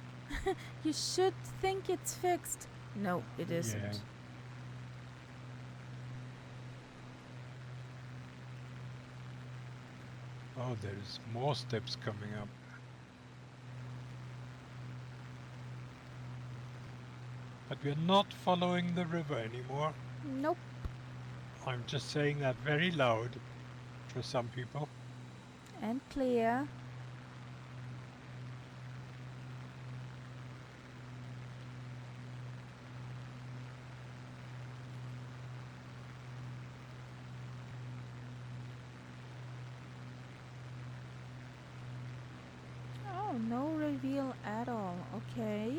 You should think it's fixed. No, it isn't. Yeah. Oh, there's more steps coming up. But we're not following the river anymore. Nope. I'm just saying that very loud for some people. And clear. Oh, no reveal at all. Okay.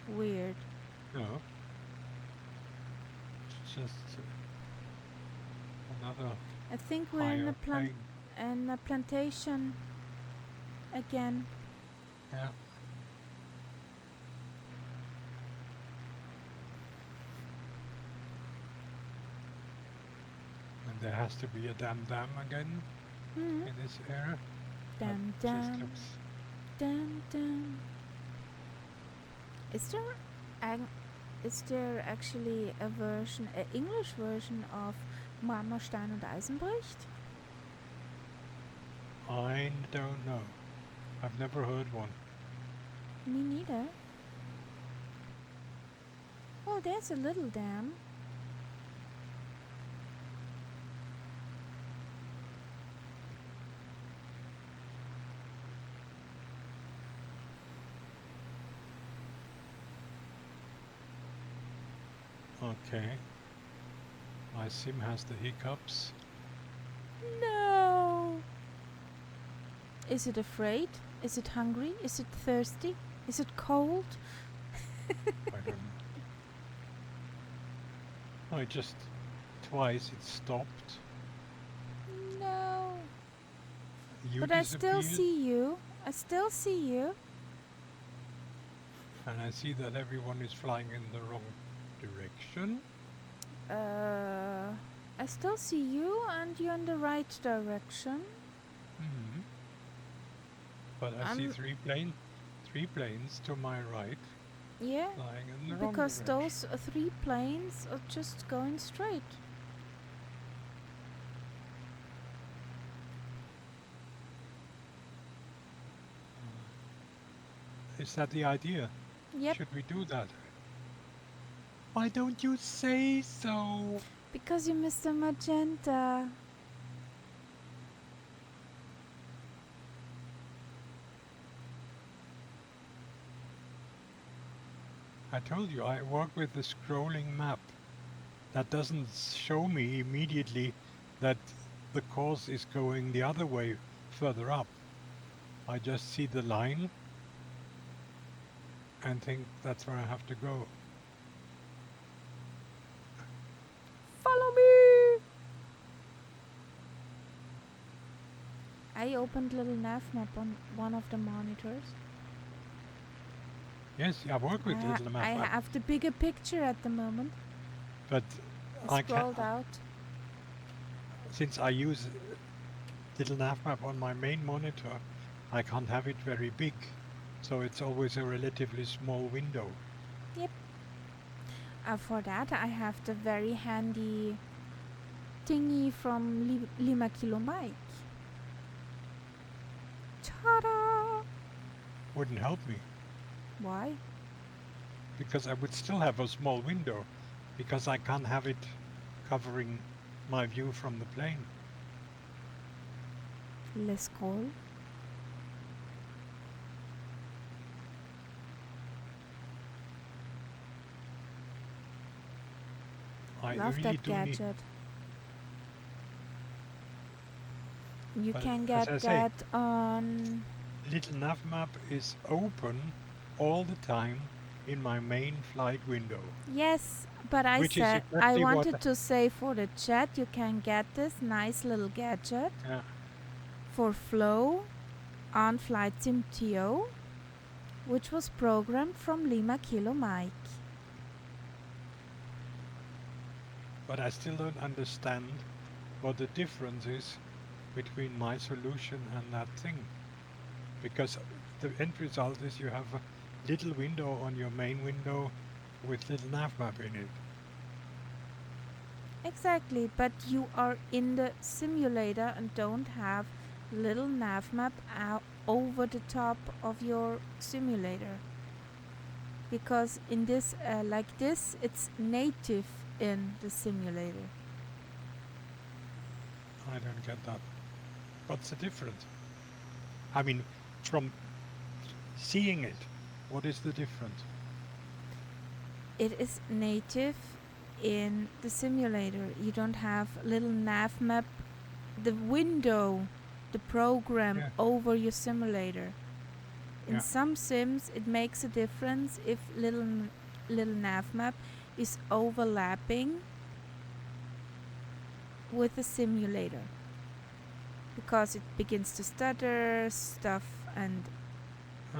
Weird. No. It's just another I think we're in higher plane. a plantation again. Yeah. And there has to be a dam again Hmm. in this area. Dun That just dun looks dun dun. Is there actually a version, an English version of Marmorstein und Eisenbricht? I don't know. I've never heard one. Me neither. Oh, there's a little dam. Okay. My sim has the hiccups. No. Is it afraid? Is it hungry? Is it thirsty? Is it cold? I don't know. Oh, it just twice it stopped. No. You But I still disappeared, see you. I still see you. and I see that everyone is flying in the wrong direction. I still see you and you're in the right direction. Hmm. But I see I'm- three planes to my right, Yeah, flying in the wrong because direction. those 3 planes are just going straight. Is that the idea? Yep, Should we do that? Why don't you say so? because you missed the magenta. I told you I work with the scrolling map. That doesn't show me immediately that the course is going the other way, further up. I just see the line and think that's where I have to go. Follow me! I opened little nav map on one of the monitors. Yes, I work with little map, I have the bigger picture at the moment. but I I can't, scrolled out. since I use little nav map on my main monitor, I can't have it very big, so it's always a relatively small window. For that, I have the very handy thingy from Lima Kilo Mike. Ta-da! Wouldn't help me, Why? because I would still have a small window, because I can't have it covering my view from the plane. Let's scroll. I Love really that do need. gadget. You But can as get I say, that on. Little nav map is open all the time in my main flight window. Yes, but I Which is said I exactly what wanted to say for the chat you can get this nice little gadget Yeah, for Flow on Flight Sim TO, which was programmed from Lima Kilo Mike. but I still don't understand what the difference is between my solution and that thing. Because the end result is you have a little window on your main window with little nav map in it. Exactly, but you are in the simulator and don't have little nav map out over the top of your simulator. Because in this, like this, it's native in the simulator. I don't get that. What's the difference? I mean, from seeing it, what is the difference? It is native in the simulator. You don't have little nav map, the window, the program Yeah. over your simulator. In Yeah. some sims, it makes a difference if little nav map is overlapping with the simulator, because it begins to stutter stuff and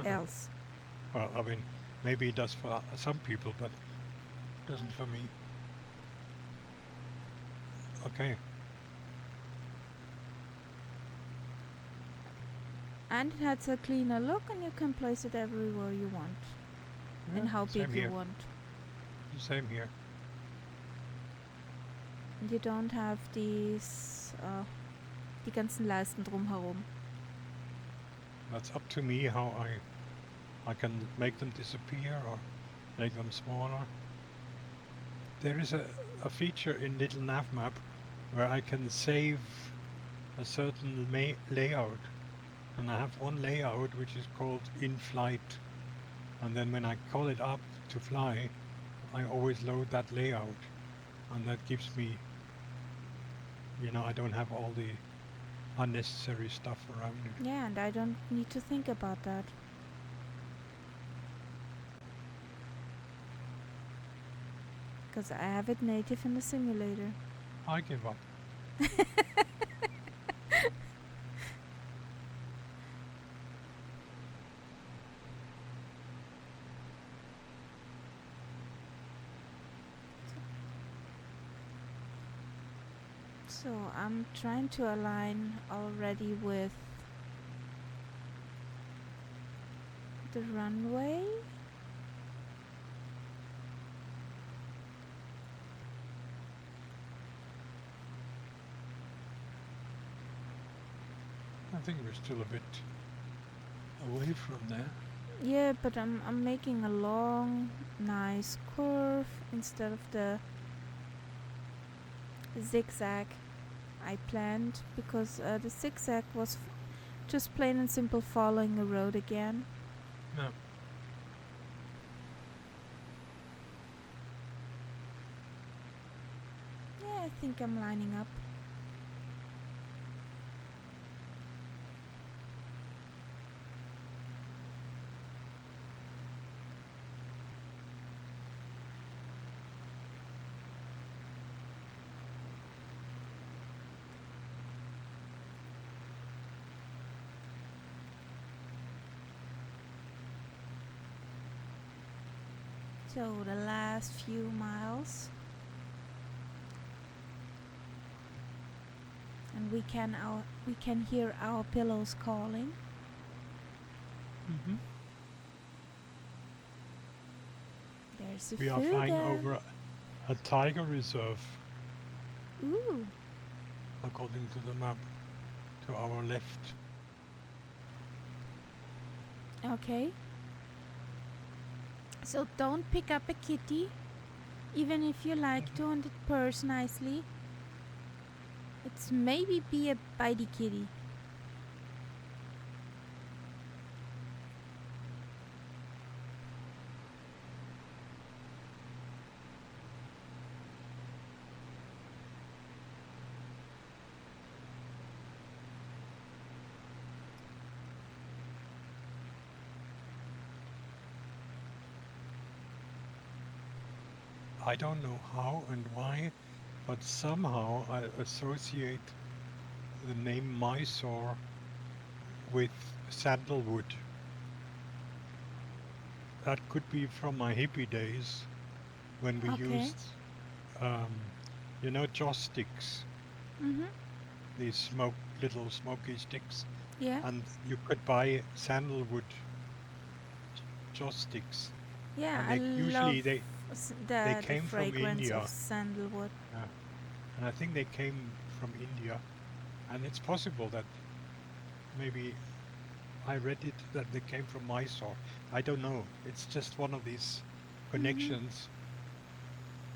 else. Well, I mean, maybe it does for some people, but it doesn't for me. Okay. And it has a cleaner look, and you can place it everywhere you want and how same big here. you want. Same here. You don't have these, die ganzen Leisten drumherum. That's up to me how I can make them disappear or make them smaller. There is a feature in Little Nav Map where I can save a certain layout. And I have one layout which is called in flight. And then when I call it up to fly, I always load that layout. And that gives me, I don't have all the unnecessary stuff around it. Yeah, and I don't need to think about that. Because I have it native in the simulator. I give up. So I'm trying to align already with the runway. I think we're still a bit away from there. Yeah, but I'm making a long, nice curve instead of the zigzag I planned, because the zigzag was just plain and simple following a road again. No. Yeah, I think I'm lining up. So the last few miles, and we can hear our pillows calling. Mm-hmm. There's a We are flying Fuga. over a tiger reserve, Ooh, according to the map, to our left. okay. So don't pick up a kitty, even if you like to and it purrs nicely. It's maybe be a bitey kitty. I don't know how and why, but somehow I associate the name Mysore with sandalwood. That could be from my hippie days when we Okay. used, joss sticks, Mm-hmm. these little smoky sticks, Yeah. and you could buy sandalwood joss sticks, Yeah, and I usually love they the came from fragrance India, of sandalwood. and I think they came from India, and it's possible that maybe I read it that they came from Mysore. I don't know. It's just one of these connections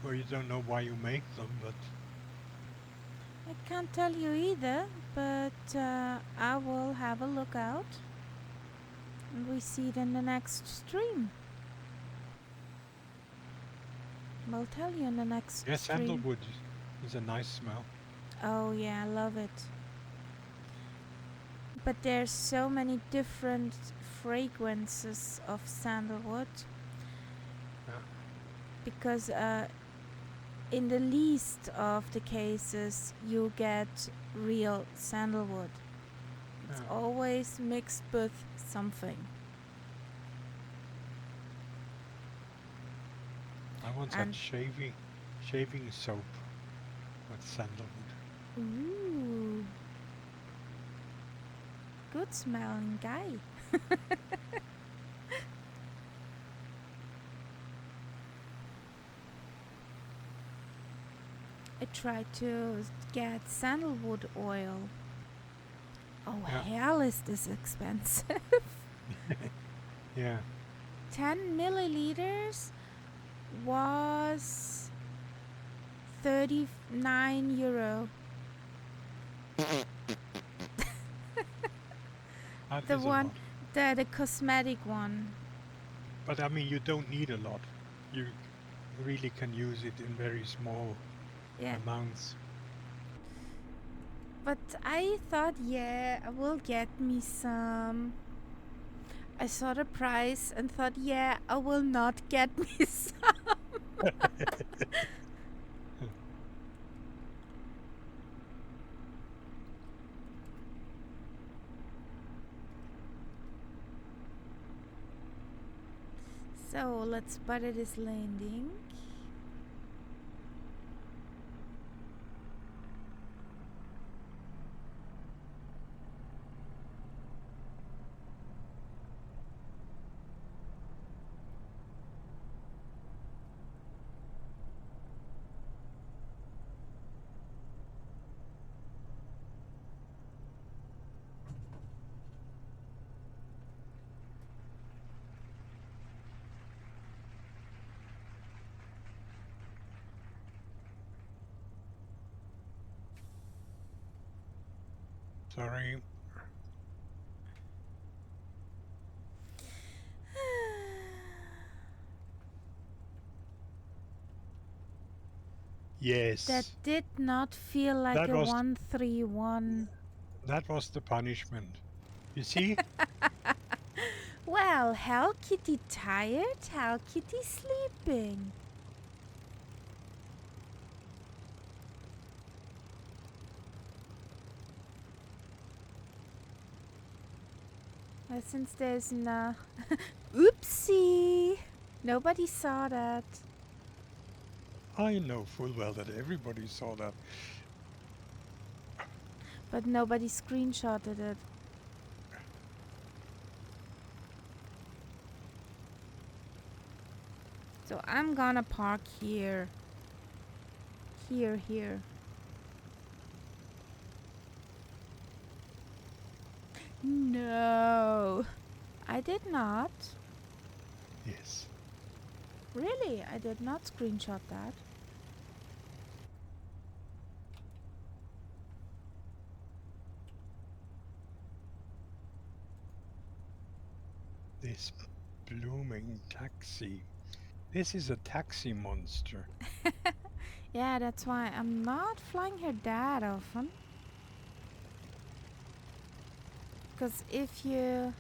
where you don't know why you make them, but I can't tell you either, but I will have a look out. And we see it in the next stream. We'll tell you in the next yeah, stream. sandalwood is a nice smell. Oh yeah, I love it. But there's so many different fragrances of sandalwood. Yeah. Because in the least of the cases you get real sandalwood. It's Yeah. always mixed with something. I once And had shaving soap with sandalwood. ooh, good smelling guy. I tried to get sandalwood oil. Oh Yeah. hell, is this expensive? Yeah. 10 milliliters was €39. That The is a one, lot. the cosmetic one. But I mean, you don't need a lot. You really can use it in very small Yeah. amounts. But I thought, yeah, I will get me some. I saw the price and thought, yeah, I will not get me some. So let's butter this landing. Sorry. Yes. That did not feel like That a was 131. that was the punishment. You see? Well, Hell Kitty tired, Hell Kitty sleeping. Well, since there's no... Oopsie! Nobody saw that. I know full well that everybody saw that. But nobody screenshotted it. So I'm gonna park here. Here. No, I did not. Yes. Really, I did not screenshot that. This blooming taxi. This is a taxi monster. Yeah, that's why I'm not flying here that often. Because if you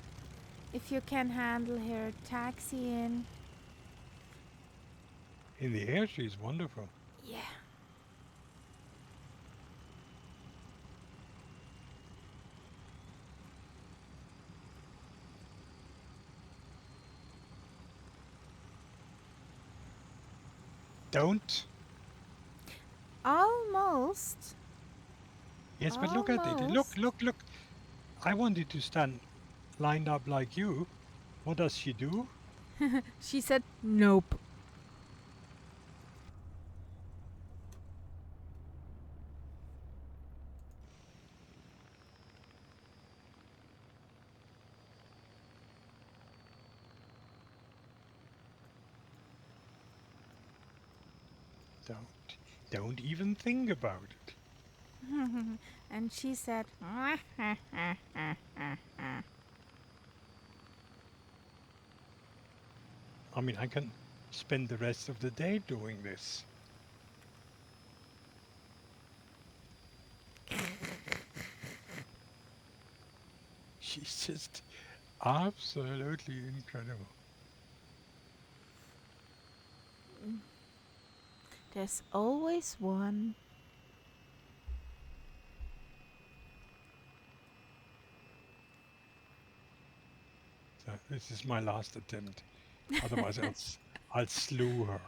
can handle her taxiing, In the air, she's wonderful. yeah. Don't. Almost. Yes, but look at it. Look, Almost. look. I wanted to stand lined up like you. What does she do? She said nope. Don't even think about it. And she said, I mean, I can spend the rest of the day doing this. She's just absolutely incredible. there's always one. So this is my last attempt. Otherwise, I'll slew her.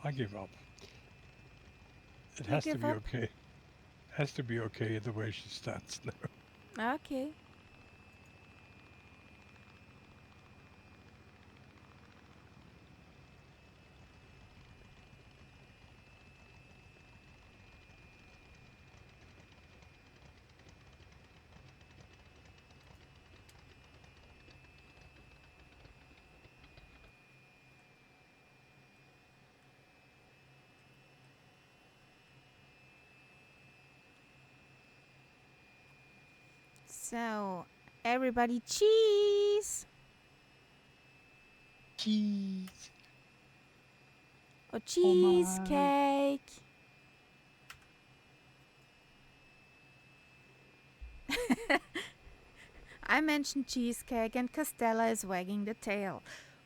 I give up. It You has to give be up? okay. Has to be okay the way she stands now. Okay. So, everybody cheese Cheese. or Oh my. cheesecake. I mentioned cheesecake and Costella is wagging the tail.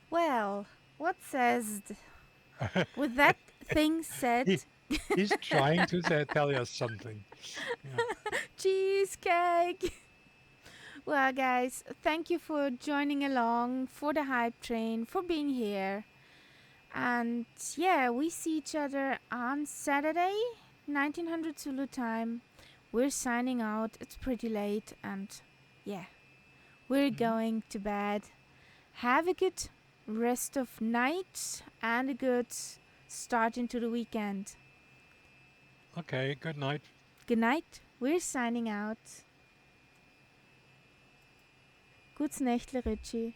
Well, what says... With that thing said, He's trying to tell us something. Yeah. cheesecake! Well, guys, thank you for joining along, for the hype train, for being here. And yeah, we see each other on Saturday, 1900 Zulu time. We're signing out. It's pretty late, and yeah, we're going to bed. Have a good rest of night and a good start into the weekend. Okay, good night. Good night. We're signing out. Gutes Nächtle, Richie.